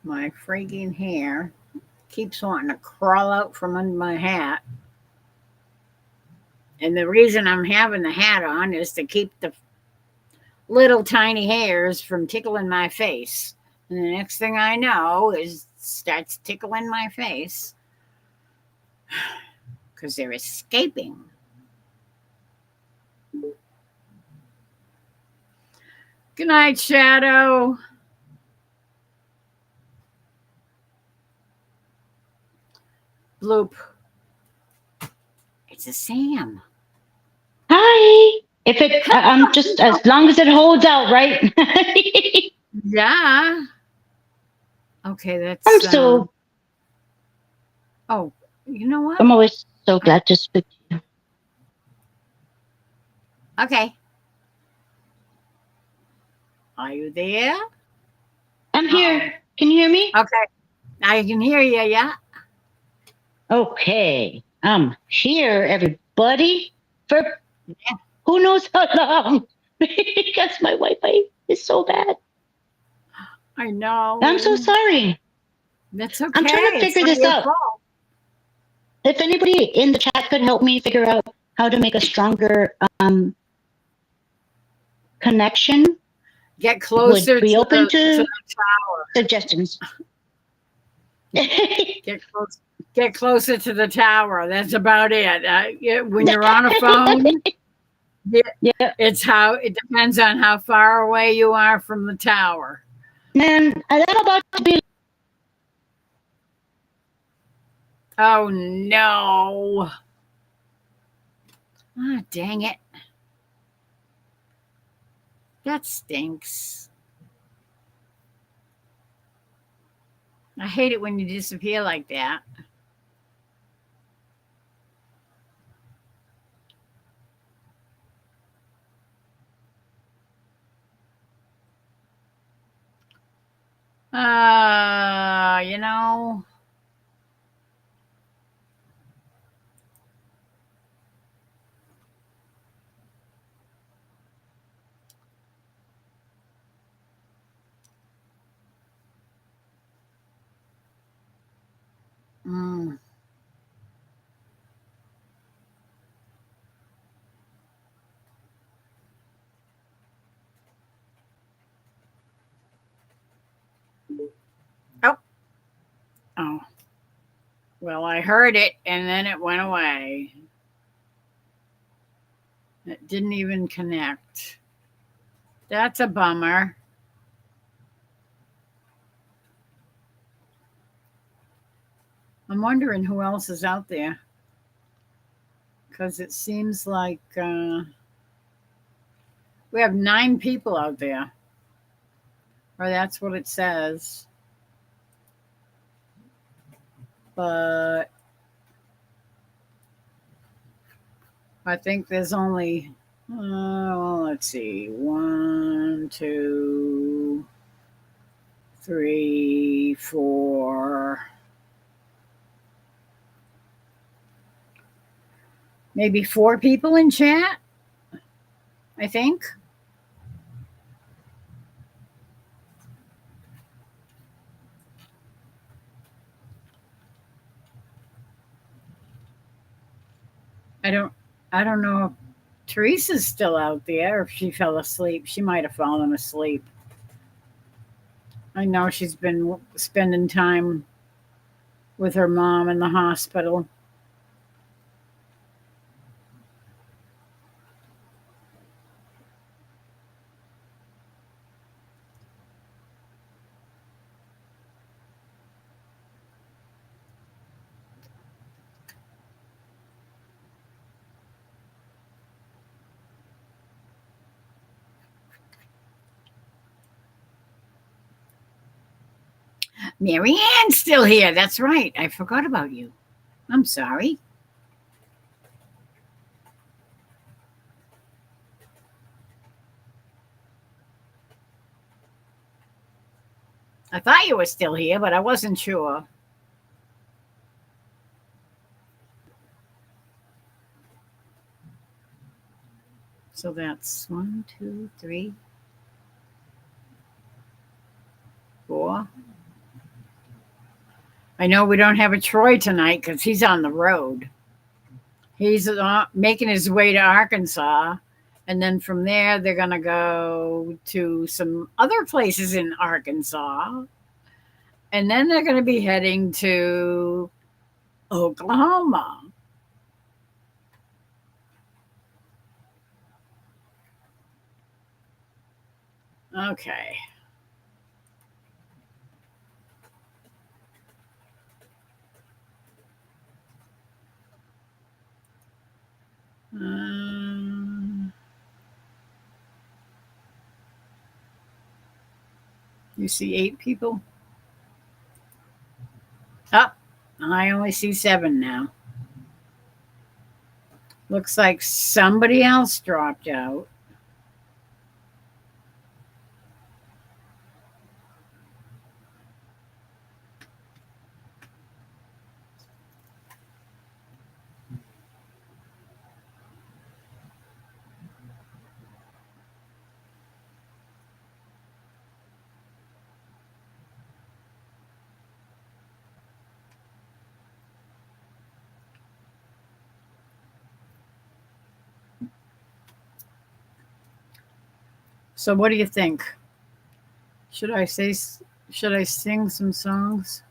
My freaking hair keeps wanting to crawl out from under my hat. And the reason I'm having the hat on is to keep the little tiny hairs from tickling my face. And the next thing I know is starts tickling my face because they're escaping. Good night, Shadow. Bloop. It's a Sam. Hi. If it, I'm just as long as it holds out, right? Yeah. Okay, that's. I'm so. Oh, you know what? I'm always so glad to speak to you. Okay. Are you there? I'm here. Can you hear me? Okay. I can hear you, yeah. Okay. I'm here, everybody, for who knows how long. Because my Wi-Fi is so bad. I know. I'm so sorry. That's okay. I'm trying to It's figure not this your out. fault. If anybody in the chat could help me figure out how to make a stronger connection, Get closer would be to open the to tower. suggestions. Get closer to the tower. That's about it. When you're on a phone, Yeah. it depends on how far away you are from the tower. And I'm about to be. Oh no. Ah, dang it. That stinks. I hate it when you disappear like that. You know. Mm. Oh. Well, I heard it and then it went away. It didn't even connect. That's a bummer. I'm wondering who else is out there. Because it seems like we have 9 people out there. Or that's what it says. But I think there's only, let's see, 1, 2, 3, 4, maybe 4 people in chat, I think. I don't know if Teresa's still out there, if she fell asleep. She might have fallen asleep. I know she's been spending time with her mom in the hospital. Mary Ann's still here. That's right. I forgot about you. I'm sorry. I thought you were still here, but I wasn't sure. So that's 1, 2, 3, 4. I know we don't have a Troy tonight because he's on the road. He's making his way to Arkansas. And then from there, they're going to go to some other places in Arkansas. And then they're going to be heading to Oklahoma. Okay. You see 8 people? Oh, I only see 7 now. Looks like somebody else dropped out. So what do you think? Should I sing some songs?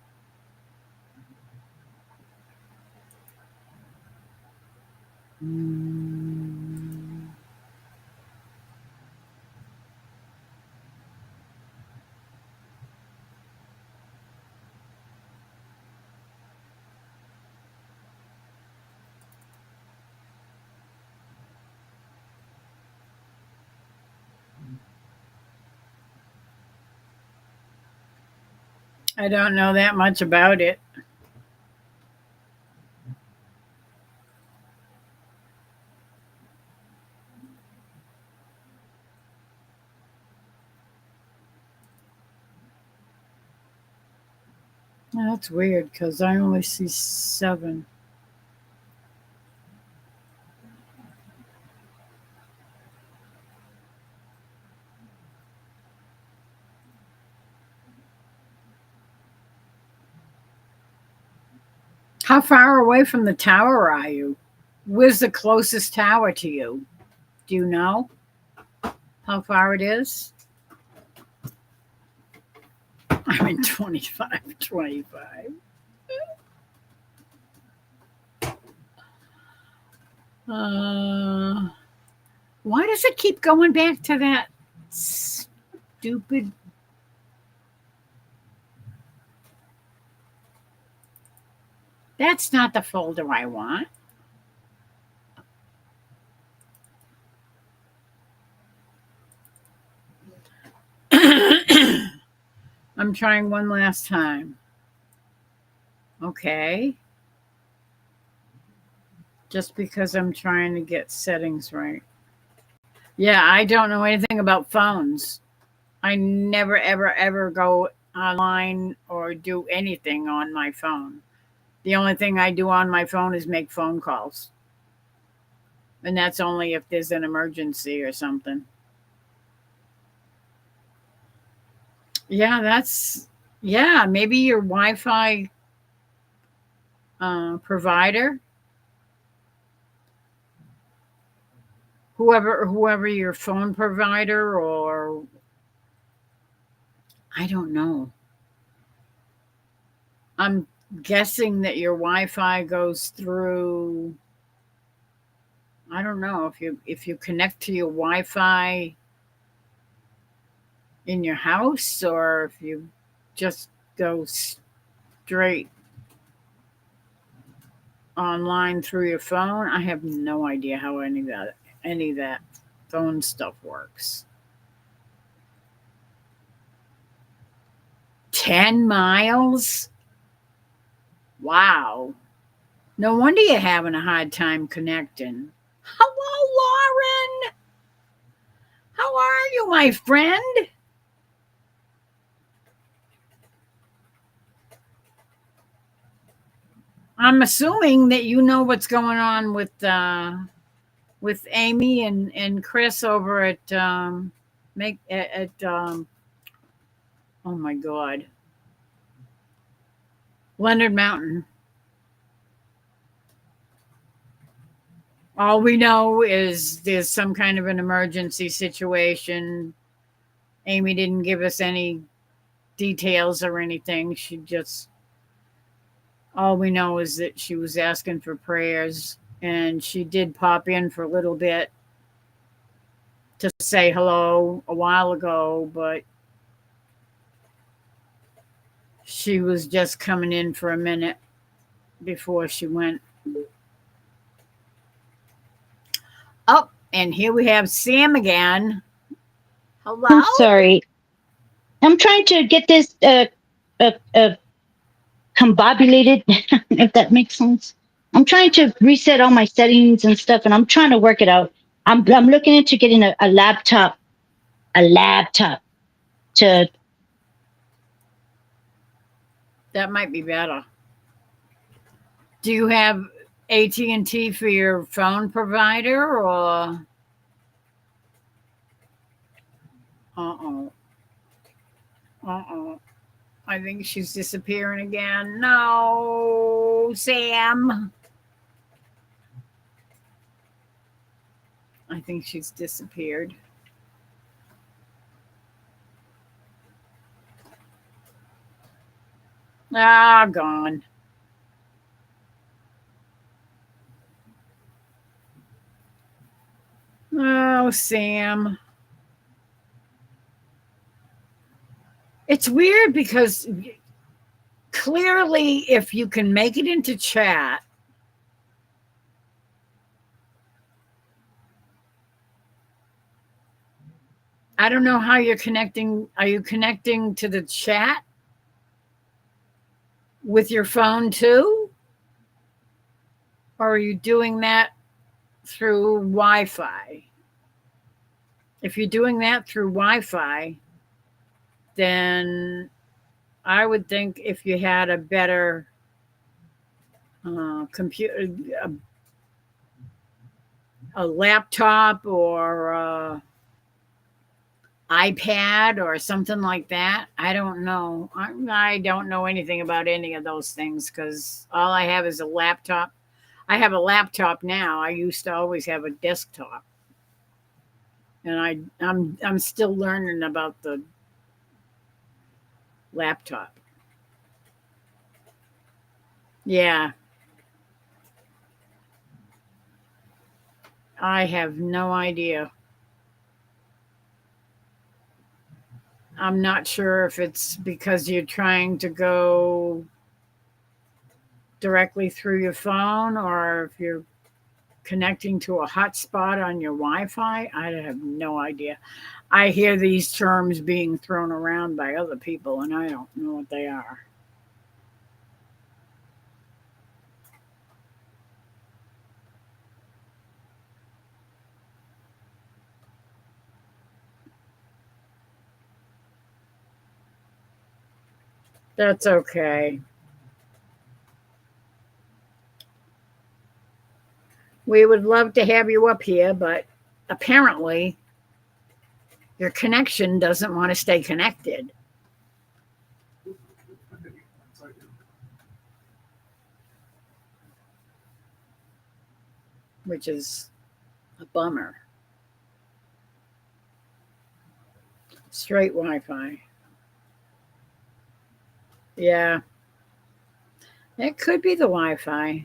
I don't know that much about it. That's weird because I only see 7. How far away from the tower are you? Where's the closest tower to you? Do you know how far it is? I'm in 25. Why does it keep going back to that stupid? That's not the folder I want. I'm trying one last time. Okay. Just because I'm trying to get settings right. Yeah, I don't know anything about phones. I never, ever go online or do anything on my phone. The only thing I do on my phone is make phone calls. And that's only if there's an emergency or something. Yeah, maybe your Wi-Fi provider. Whoever your phone provider, or I don't know. I'm guessing that your Wi-Fi goes through, I don't know, if you connect to your Wi-Fi in your house, or if you just go straight online through your phone. I have no idea how any of that phone stuff works. 10 miles? Wow. No wonder you're having a hard time connecting. Hello, Lauren. How are you, my friend? I'm assuming that you know what's going on with with Amy and Chris over at oh my God, Leonard Mountain. All we know is there's some kind of an emergency situation. Amy didn't give us any details or anything. She just, all we know is that she was asking for prayers, and she did pop in for a little bit to say hello a while ago, but she was just coming in for a minute before she went. Oh, and here we have Sam again. Hello? I'm sorry. I'm trying to get this combobulated, if that makes sense. I'm trying to reset all my settings and stuff, and I'm trying to work it out. I'm looking into getting a laptop to. That might be better. Do you have AT&T for your phone provider, or? Uh-oh. Uh-oh. I think she's disappearing again. No, Sam. I think she's disappeared. Ah, gone. Oh, Sam. It's weird because clearly if you can make it into chat, I don't know how you're connecting. Are you connecting to the chat with your phone too? Or are you doing that through Wi-Fi? If you're doing that through Wi-Fi, then I would think if you had a better computer, a laptop or iPad or something like that. I don't know. I don't know anything about any of those things because all I have is a laptop. I have a laptop now. I used to always have a desktop, and I'm still learning about the laptop. Yeah. I have no idea. I'm not sure if it's because you're trying to go directly through your phone or if you're connecting to a hotspot on your Wi-Fi. I have no idea. I hear these terms being thrown around by other people, and I don't know what they are. That's okay. We would love to have you up here, but apparently your connection doesn't want to stay connected. Which is a bummer. Straight Wi-Fi. Yeah. It could be the Wi-Fi.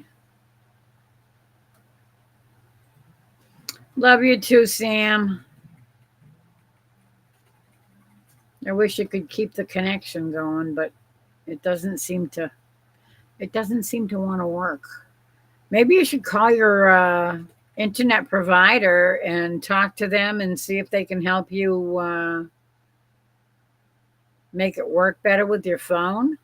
Love you too, Sam. I wish it could keep the connection going, but it doesn't seem to want to work. Maybe you should call your internet provider and talk to them and see if they can help you make it work better with your phone.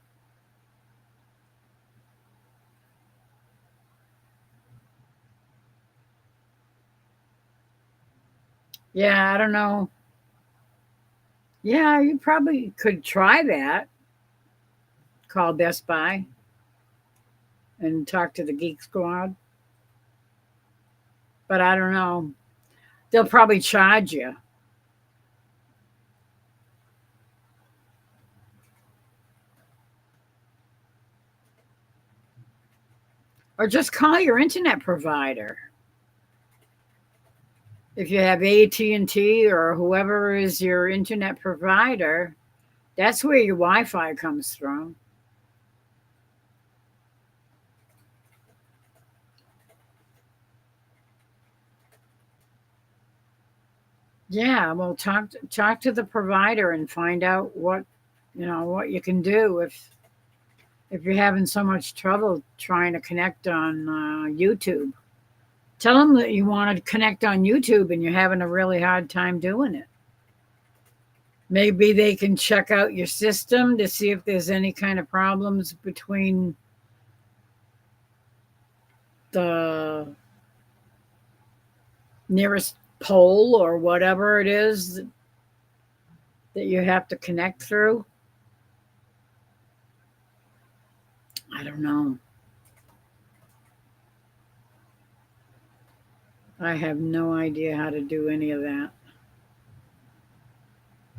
Yeah, I don't know. Yeah, you probably could try that. Call Best Buy and talk to the Geek Squad. But I don't know. They'll probably charge you. Or just call your internet provider. If you have AT&T or whoever is your internet provider, that's where your Wi-Fi comes from. Yeah, well, talk to the provider and find out what what you can do if you're having so much trouble trying to connect on YouTube. Tell them that you want to connect on YouTube and you're having a really hard time doing it. Maybe they can check out your system to see if there's any kind of problems between the nearest pole or whatever it is that you have to connect through. I don't know. I have no idea how to do any of that.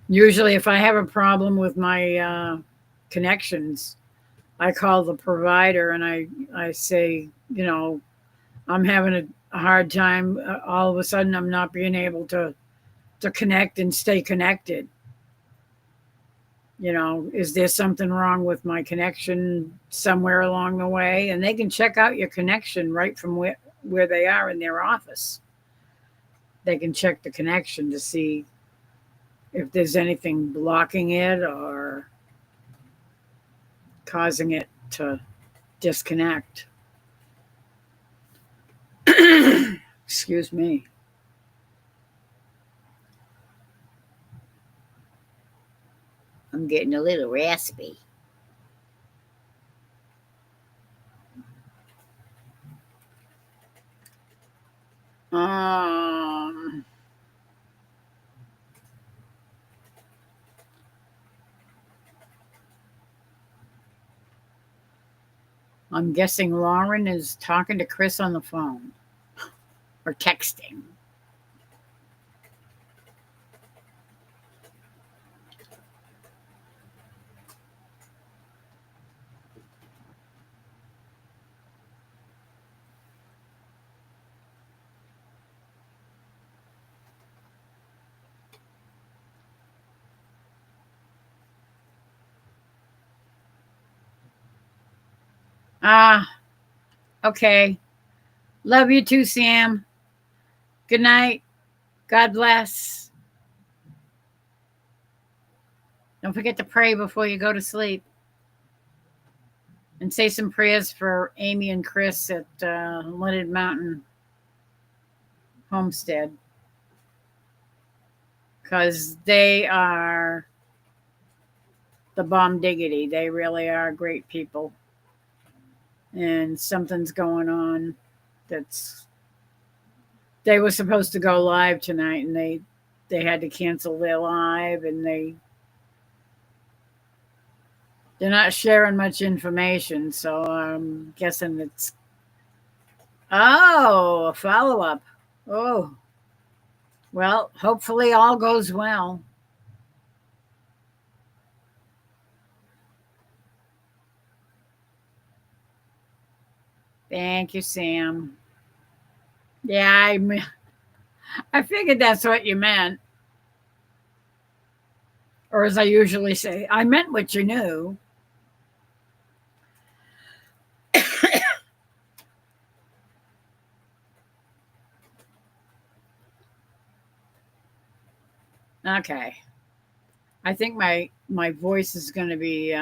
Usually, if I have a problem with my connections, I call the provider and I say, I'm having a hard time. All of a sudden, I'm not being able to connect and stay connected. Is there something wrong with my connection somewhere along the way? And they can check out your connection right from where they are in their office. They can check the connection to see if there's anything blocking it or causing it to disconnect. Excuse me. I'm getting a little raspy. I'm guessing Lauren is talking to Chris on the phone or texting. Okay. Love you too, Sam. Good night. God bless. Don't forget to pray before you go to sleep. And say some prayers for Amy and Chris at Mountain Homestead. Because they are the bomb diggity. They really are great people. And something's going on they were supposed to go live tonight and they had to cancel their live and they're not sharing much information, so I'm guessing it's a follow-up. Oh, well, hopefully all goes well. Thank you, Sam. Yeah, I figured that's what you meant. Or as I usually say, I meant what you knew. Okay. I think my voice is going to be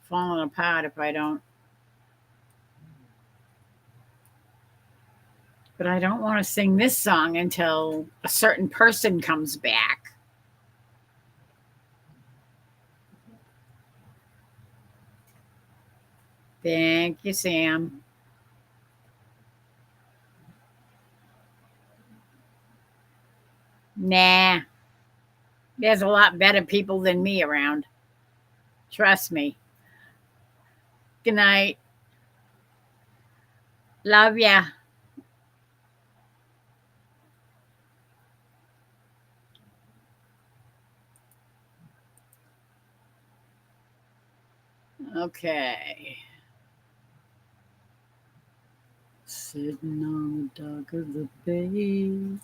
falling apart if I don't. But I don't want to sing this song until a certain person comes back. Thank you, Sam. Nah. There's a lot better people than me around. Trust me. Good night. Love ya. Okay. Sitting on the dock of the bay,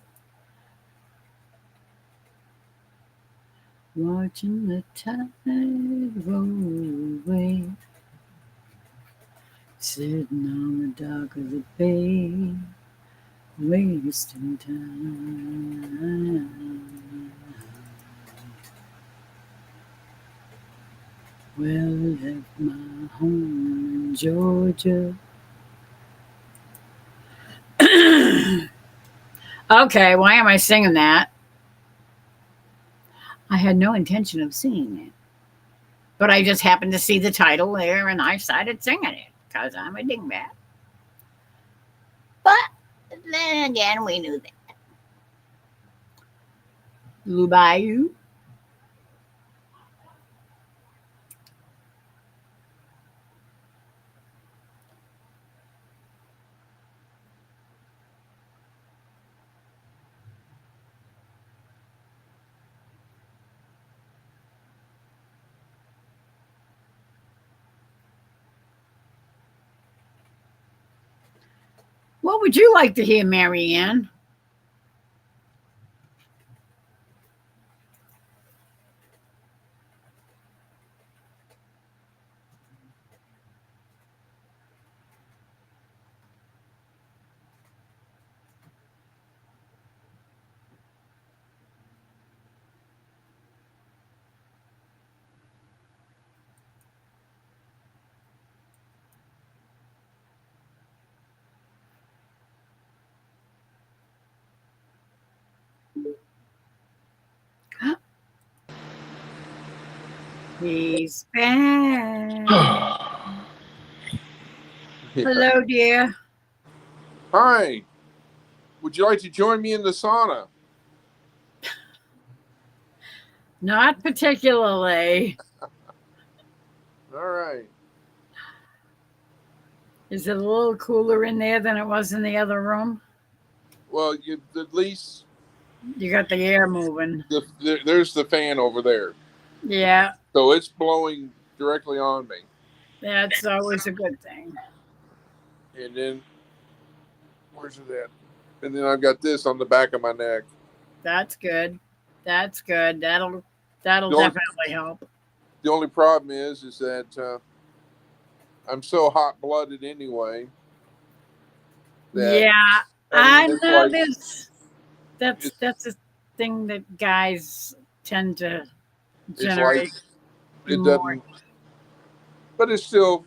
watching the tide roll away. Sitting on the dock of the bay, wasting time. Well, I left my home in Georgia. Okay, why am I singing that? I had no intention of singing it, but I just happened to see the title there and I started singing it because I'm a dingbat. But then again, we knew that. Blue Bayou. What would you like to hear, Marianne? He's back. Hello, dear. Hi. Would you like to join me in the sauna? Not particularly. All right. Is it a little cooler in there than it was in the other room? Well, at least You got the air moving. there's the fan over there. Yeah, So it's blowing directly on me. that's always a good thing. And then, where's it at? And then I've got this on the back of my neck. That's good. That's good. That'll The only- definitely help. The only problem is that I'm so hot-blooded anyway. That, Yeah, I it's know like- this. That's a thing that guys tend to It's generate like it more. doesn't, but it's still,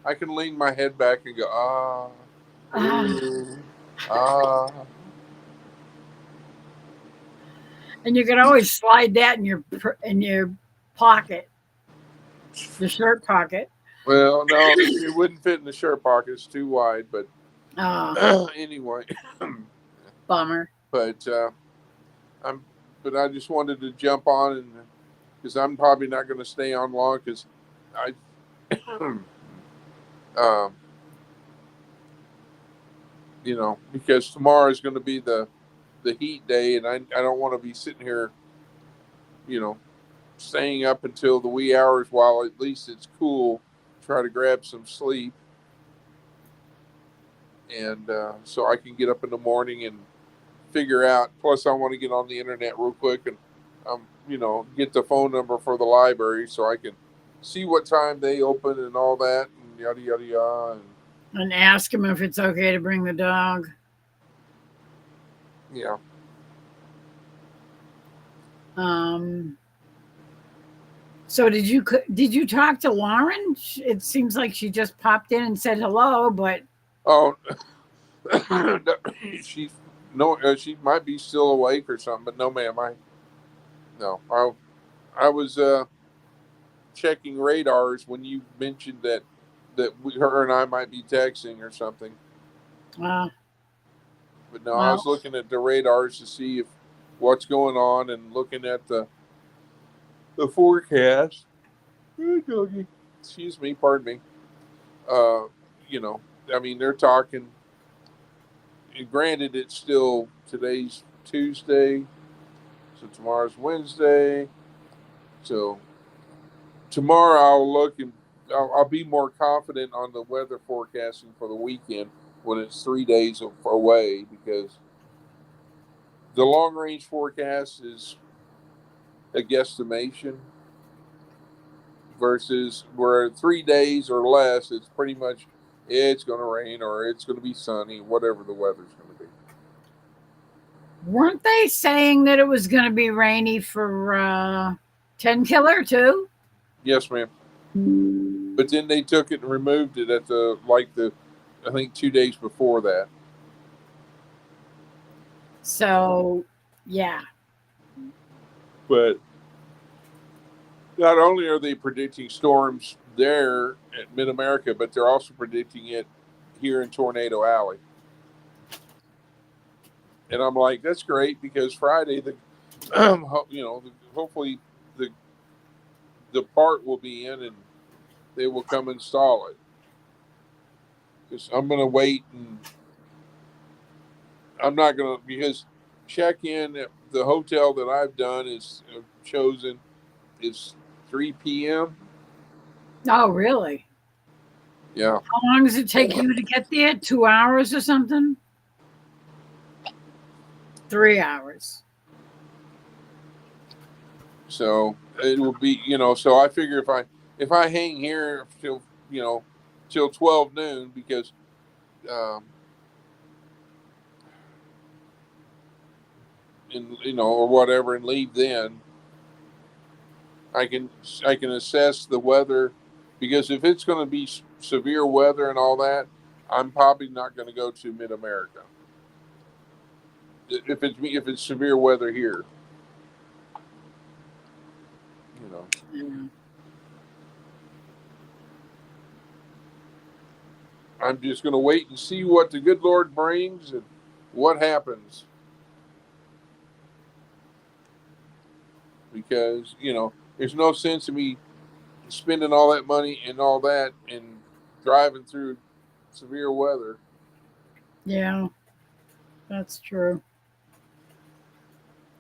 I can lean my head back and go, ooh, And you can always slide that in your pocket, your shirt pocket. Well, no, it wouldn't fit in the shirt pocket. It's too wide, but Oh, anyway. bummer. But I just wanted to jump on, and because I'm probably not going to stay on long, because I, because tomorrow is going to be the heat day, and I don't want to be sitting here, staying up until the wee hours while at least it's cool. Try to grab some sleep, and so I can get up in the morning and figure out. Plus, I want to get on the internet real quick and get the phone number for the library so I can see what time they open and all that, and yada yada yada. And ask him if it's okay to bring the dog. Yeah. So did you talk to Lauren? It seems like she just popped in and said hello, but Oh, she might be still awake or something, but no, ma'am. I was checking radars when you mentioned that her and I might be texting or something. well, But no, I was looking at the radars to see if what's going on and looking at the forecast. Hey, doggy. Excuse me, pardon me. They're talking. Granted, it's still today's Tuesday, so tomorrow's Wednesday. So tomorrow I'll look and I'll be more confident on the weather forecasting for the weekend when it's 3 days away, because the long range forecast is a guesstimation versus where 3 days or less, it's pretty much it's going to rain or it's going to be sunny, whatever the weather's going to be. Weren't they saying that it was going to be rainy for 10 Killer too? Yes, ma'am. But then they took it and removed it at I think 2 days before that. So, yeah. But not only are they predicting storms there at Mid-America, but they're also predicting it here in Tornado Alley. And I'm like, that's great, because Friday, hopefully the part will be in and they will come install it. Because I'm going to wait, and I'm not going to, because check-in at the hotel that I've done is chosen is 3 p.m. Oh, really? Yeah. How long does it take you to get there? 2 hours or something? 3 hours. So it will be, so I figure if I hang here till, till 12 noon, because, or whatever, and leave then, I can assess the weather, because if it's going to be severe weather and all that, I'm probably not going to go to Mid-America. If it's severe weather here, Yeah. I'm just going to wait and see what the good Lord brings and what happens. Because, there's no sense in me spending all that money and all that and driving through severe weather. Yeah, that's true.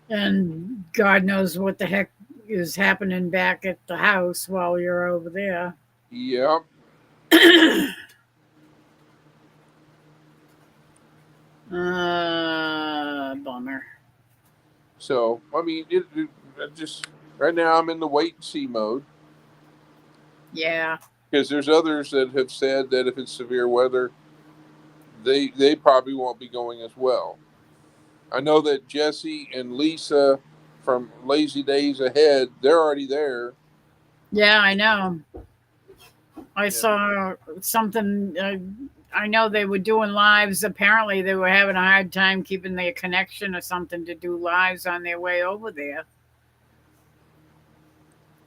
And God knows what the heck is happening back at the house while you're over there. Yep. Bummer. So, I mean, it just right now I'm in the wait and see mode. Yeah. Because there's others that have said that if it's severe weather, they probably won't be going as well. I know that Jesse and Lisa from Lazy Days Ahead, they're already there. Yeah, I know. I saw something. I know they were doing lives. Apparently, they were having a hard time keeping their connection or something to do lives on their way over there.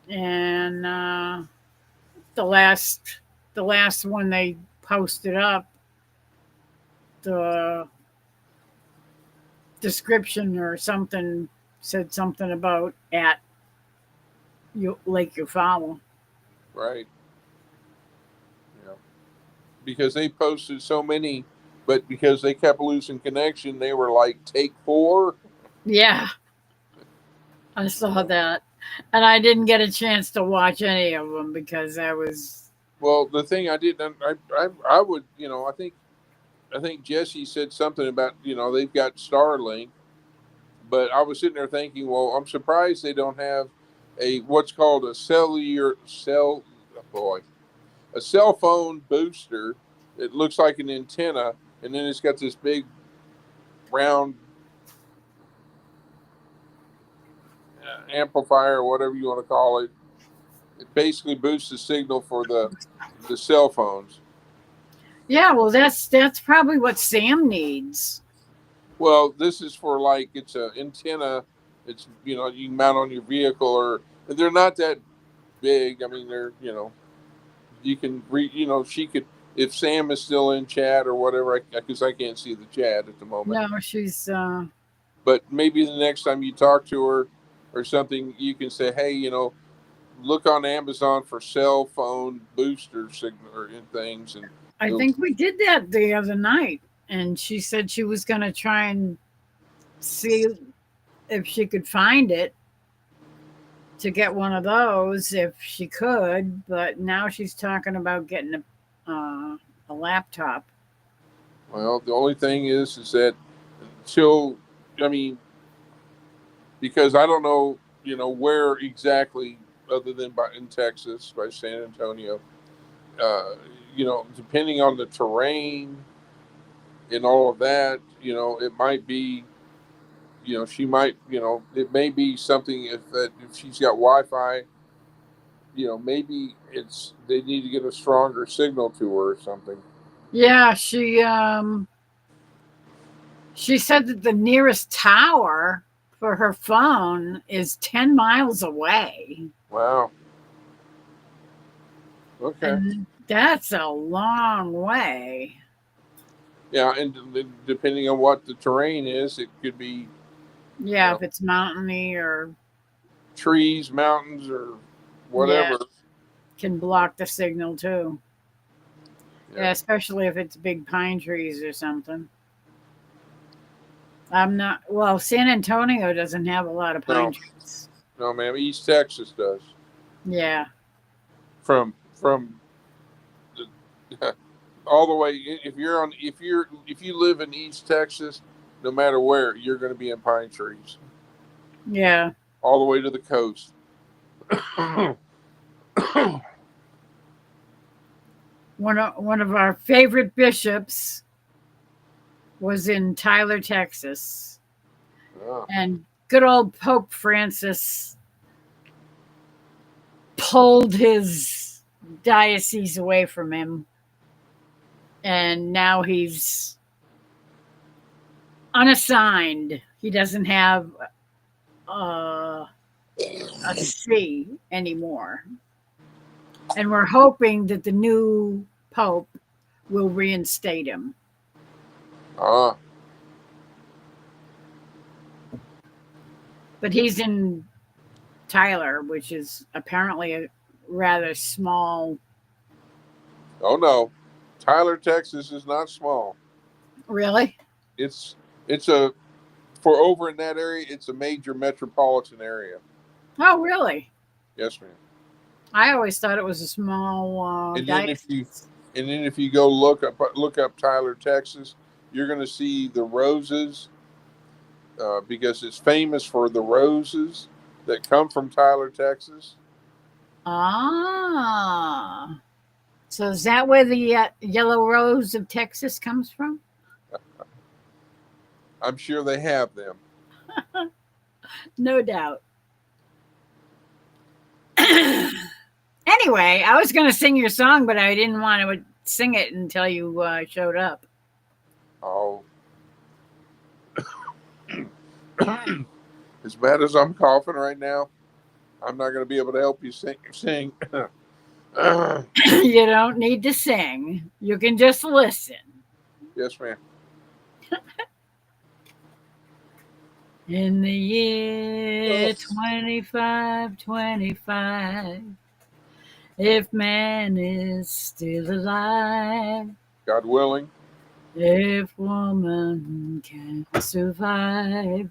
And the last one they posted up, the description or something said something about at Lake Eufaula. Right. Yeah. Because they posted so many, but because they kept losing connection, they were like, take 4. Yeah. I saw that. And I didn't get a chance to watch any of them because I was. Well, the thing I didn't, I would, I think Jesse said something about, they've got Starlink, but I was sitting there thinking, well, I'm surprised they don't have what's called a cell phone booster. It looks like an antenna, and then it's got this big round amplifier or whatever you want to call it. It basically boosts the signal for the cell phones. Yeah, well, that's probably what Sam needs. Well, this is for it's an antenna. It's you can mount on your vehicle, or they're not that big. I mean, they're you can she could, if Sam is still in chat or whatever, because I can't see the chat at the moment. No, she's. But maybe the next time you talk to her or something, you can say, hey, look on Amazon for cell phone booster signal and things. And I think we did that the other night, and she said she was going to try and see if she could find it. to get one of those if she could, but now she's talking about getting a laptop. Well, the only thing is that she'll, I mean, because I don't know, where exactly, other than in Texas, by San Antonio, depending on the terrain and all of that, it might be, she might, it may be something if she's got Wi-Fi, maybe they need to get a stronger signal to her or something. Yeah, she said that the nearest tower for her phone is 10 miles away. Wow. Okay. And that's a long way. Yeah, and depending on what the terrain is, it could be. Yeah, if it's mountainy or trees, mountains, or whatever. Yeah, can block the signal too. Yeah, especially if it's big pine trees or something. San Antonio doesn't have a lot of pine trees. No, ma'am. East Texas does. Yeah. From all the way, if you live in East Texas, no matter where, you're going to be in pine trees. Yeah. All the way to the coast. One of our favorite bishops was in Tyler, Texas. Oh. And good old Pope Francis pulled his diocese away from him. And now he's unassigned. He doesn't have a see anymore. And we're hoping that the new pope will reinstate him. Ah. But he's in Tyler, which is apparently a rather small. Oh no, Tyler, Texas is not small. Really? It's for over in that area, it's a major metropolitan area. Oh, really? Yes, ma'am. I always thought it was a small. And then if you go look up Tyler, Texas, you're going to see the roses, because it's famous for the roses that come from Tyler, Texas. Ah. So is that where the yellow rose of Texas comes from? I'm sure they have them. No doubt. Anyway, I was going to sing your song, but I didn't want to sing it until you showed up. Oh. As bad as I'm coughing right now, I'm not going to be able to help you sing. You don't need to sing. You can just listen. Yes, ma'am. In the year 2525, if man is still alive, God willing, if woman can survive,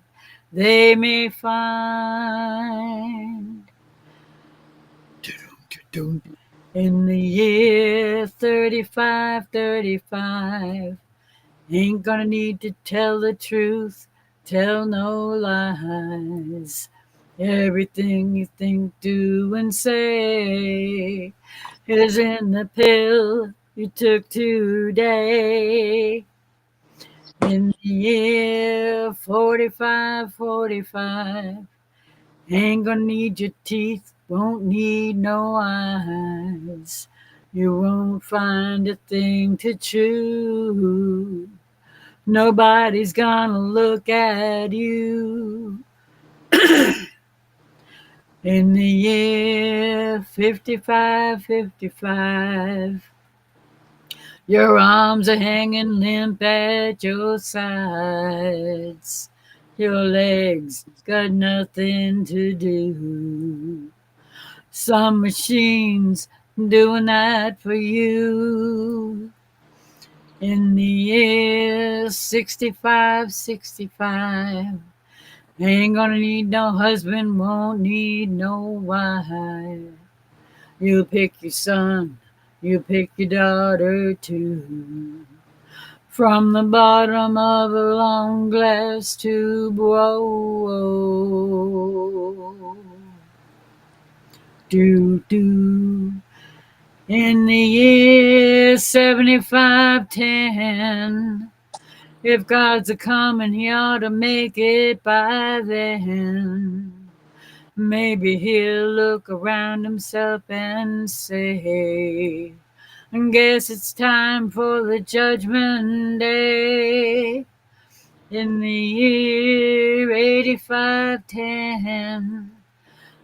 they may find. In the year 3535, ain't gonna need to tell the truth, tell no lies. Everything you think, do, and say is in the pill you took today. In the year 4545, ain't gonna need your teeth, won't need no eyes. You won't find a thing to chew. Nobody's gonna look at you. In the year 5555, your arms are hanging limp at your sides. Your legs got nothing to do. Some machines doing that for you. In the year 6565, Ain't gonna need no husband, won't need no wife. You pick your son, you pick your daughter too. From the bottom of a long glass tube, whoa, do. In the year 7510, if God's a comin', he ought to make it by then. Maybe he'll look around himself and say, I guess it's time for the judgment day. In the year 8510,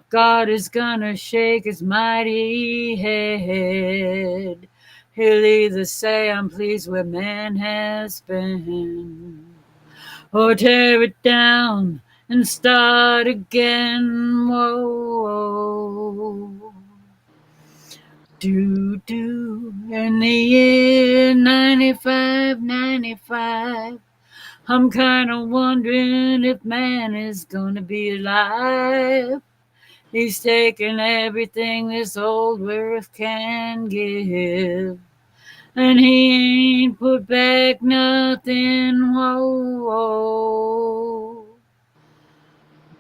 God is gonna shake his mighty head. He'll either say, I'm pleased where man has been, or tear it down and start again. Whoa, do. In the year 95. I'm kind of wondering if man is gonna be alive. He's taken everything this old earth can give, and he ain't put back nothing. Whoa.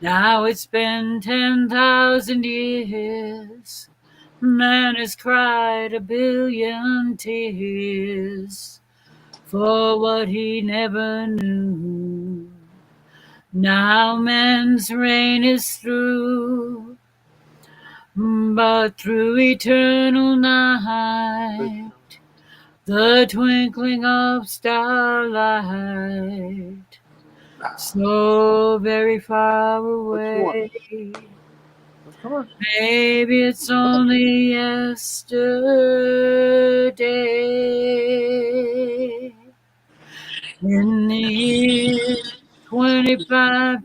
Now it's been 10,000 years. Man has cried a billion tears for what he never knew. Now man's reign is through, but through eternal night, the twinkling of starlight, so very far away. Maybe it's only yesterday. In the year 25,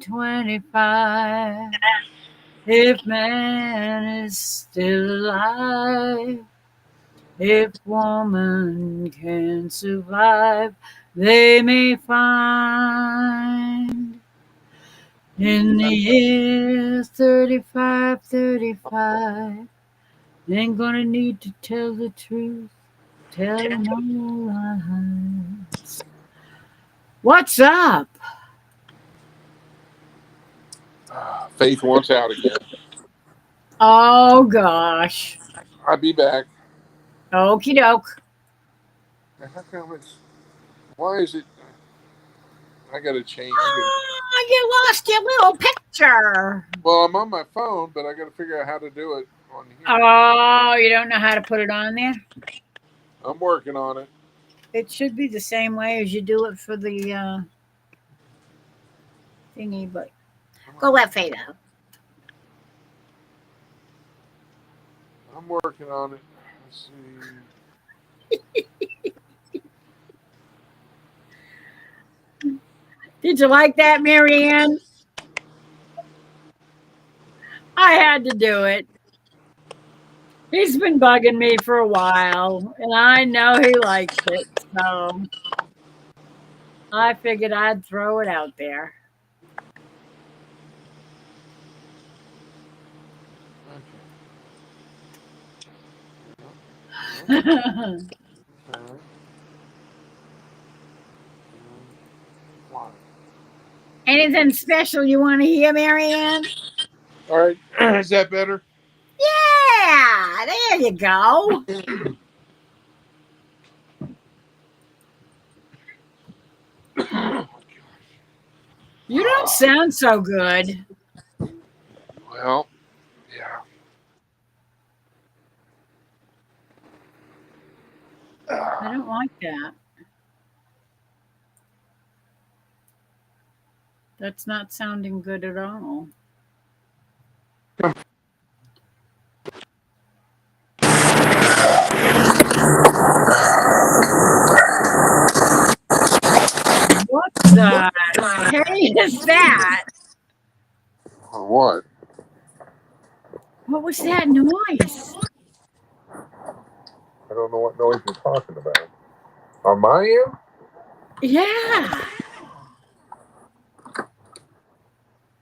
if man is still alive, if woman can survive, they may find. In the year 35, ain't gonna need to tell the truth, tell no lies. What's up? Faith wants out again. Oh gosh. I'll be back. Okie doke. How come it's? Why is it? I gotta change. Oh, you lost your little picture. Well, I'm on my phone, but I gotta figure out how to do it on here. Oh, you don't know how to put it on there? I'm working on it. It should be the same way as you do it for the thingy, but go let Faye know. I'm working on it. Let's see. Did you like that, Marianne? I had to do it. He's been bugging me for a while, and I know he likes it, so I figured I'd throw it out there. Okay. Anything special you want to hear, Marianne? All right. Is that better? Yeah, there you go. You don't sound so good. Well, yeah. I don't like that. That's not sounding good at all. What the hey is that? What? What was that noise? I don't know what noise you're talking about. On my end? Yeah.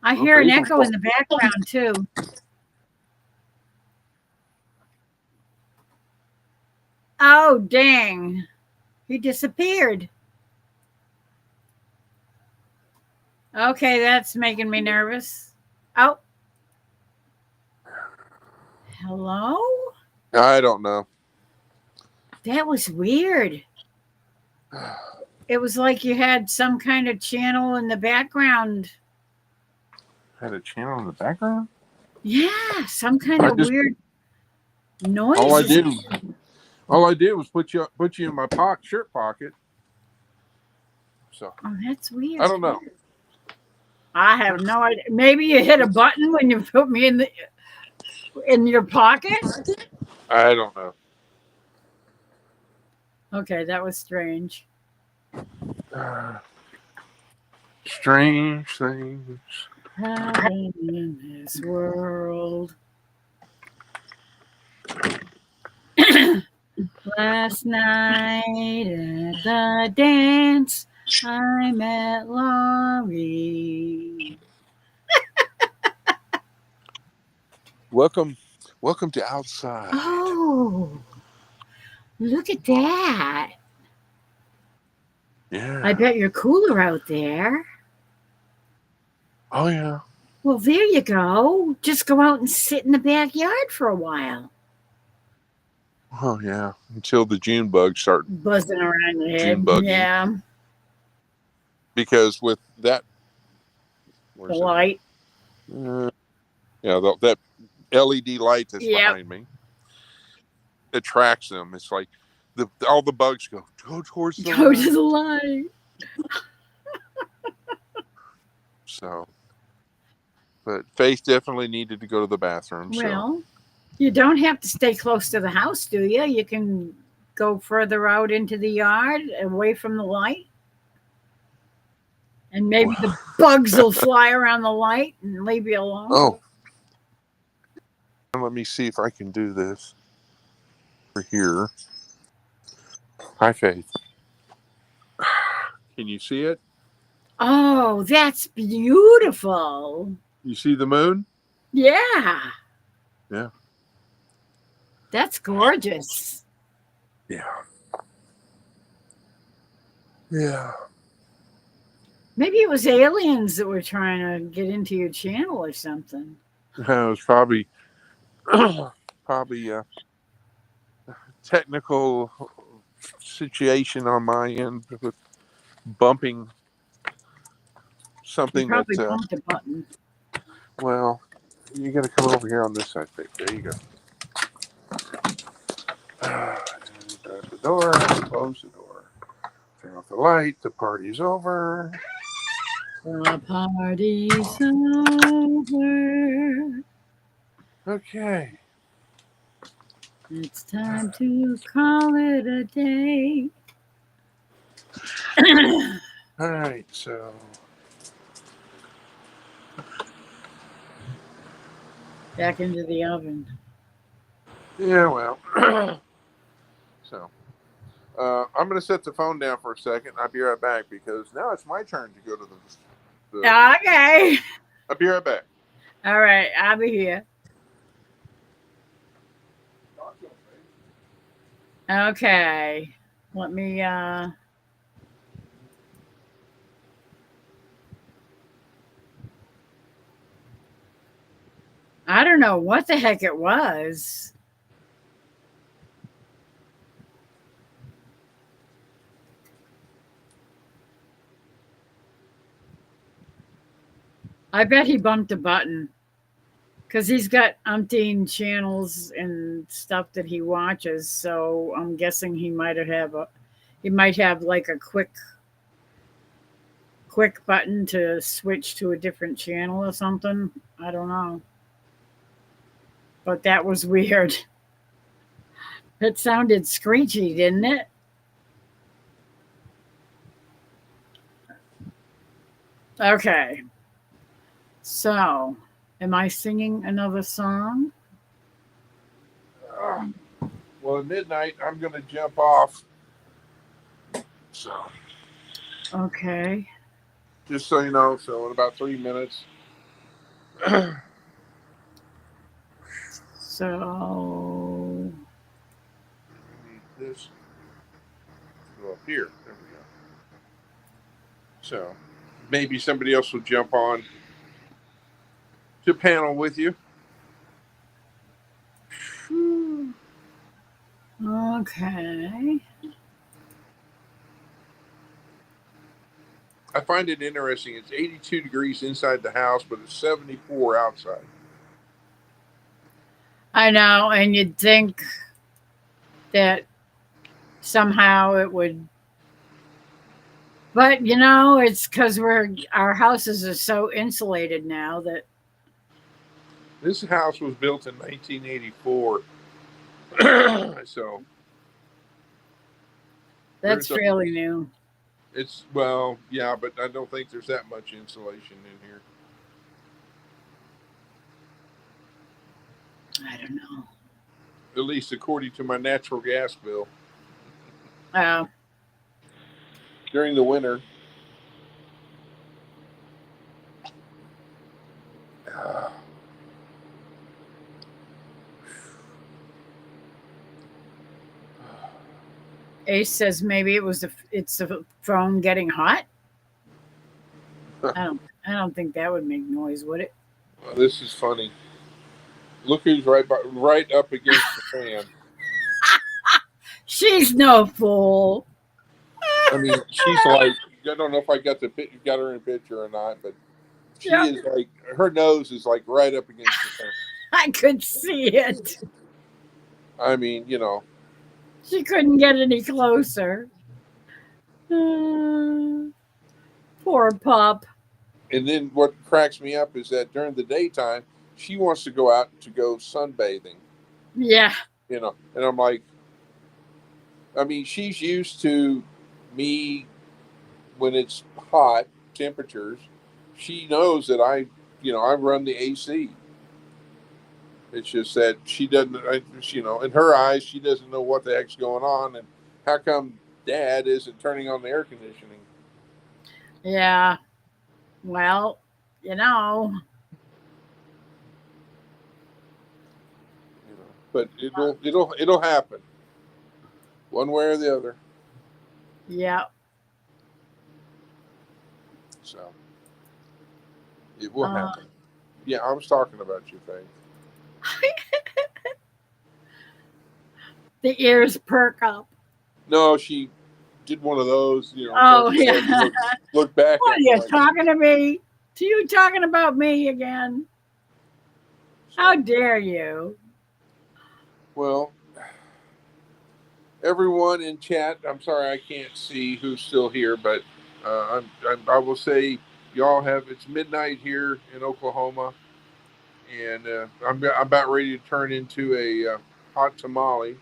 I hear an echo in the background too. Oh, dang. He disappeared. Okay, that's making me nervous. Oh. Hello? I don't know. That was weird. It was like you had some kind of channel in the background. Had a channel in the background? Yeah, some kind of weird noise. All I did was put you in my shirt pocket. So Oh, that's weird. I don't know. I have no idea. Maybe you hit a button when you put me in your pocket. I don't know. Okay, that was strange. Strange things happen in this world. Last night at the dance, I met Laurie. Welcome to outside. Oh, look at that. Yeah. I bet you're cooler out there. Oh, yeah. Well, there you go. Just go out and sit in the backyard for a while. Oh, yeah. Until the June bugs start buzzing around your head. June Yeah. Because with that, The light. Yeah, that LED light that's behind me attracts them. It's like all the bugs go towards the Go light. to the light. So, but Faith definitely needed to go to the bathroom. Well, you don't have to stay close to the house, do you? You can go further out into the yard, away from the light. And maybe the bugs will fly around the light and leave you alone. Oh. Let me see if I can do this. Over here. Hi, Faith. Can you see it? Oh, that's beautiful. You see the moon? Yeah. Yeah. That's gorgeous. Yeah. Yeah. Maybe it was aliens that were trying to get into your channel or something. It was probably a technical situation on my end with bumping something you probably bumped a button. Well, you got to come over here on this side. There you go. Open the door. Close the door. Turn off the light. The party's over. The party's over. Okay. It's time to call it a day. All right, so back into the oven. Yeah, well, so I'm going to set the phone down for a second. I'll be right back because now it's my turn to go to the okay. I'll be right back. All right, I'll be here. Okay, let me I don't know what the heck it was. I bet he bumped a button because he's got umpteen channels and stuff that he watches. So I'm guessing he might have like a quick button to switch to a different channel or something. I don't know. But that was weird. It sounded screechy, didn't it? Okay. So, am I singing another song? Well, at midnight, I'm going to jump off. So. Okay. Just so you know, so in about 3 minutes, So Need this to go up here. There we go. So maybe somebody else will jump on to panel with you. okay. I find it interesting. It's 82 degrees inside the house, but it's 74 outside. I know, and you'd think that somehow it would, but it's because our houses are so insulated now that This house was built in 1984. So that's there's a- fairly new. it's, well, yeah, but I don't think there's that much insulation in here. I don't know. At least according to my natural gas bill. During the winter. Ace says maybe it's the phone getting hot. I don't think that would make noise, would it? Well, this is funny. Look who's right up against the fan. She's no fool. I mean, she's like, I don't know if I got her in a picture or not, but she is like, her nose is like right up against the fan. I could see it. I mean, She couldn't get any closer. Poor pup. And then what cracks me up is that during the daytime, she wants to go out to go sunbathing. Yeah. And I'm like, I mean, she's used to me when it's hot temperatures. She knows that I run the AC. It's just that she doesn't, in her eyes, she doesn't know what the heck's going on, and how come Dad isn't turning on the air conditioning? Yeah. Well, But it'll happen, one way or the other. Yeah. So it will happen. Yeah, I was talking about you, Faith. The ears perk up. No, she did one of those. Oh, yeah. Look back. What are you talking to me? To you talking about me again? How dare you? Well, everyone in chat, I'm sorry I can't see who's still here, but I will say y'all it's midnight here in Oklahoma, and I'm about ready to turn into a hot tamale.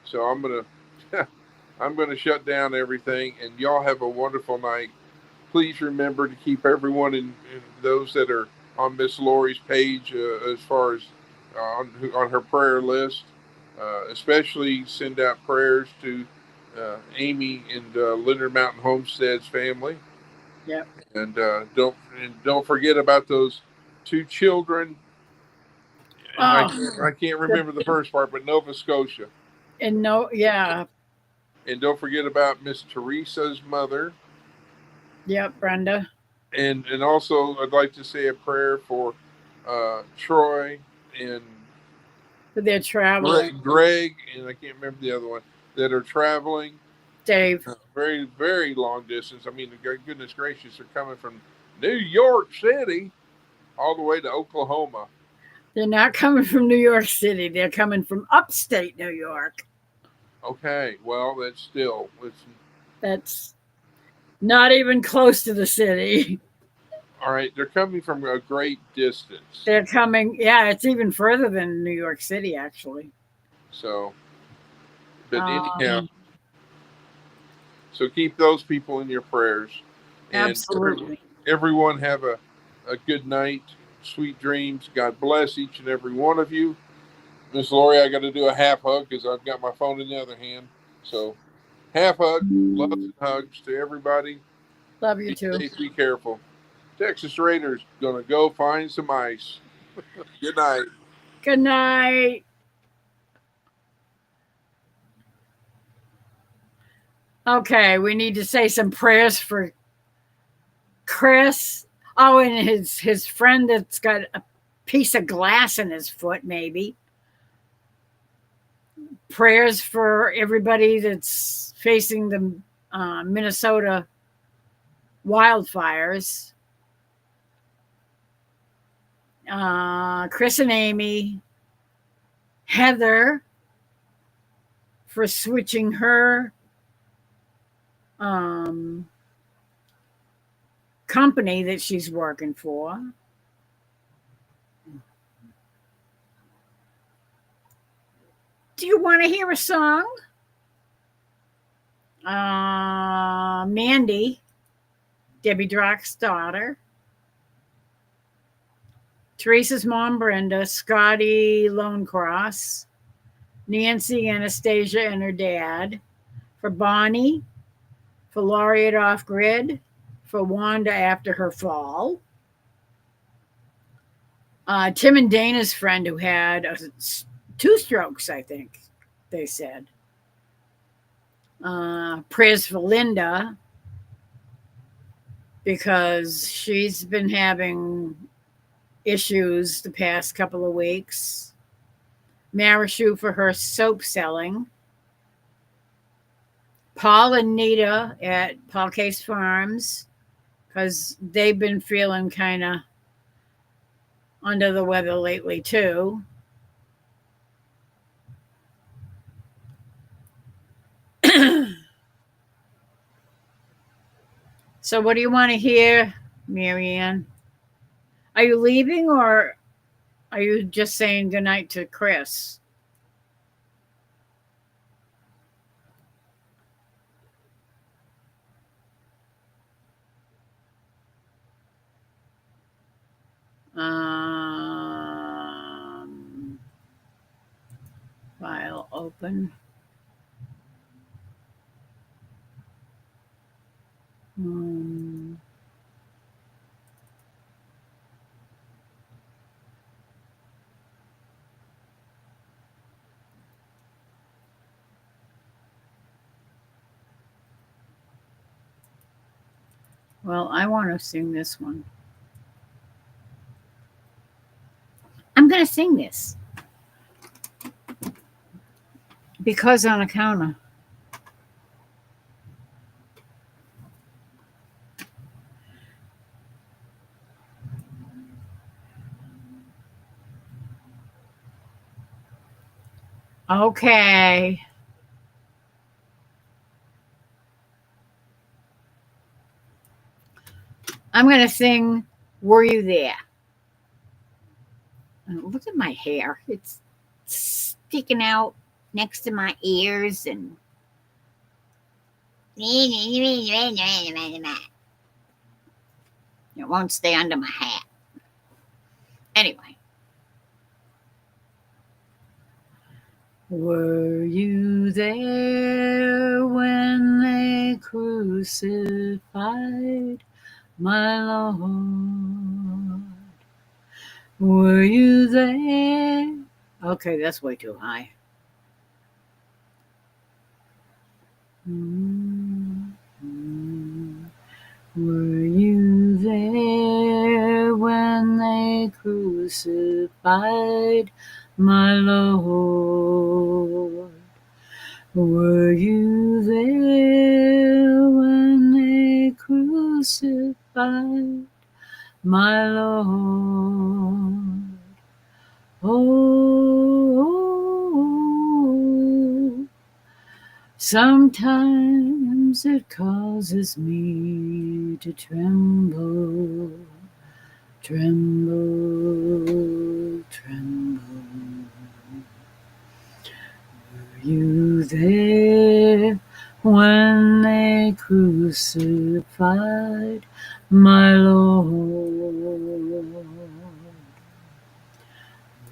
So I'm gonna shut down everything, and y'all have a wonderful night. Please remember to keep everyone in those that are on Miss Lori's page as far as on her prayer list. Especially send out prayers to Amy and Leonard Mountain Homestead's family. Yep. And don't forget about those two children. I can't remember the first part, but Nova Scotia. And And don't forget about Miss Teresa's mother. Yep, Brenda. And also, I'd like to say a prayer for Troy and They're traveling. Greg, and I can't remember the other one, that are traveling. Dave. Very, very long distance. I mean, goodness gracious, they're coming from New York City all the way to Oklahoma. They're not coming from New York City. They're coming from upstate New York. Okay, well, that's not even close to the city. All right, they're coming from a great distance. They're coming, it's even further than New York City, actually. So, but anyhow, so keep those people in your prayers. And absolutely. Everyone have a good night, sweet dreams. God bless each and every one of you. Miss Lori, I got to do a half hug because I've got my phone in the other hand. So, half hug, loves and hugs to everybody. Love you too. Be careful. Texas Raiders gonna go find some ice. Good night. Good night. Okay, we need to say some prayers for Chris. Oh, and his friend that's got a piece of glass in his foot, maybe. Prayers for everybody that's facing the Minnesota wildfires. Chris and Amy. Heather for switching her company that she's working for. Do you want to hear a song? Mandy, Debbie Drock's daughter. Teresa's mom, Brenda. Scotty Lonecross. Nancy, Anastasia, and her dad. For Bonnie. For Laureate Off Grid. For Wanda after her fall. Tim and Dana's friend who had 2 strokes, I think they said. Prayers for Linda because she's been having issues the past couple of weeks. Marishu for her soap selling. Paul and Nita at Paul Case Farms because they've been feeling kind of under the weather lately too. So what do you want to hear, Marianne? Are you leaving or are you just saying goodnight to Chris? File open. Well, I want to sing this one. I'm going to sing this because on account of okay. I'm going to sing Were You There? Look at my hair. It's sticking out next to my ears and it won't stay under my hat. Anyway. Were you there when they crucified my Lord? Were you there? Okay, that's way too high. Were you there when they crucified my Lord? Were you there when they crucified my Lord? Oh, sometimes it causes me to tremble, tremble, tremble. Were you there when they crucified my Lord?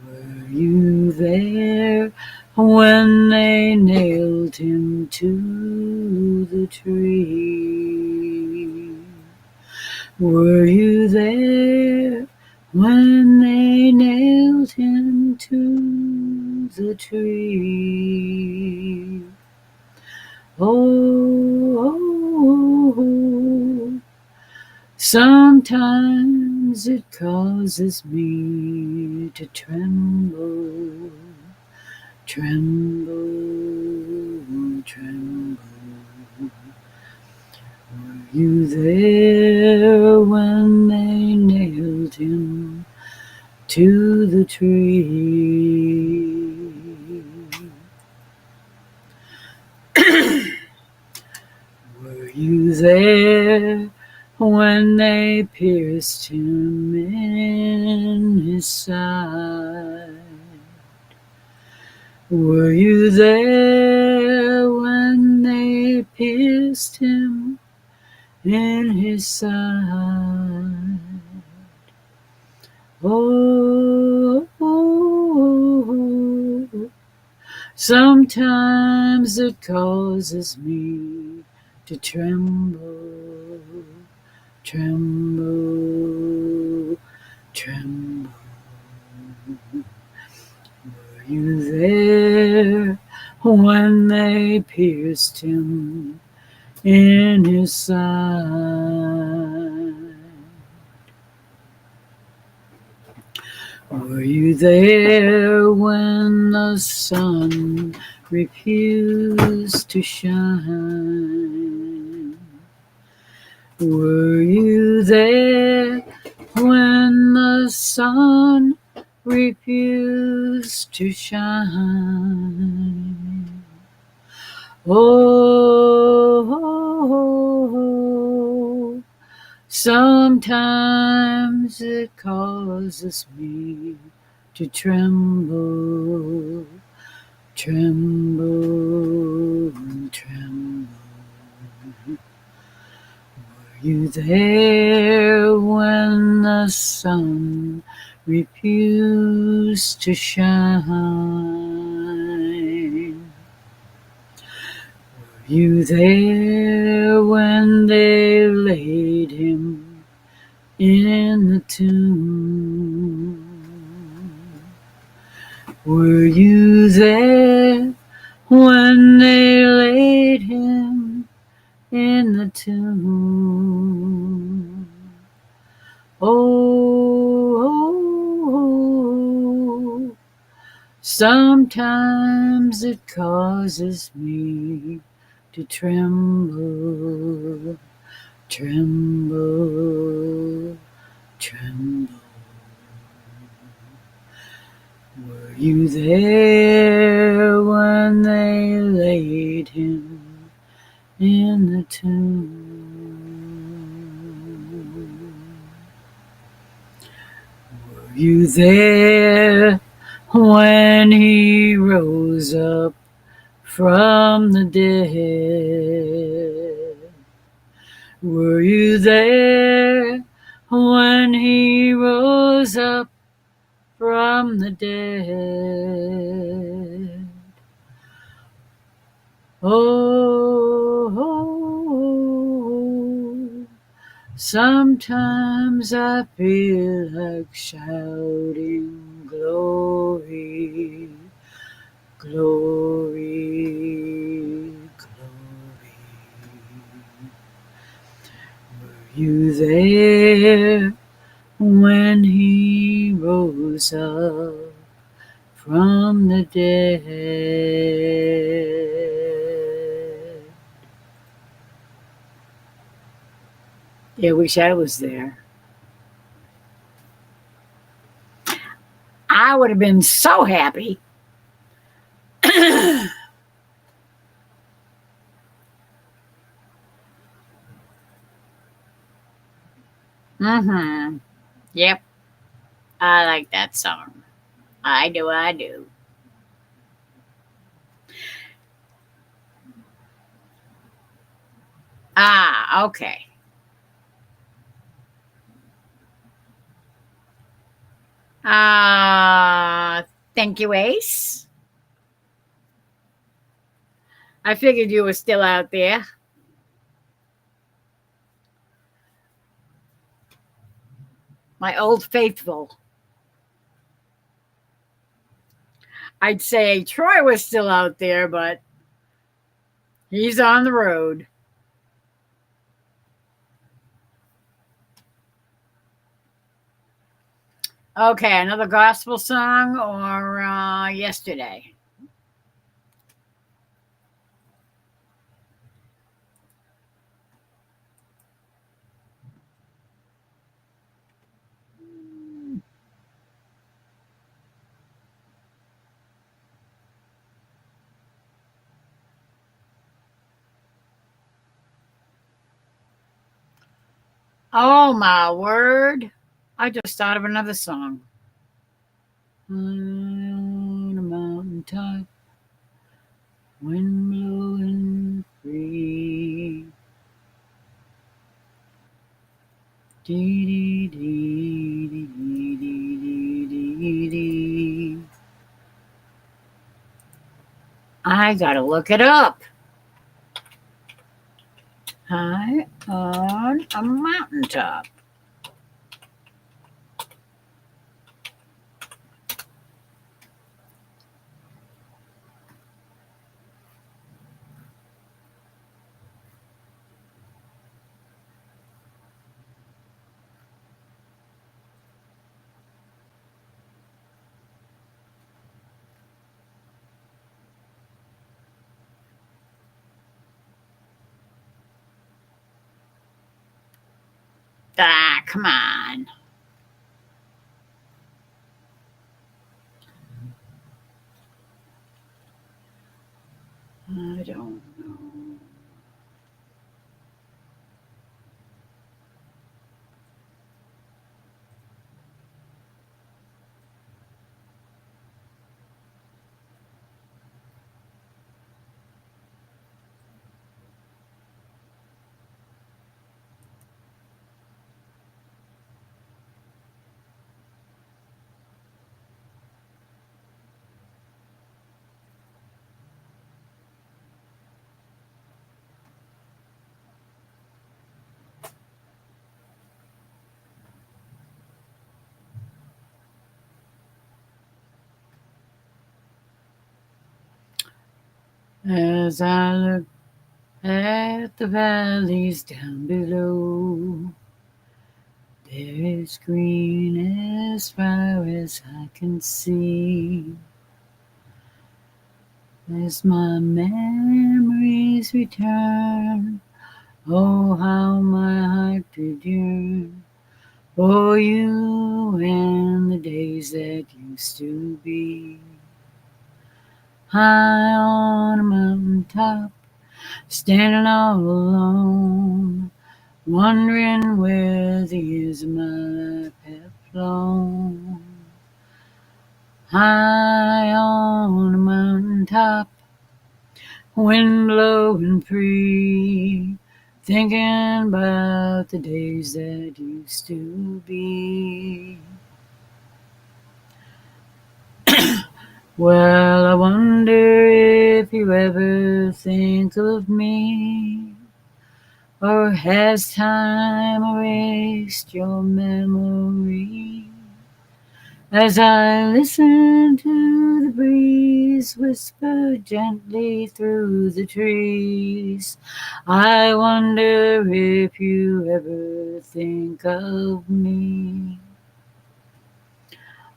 Were you there when they nailed him to the tree? Were you there when they nailed him to the tree? Oh, sometimes it causes me to tremble, tremble, tremble. Were you there when they nailed him to the tree? Were you there when they pierced him in his side? Were you there when they pierced him in his side? Oh, sometimes it causes me to tremble, tremble, tremble. Were you there when they pierced him in his side? Were you there when the sun refused to shine? Were you there when the sun refused to shine? Oh, sometimes it causes me to tremble, tremble, tremble. Were you there when the sun refused to shine? Were you there when they laid him in the tomb? Were you there when they laid him in the tomb? Oh, sometimes it causes me to tremble, tremble, tremble. Were you there when they laid him in the tomb? Were you there when he rose up from the dead? Were you there when he rose up from the dead? Oh, sometimes I feel like shouting glory, glory, glory. Were you there when he rose up from the dead? Yeah, I wish I was there. I would have been so happy. Mm-hmm. Yep. I like that song. I do, I do. Ah, okay. Thank you, Ace. I figured you were still out there. My old faithful. I'd say Troy was still out there, but he's on the road. Okay, another gospel song or yesterday? Oh my word. I just thought of another song. On a mountaintop, wind blowing free. Dee, dee, dee, dee, dee, dee, dee, dee. I gotta look it up. High on a mountaintop. Ah, come on. I don't know. As I look at the valleys down below, there is green as far as I can see. As my memories return, oh, how my heart did yearn for you and the days that used to be. High on a mountain top, standing all alone, wondering where the years of my life have flown. High on a mountain top, wind blowing free, thinking about the days that used to be. Well, I wonder if you ever think of me, or has time erased your memory? As I listen to the breeze whisper gently through the trees, I wonder if you ever think of me.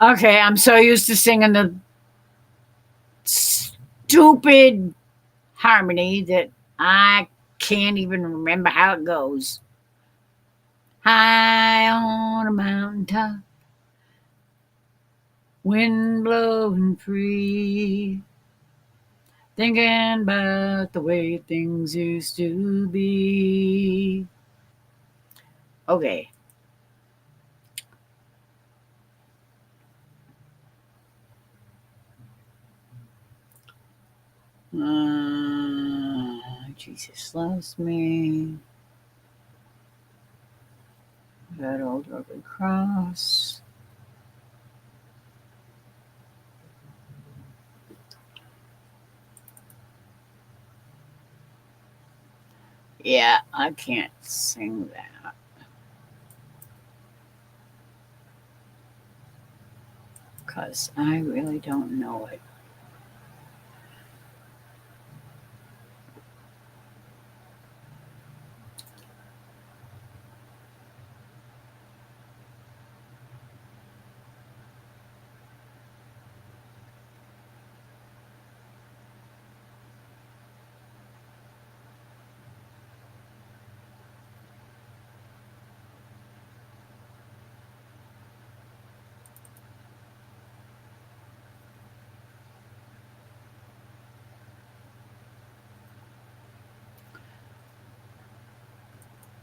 Okay, I'm so used to singing the stupid harmony that I can't even remember how it goes. High on a mountaintop, wind blowing free, thinking about the way things used to be. Okay. Jesus loves me. That old rugged cross. Yeah, I can't sing that. because I really don't know it.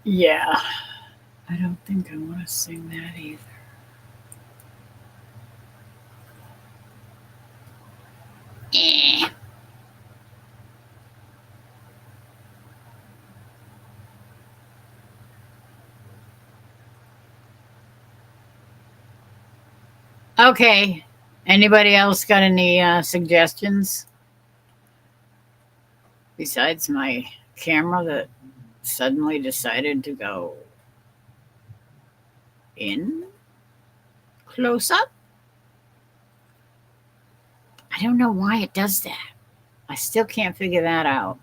Yeah, I don't think I want to sing that either. Eh. Okay. Anybody else got any suggestions besides my camera that suddenly decided to go in close up? I don't know why it does that. I still can't figure that out.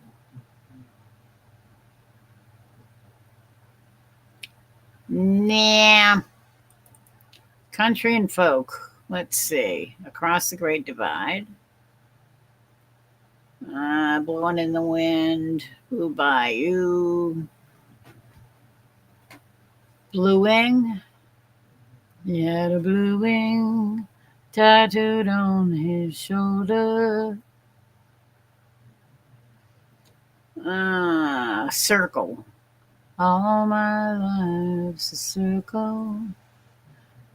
Nah. Country and folk. Let's see. Across the Great Divide. Blowing in the Wind. Blue Bayou. Blue Wing. He had a blue wing tattooed on his shoulder. Circle. All my life's a circle.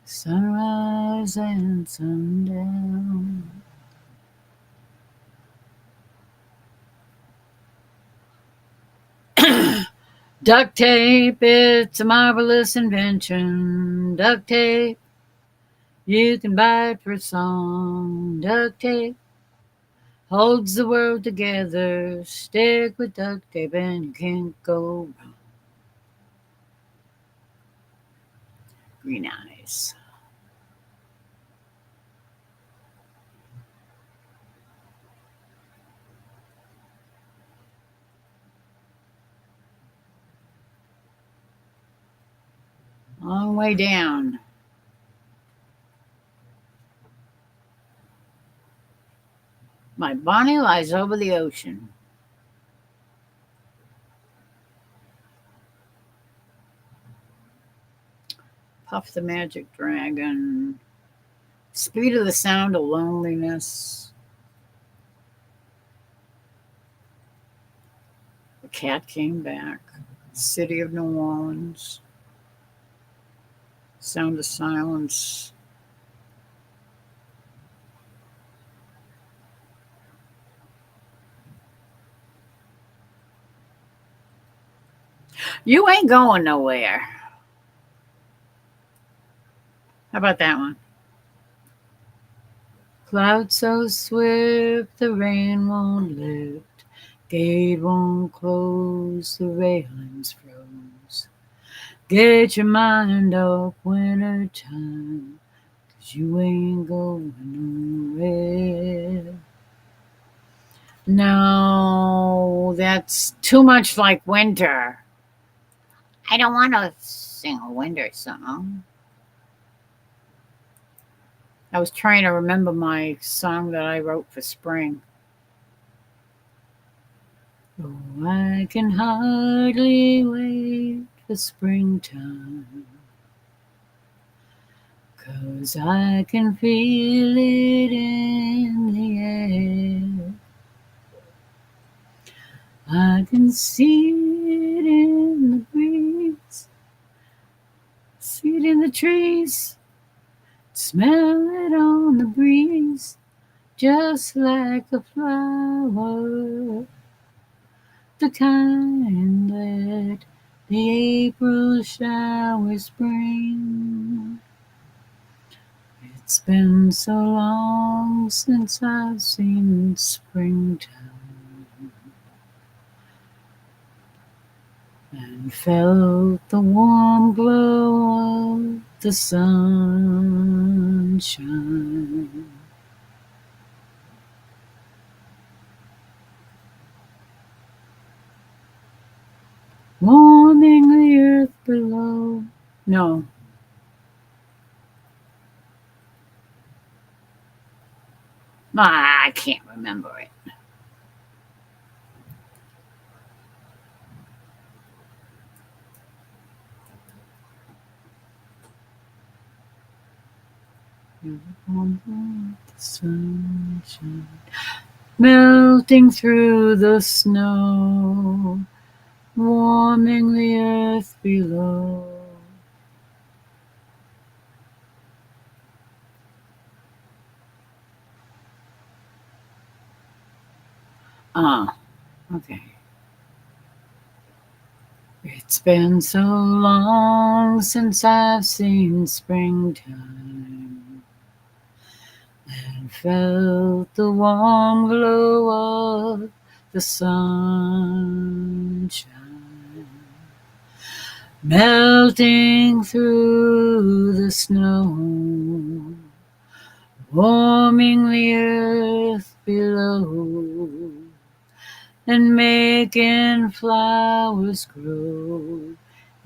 Sunrise and sundown. Duct tape, it's a marvelous invention. Duct tape, you can buy it for a song. Duct tape holds the world together. Stick with duct tape and you can't go wrong. Green Eyes. Long way down. My Bonnie lies over the ocean. Puff the Magic Dragon. Speed of the Sound of Loneliness. The Cat Came Back. City of New Orleans. Sound of Silence. You Ain't Going Nowhere. How about that one? Clouds so swift, the rain won't lift. Gate won't close, the railings froze. Get your mind up winter time, 'cause you ain't going nowhere. No, that's too much like winter. I don't want to sing a winter song. I was trying to remember my song that I wrote for spring. Oh, I can hardly wait for springtime, 'cause I can feel it in the air. I can see it in the breeze, see it in the trees, smell it on the breeze, just like a flower, the kind that the April showers bring. It's been so long since I've seen springtime and felt the warm glow of the sun. sunshine. Warming the earth below. No. I can't remember it. The sunshine melting through the snow, warming the earth below. Okay. It's been so long since I've seen springtime and felt the warm glow of the sunshine melting through the snow, warming the earth below and making flowers grow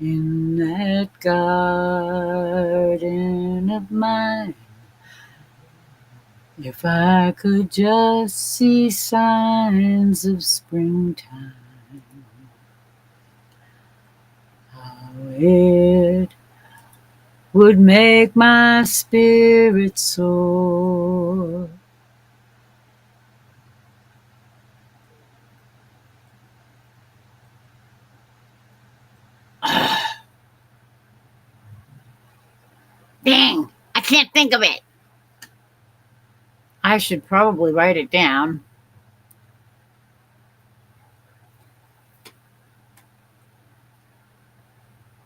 in that garden of mine. If I could just see signs of springtime, how it would make my spirit soar. Dang, I can't think of it. I should probably write it down.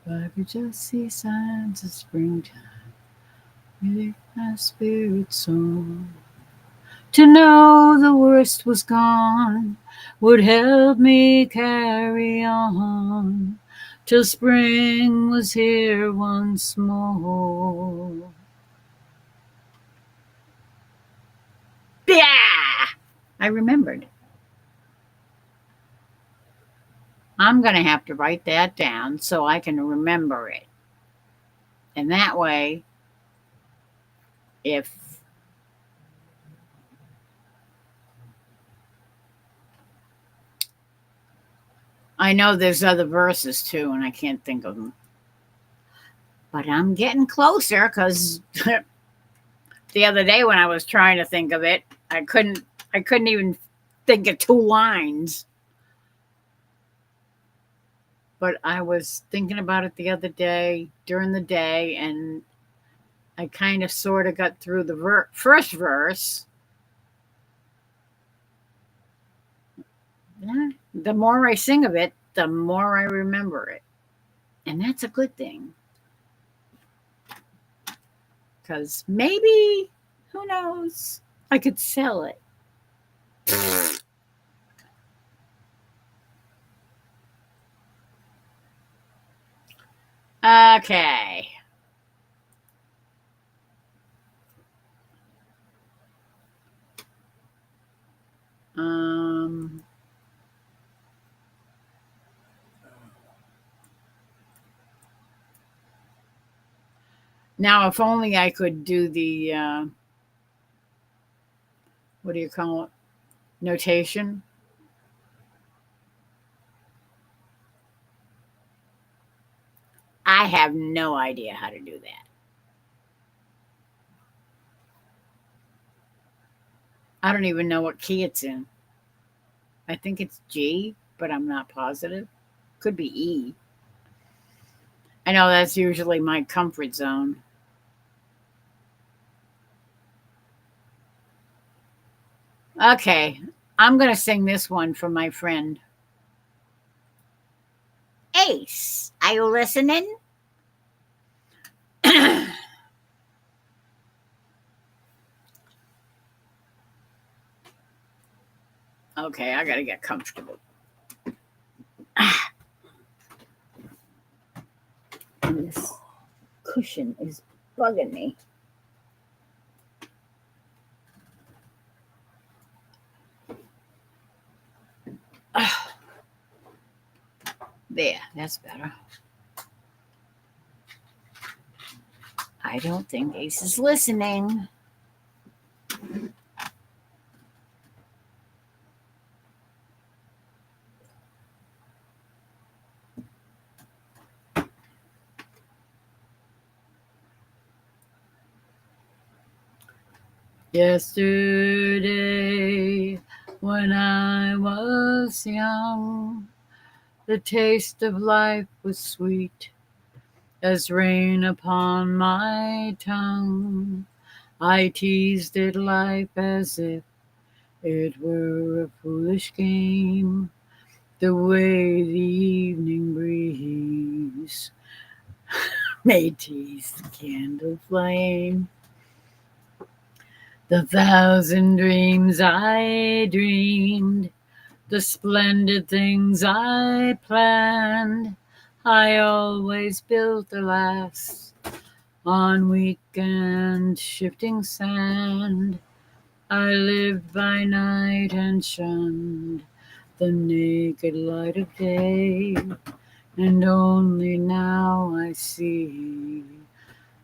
If I could just see signs of springtime, make my spirit soar. To know the worst was gone would help me carry on till spring was here once more. Yeah! I remembered. I'm going to have to write that down so I can remember it. And that way, if I know there's other verses too, and I can't think of them. But I'm getting closer because the other day when I was trying to think of it, I couldn't even think of 2 lines. But I was thinking about it the other day during the day, and I kind of sort of got through the first verse. Yeah, the more I sing of it, the more I remember it. And that's a good thing. Because maybe, who knows, I could sell it. Okay. Now, if only I could do the, what do you call it? Notation. I have no idea how to do that. I don't even know what key it's in. I think it's G, but I'm not positive. Could be E. I know that's usually my comfort zone. Okay, I'm going to sing this one for my friend. Ace, are you listening? Okay, I got to get comfortable. And this cushion is bugging me. There, that's better. I don't think Ace is listening. Yesterday, when I was young, the taste of life was sweet as rain upon my tongue. I teased at life as if it were a foolish game, the way the evening breeze may tease the candle flame. The thousand dreams I dreamed, the splendid things I planned, I always built, alas, on weak and shifting sand. I lived by night and shunned the naked light of day, and only now I see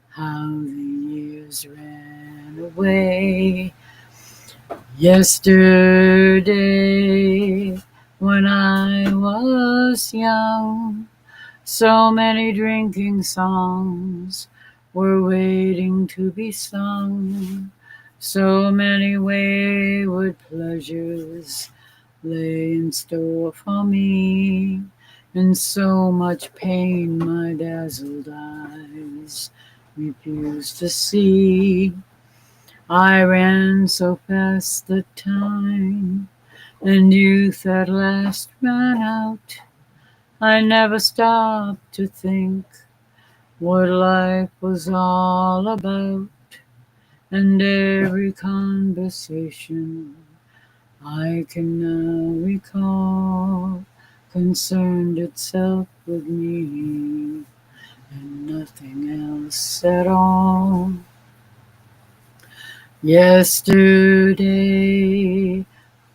how the years ran away. Yesterday, when I was young, so many drinking songs were waiting to be sung. So many wayward pleasures lay in store for me, and so much pain my dazzled eyes refused to see. I ran so fast the time, and youth at last ran out. I never stopped to think what life was all about, and every conversation I can now recall concerned itself with me and nothing else at all. Yesterday,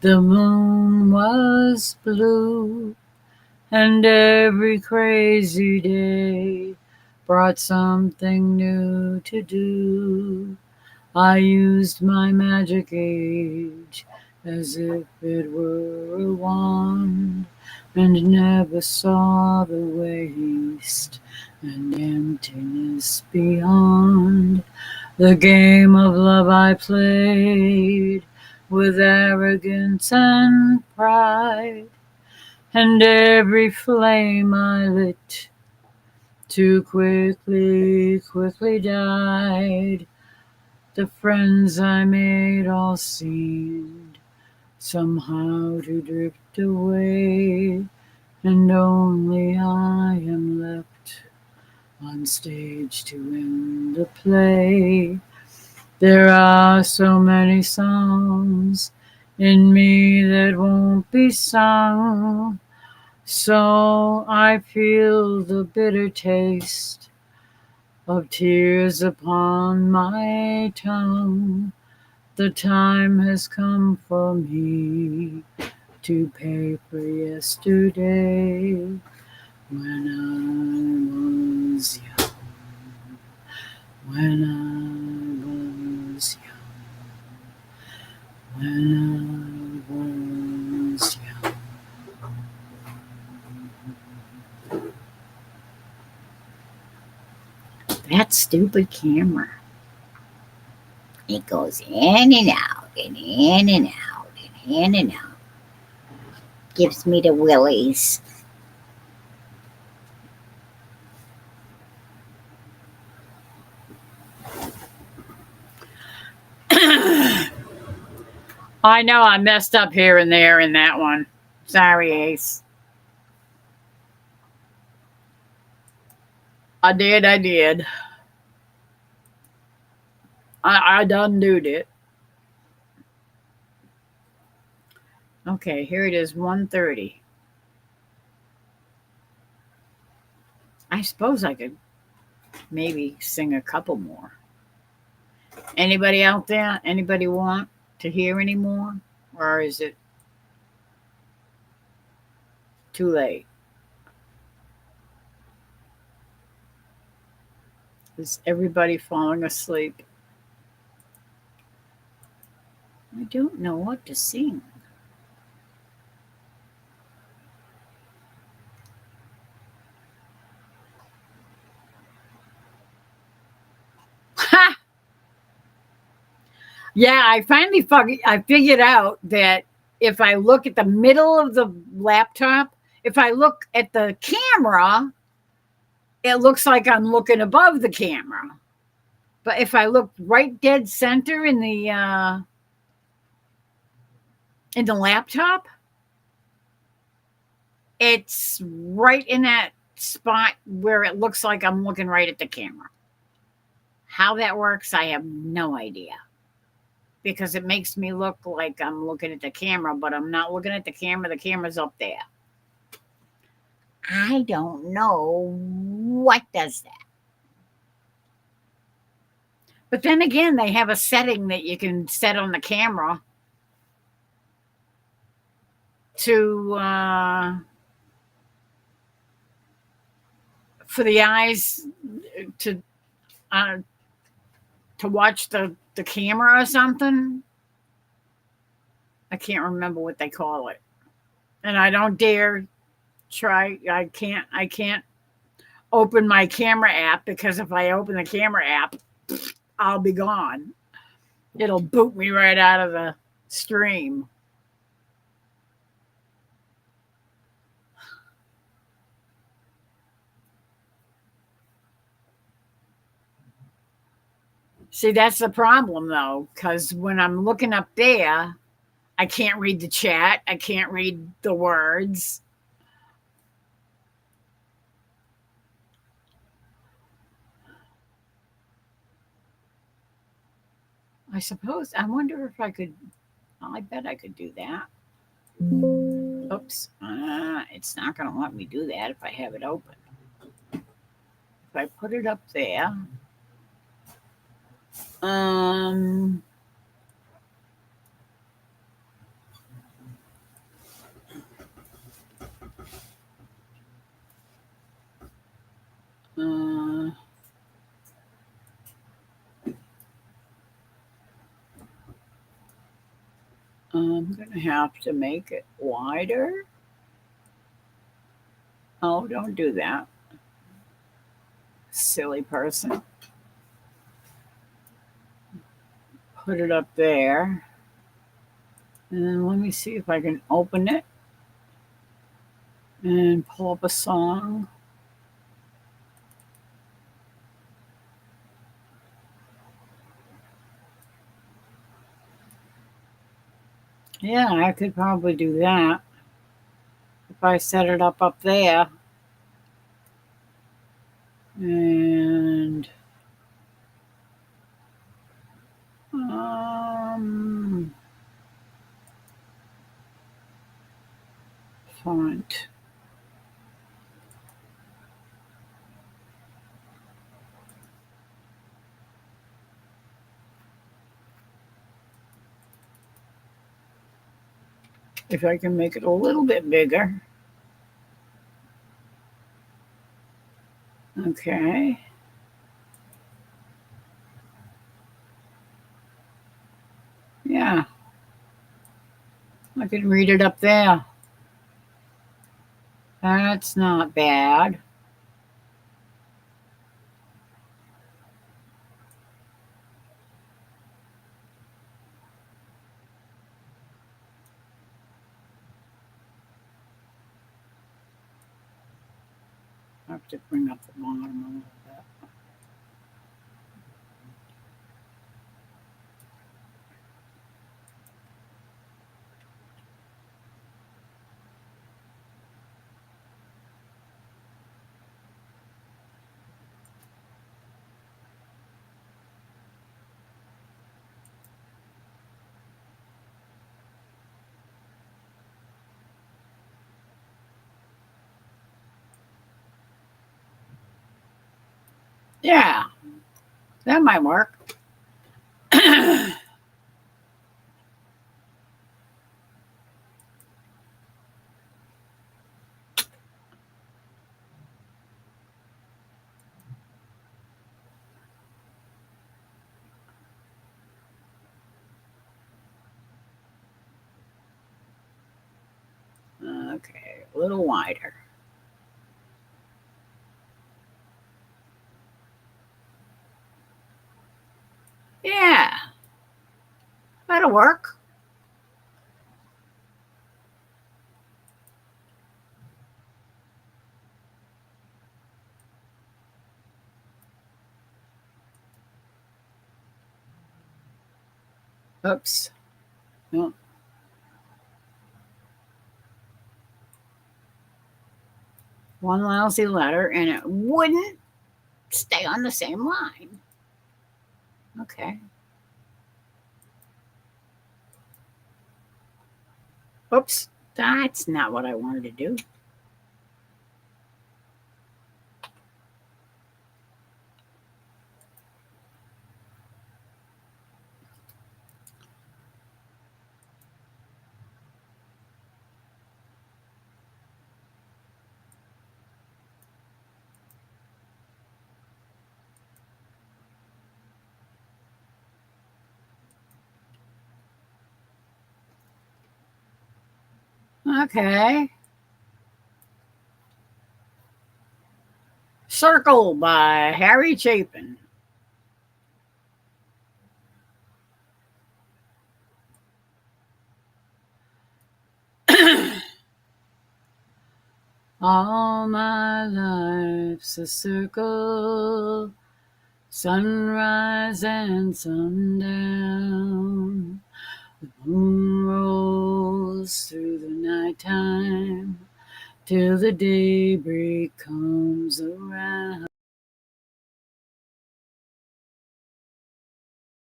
the moon was blue, and every crazy day brought something new to do. I used my magic age as if it were a wand, and never saw the waste and emptiness beyond. The game of love I played with arrogance and pride, and every flame I lit too quickly died. The friends I made all seemed somehow to drift away, and only I am left on stage to end the play. There are so many songs in me that won't be sung, so I feel the bitter taste of tears upon my tongue. The time has come for me to pay for yesterday when I was young. When I was young. When I was young. That stupid camera. It goes in and out and in and out and in and out. Gives me the willies. I know I messed up here and there in that one. Sorry, Ace. I did. I done doed it. Okay, here it is, 1:30. I suppose I could maybe sing a couple more. Anybody out there? Anybody want to hear any more? Or is it too late? Is everybody falling asleep? I don't know what to sing. Ha! Yeah, I figured out that if I look at the middle of the laptop, if I look at the camera, it looks like I'm looking above the camera. But if I look right dead center in the laptop, it's right in that spot where it looks like I'm looking right at the camera. How that works, I have no idea. Because it makes me look like I'm looking at the camera, but I'm not looking at the camera. The camera's up there. I don't know what does that. But then again, they have a setting that you can set on the camera to for the eyes to uh, to watch the camera or something. I can't remember what they call it, and I don't dare try. I can't open my camera app because if I open the camera app, I'll be gone. It'll boot me right out of the stream. See, that's the problem though, because when I'm looking up there, I can't read the chat. I can't read the words. I suppose, I wonder if I could, I bet I could do that. Oops. It's not going to let me do that if I have it open. If I put it up there, um, uh, I'm going to have to make it wider. Oh, don't do that. Silly person. Put it up there. And then let me see if I can open it and pull up a song. Yeah, I could probably do that if I set it up there. And font. If I can make it a little bit bigger. Okay. Yeah. I can read it up there. That's not bad. I have to bring up the bottom a little bit. Yeah, that might work. Okay, a little wider. Yeah, that'll work. Oops. No. One lousy letter, and it wouldn't stay on the same line. Okay. Oops. That's not what I wanted to do. Okay. Circle by Harry Chapin. All my life's a circle, sunrise and sundown. The moon rolls through the nighttime till the daybreak comes around.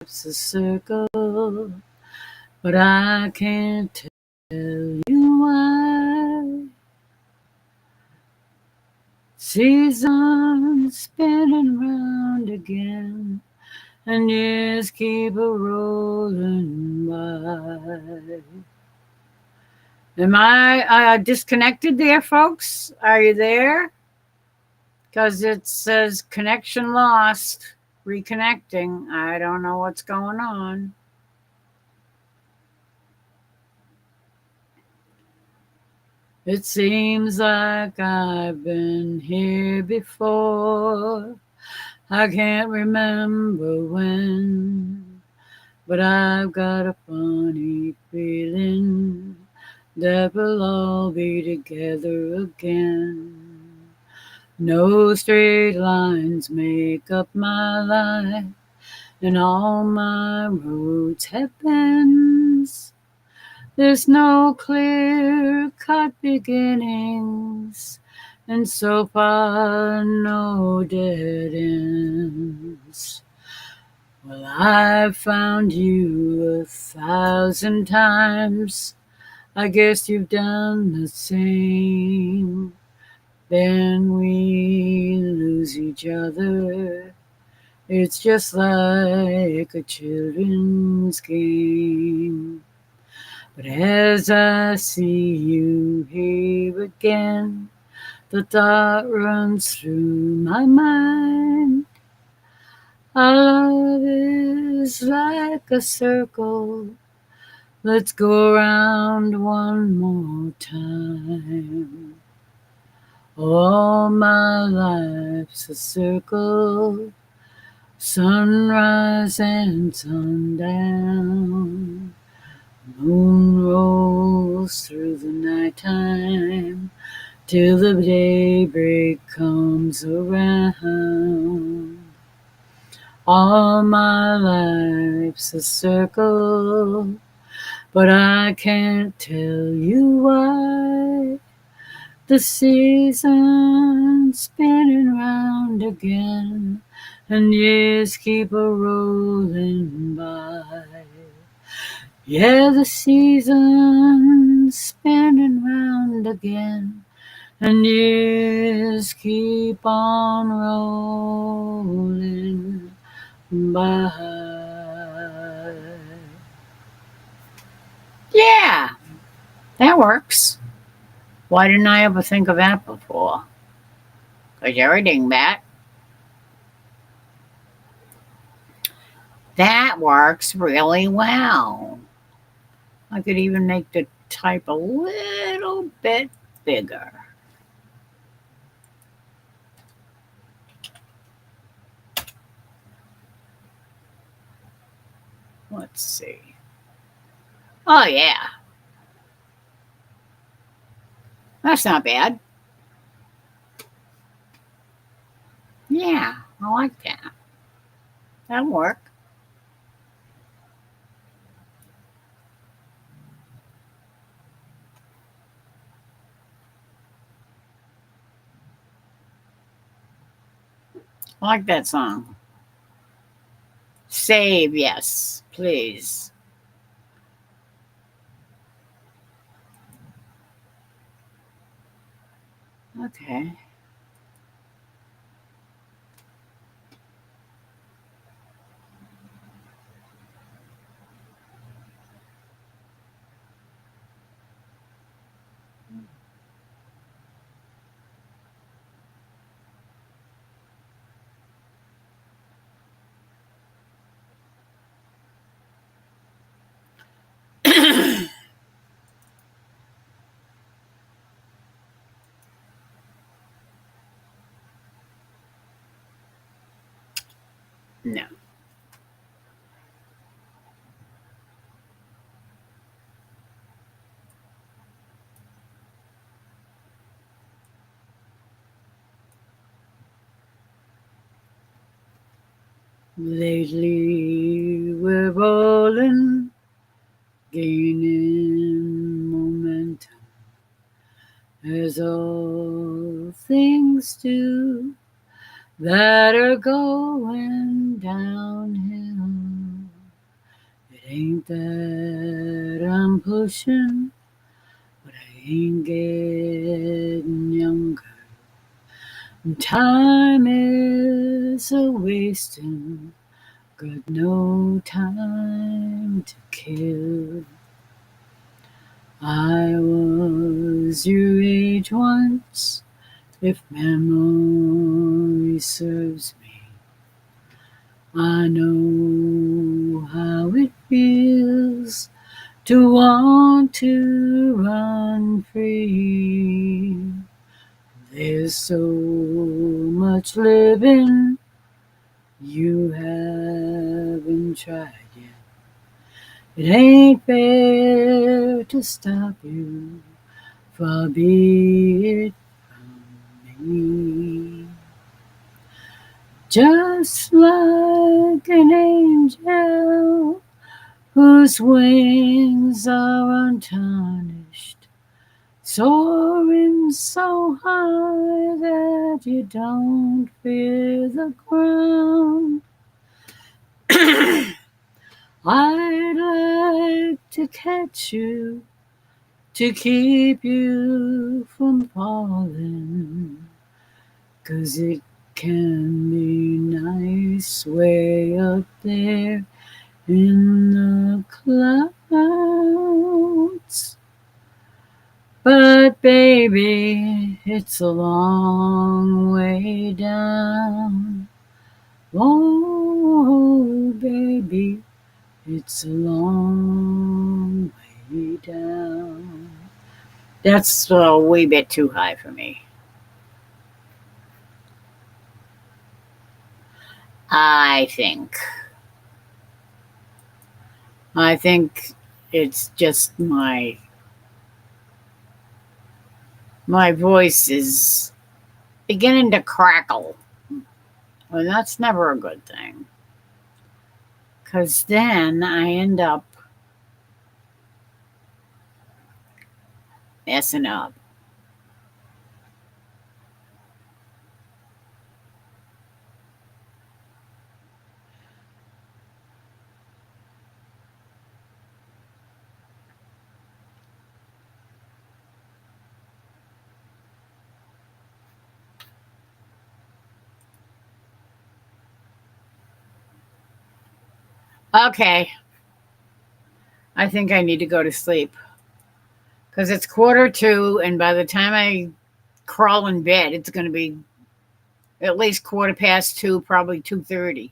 It's a circle, but I can't tell you why. Seasons spinning round again, and years keep a rolling by. Am I disconnected there, folks? Are you there? Because it says connection lost, reconnecting. I don't know what's going on. It seems like I've been here before. I can't remember when, but I've got a funny feeling that we'll all be together again. No straight lines make up my life, and all my roads have bends. There's no clear-cut beginnings, and so far no dead ends. Well, I've found you 1,000 times. I guess you've done the same. Then we lose each other. It's just like a children's game. But as I see you here again, the thought runs through my mind. Our love is like a circle. Let's go around one more time. All my life's a circle, sunrise and sundown. Moon rolls through the nighttime till the daybreak comes around. All my life's a circle, but I can't tell you why. The season's spinning round again, and years keep a rolling by. Yeah, the season's spinning round again, and years keep on rolling by. Yeah, that works. Why didn't I ever think of that before? Because everything that works really well. I could even make the type a little little bit bigger. Let's see. Oh, yeah. That's not bad. Yeah, I like that. That'll work. I like that song. Save, yes, please. Okay. No. Lately, we're rolling, gaining momentum, as all things do that are going downhill. It ain't that I'm pushing, but I ain't getting younger. Time is a wasting, got no time to kill. I was your age once, if memory serves me. I know how it feels to want to run free. There's so much living you haven't tried yet. It ain't fair to stop you, far be it from me. Just like an angel whose wings are untarnished, soaring so high that you don't fear the ground. I'd like to catch you, to keep you from falling, 'cause it can be nice way up there in the clouds. But baby, it's a long way down. Oh, baby, it's a long way down. That's a wee bit too high for me. I think it's just my voice is beginning to crackle. Well, that's never a good thing, 'cause then I end up messing up. Okay, I think I need to go to sleep, because it's 1:45, and by the time I crawl in bed, it's going to be at least 2:15, probably 2:30.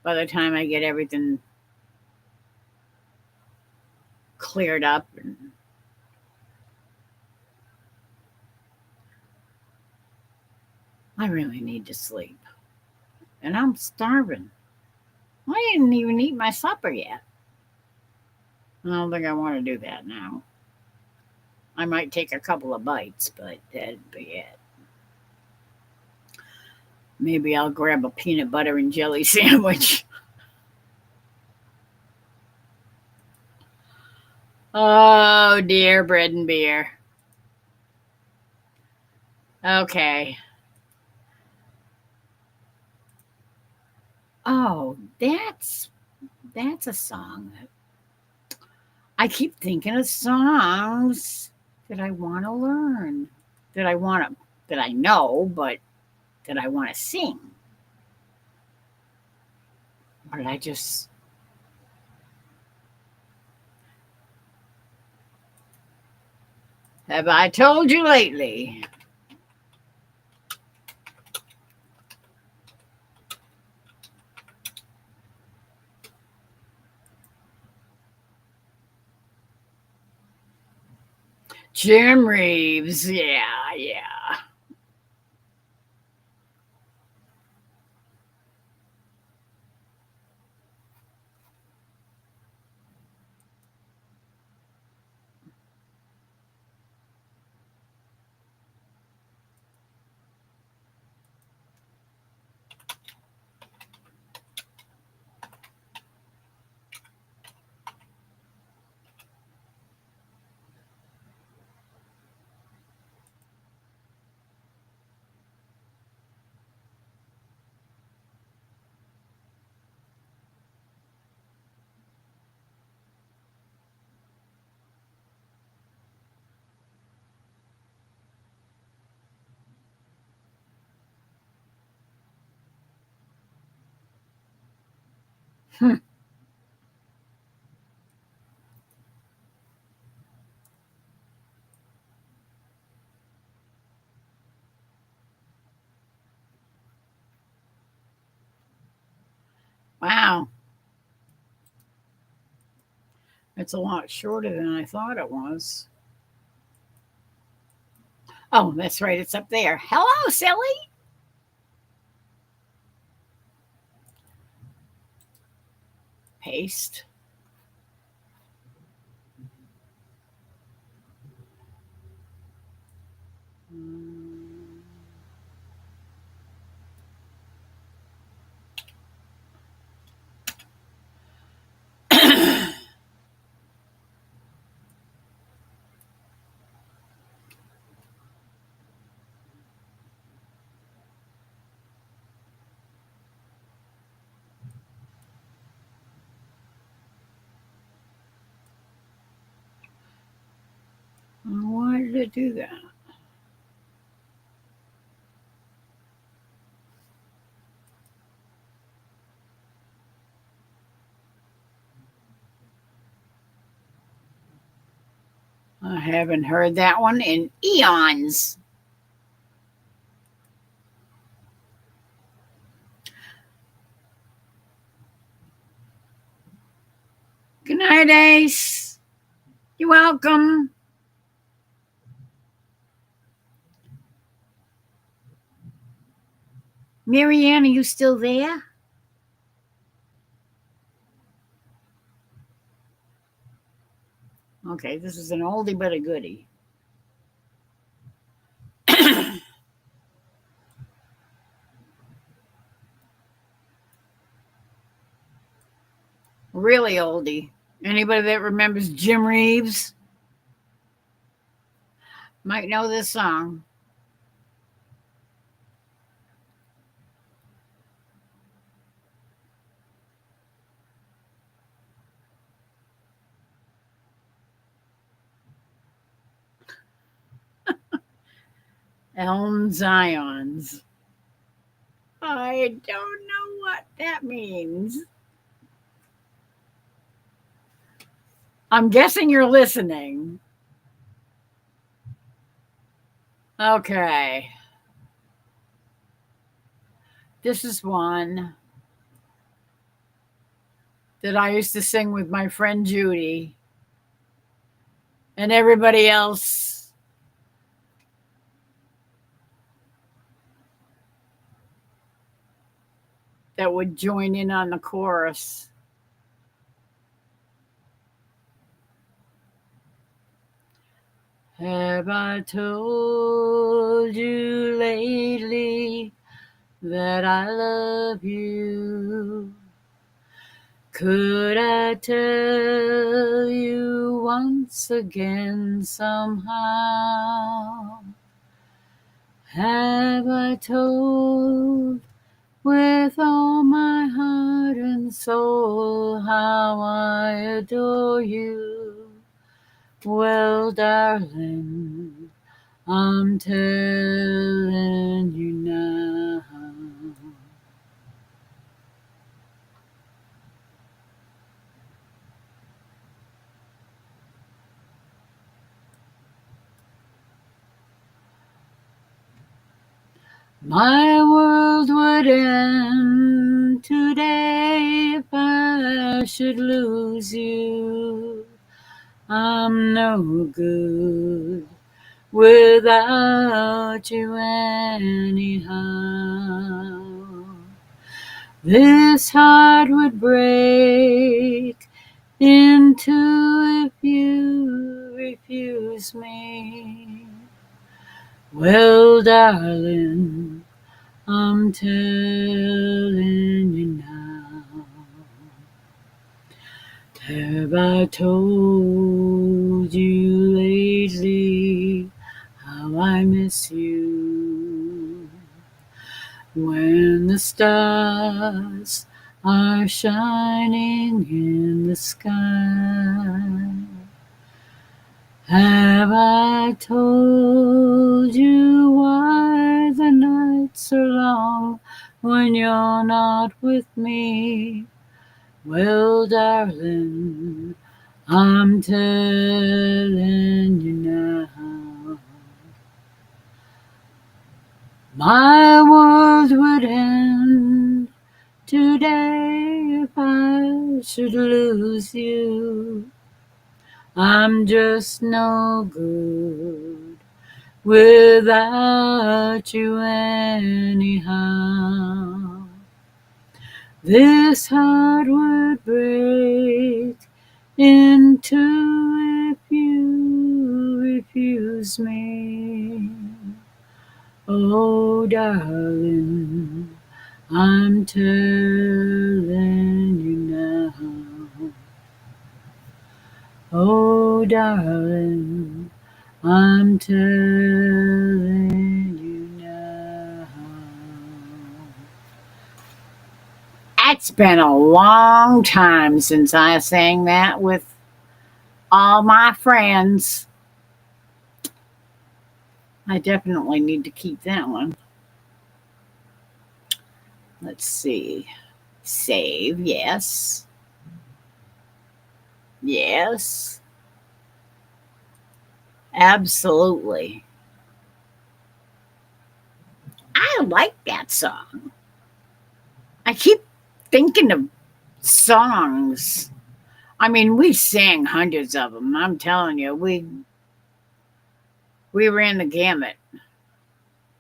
By the time I get everything cleared up and I really need to sleep. And I'm starving. I didn't even eat my supper yet. I don't think I want to do that now. I might take a couple of bites, but that'd be it. Maybe I'll grab a peanut butter and jelly sandwich. Oh dear, bread and beer. Okay. Oh, that's a song. I keep thinking of songs that I want to learn, that I know, but that I want to sing. But I just have I told you lately? Jim Reeves, yeah. Wow. It's a lot shorter than I thought it was. Oh, that's right. It's up there. Hello, silly. Paste. Why did it do that? I haven't heard that one in eons. Good night, Ace. You're welcome. Marianne, are you still there? Okay, this is an oldie but a goodie. Really oldie. Anybody that remembers Jim Reeves might know this song. Elm Zions. I don't know what that means. I'm guessing you're listening. Okay. This is one that I used to sing with my friend Judy and everybody else that would join in on the chorus. Have I told you lately that I love you? Could I tell you once again somehow? Have I told with all my heart and soul how I adore you? Well, darling, I'm telling you now. My world would end today if I should lose you. I'm no good without you anyhow. This heart would break in two if you refuse me. Well, darling, I'm telling you now. Have I told you lately how I miss you? When the stars are shining in the sky, have I told you why the nights are long when you're not with me? Well, darling, I'm telling you now. My world would end today if I should lose you. I'm just no good without you anyhow. This heart would break in two if you refuse me. Oh, darling, I'm telling you now. Oh, darling, I'm telling you now. It's been a long time since I sang that with all my friends. I definitely need to keep that one. Let's see. Save, yes. Yes. Absolutely. I like that song. I keep thinking of songs. I mean, we sang hundreds of them. I'm telling you, we ran the gamut.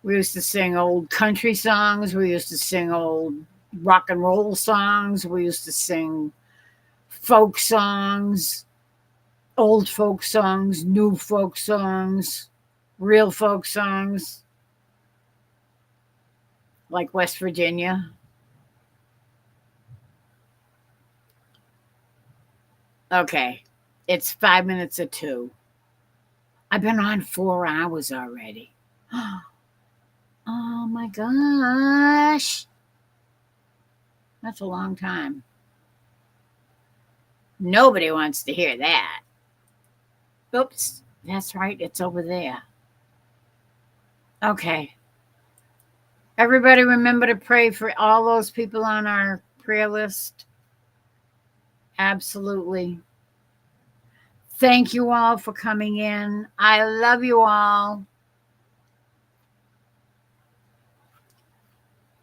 We used to sing old country songs. We used to sing old rock and roll songs. We used to sing folk songs, old folk songs, new folk songs, real folk songs, like West Virginia. Okay, it's 5 minutes of 2. I've been on 4 hours already. Oh my gosh. That's a long time. Nobody wants to hear that. Oops, that's right, it's over there. Okay. Everybody remember to pray for all those people on our prayer list. Absolutely. Thank you all for coming in. I love you all.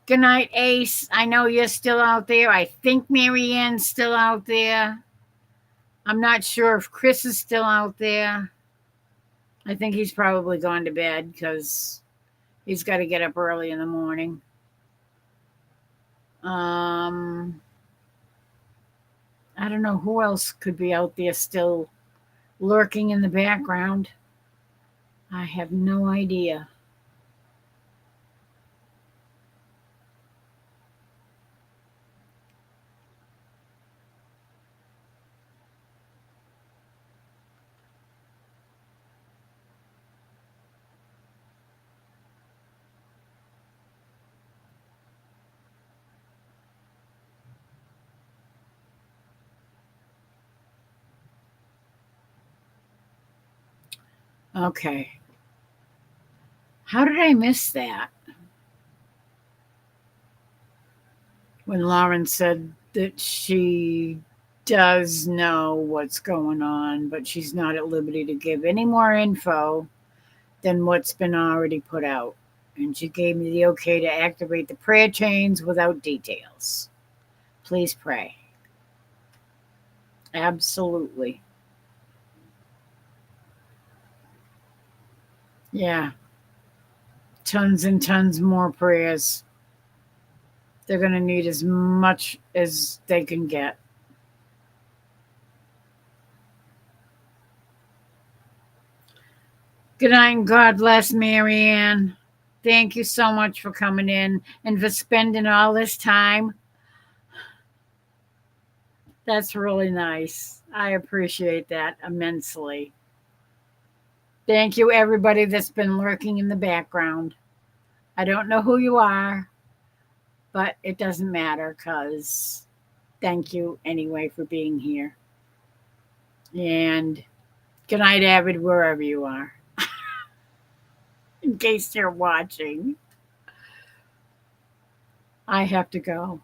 Good night, Ace. I know you're still out there. I think Marianne's still out there. I'm not sure if Chris is still out there. I think he's probably gone to bed because he's got to get up early in the morning. I don't know who else could be out there still lurking in the background. I have no idea. Okay. How did I miss that? When Lauren said that she does know what's going on, but she's not at liberty to give any more info than what's been already put out. And she gave me the okay to activate the prayer chains without details. Please pray. Absolutely. Yeah. Tons and tons more prayers. They're going to need as much as they can get. Good night and God bless, Marianne. Thank you so much for coming in and for spending all this time. That's really nice. I appreciate that immensely. Thank you, everybody that's been lurking in the background. I don't know who you are, but it doesn't matter because thank you anyway for being here. And good night, Avid, wherever you are, in case you're watching. I have to go.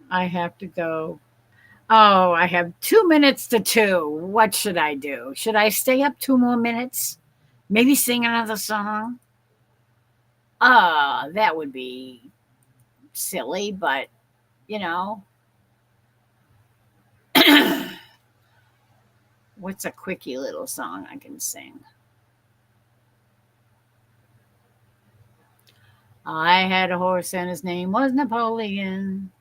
I have to go. Oh, I have 2 minutes to 2. What should I do? Should I stay up 2 more minutes? Maybe sing another song? That would be silly, but you know. What's a quickie little song I can sing? I had a horse and his name was Napoleon.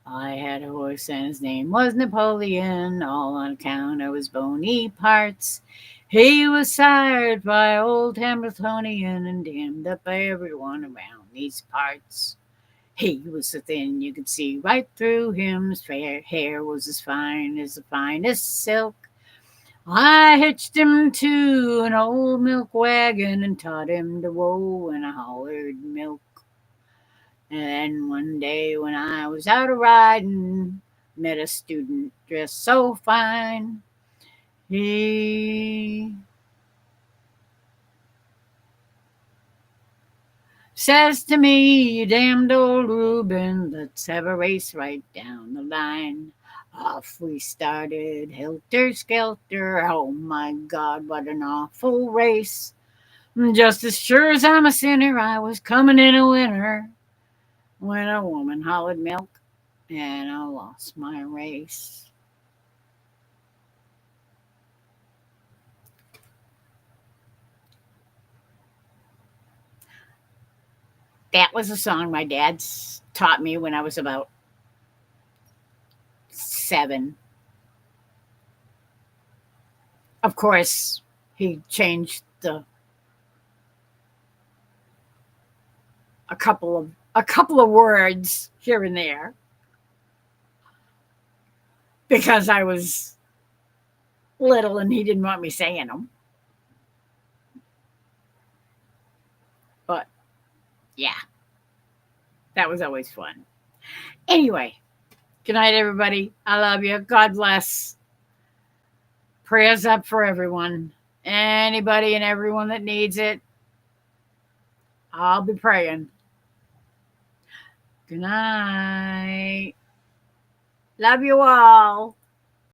I had a horse and his name was Napoleon, all on account of his bony parts. He was sired by old Hamiltonian and damned up by everyone around these parts. He was so thin you could see right through him. His fair hair was as fine as the finest silk. I hitched him to an old milk wagon and taught him to whoa when I hollered milk. And one day when I was out a riding, met a student dressed so fine. He says to me, "You damned old Reuben, let's have a race right down the line." Off we started, helter-skelter. Oh my God, what an awful race. Just as sure as I'm a sinner, I was coming in a winner when a woman hollered milk and I lost my race. That was a song my dad taught me when I was about 7. Of course, he changed a couple of words here and there because I was little and he didn't want me saying them. But yeah, that was always fun. Anyway, good night, everybody. I love you. God bless. Prayers up for everyone. Anybody and everyone that needs it. I'll be praying. Good night. Love you all.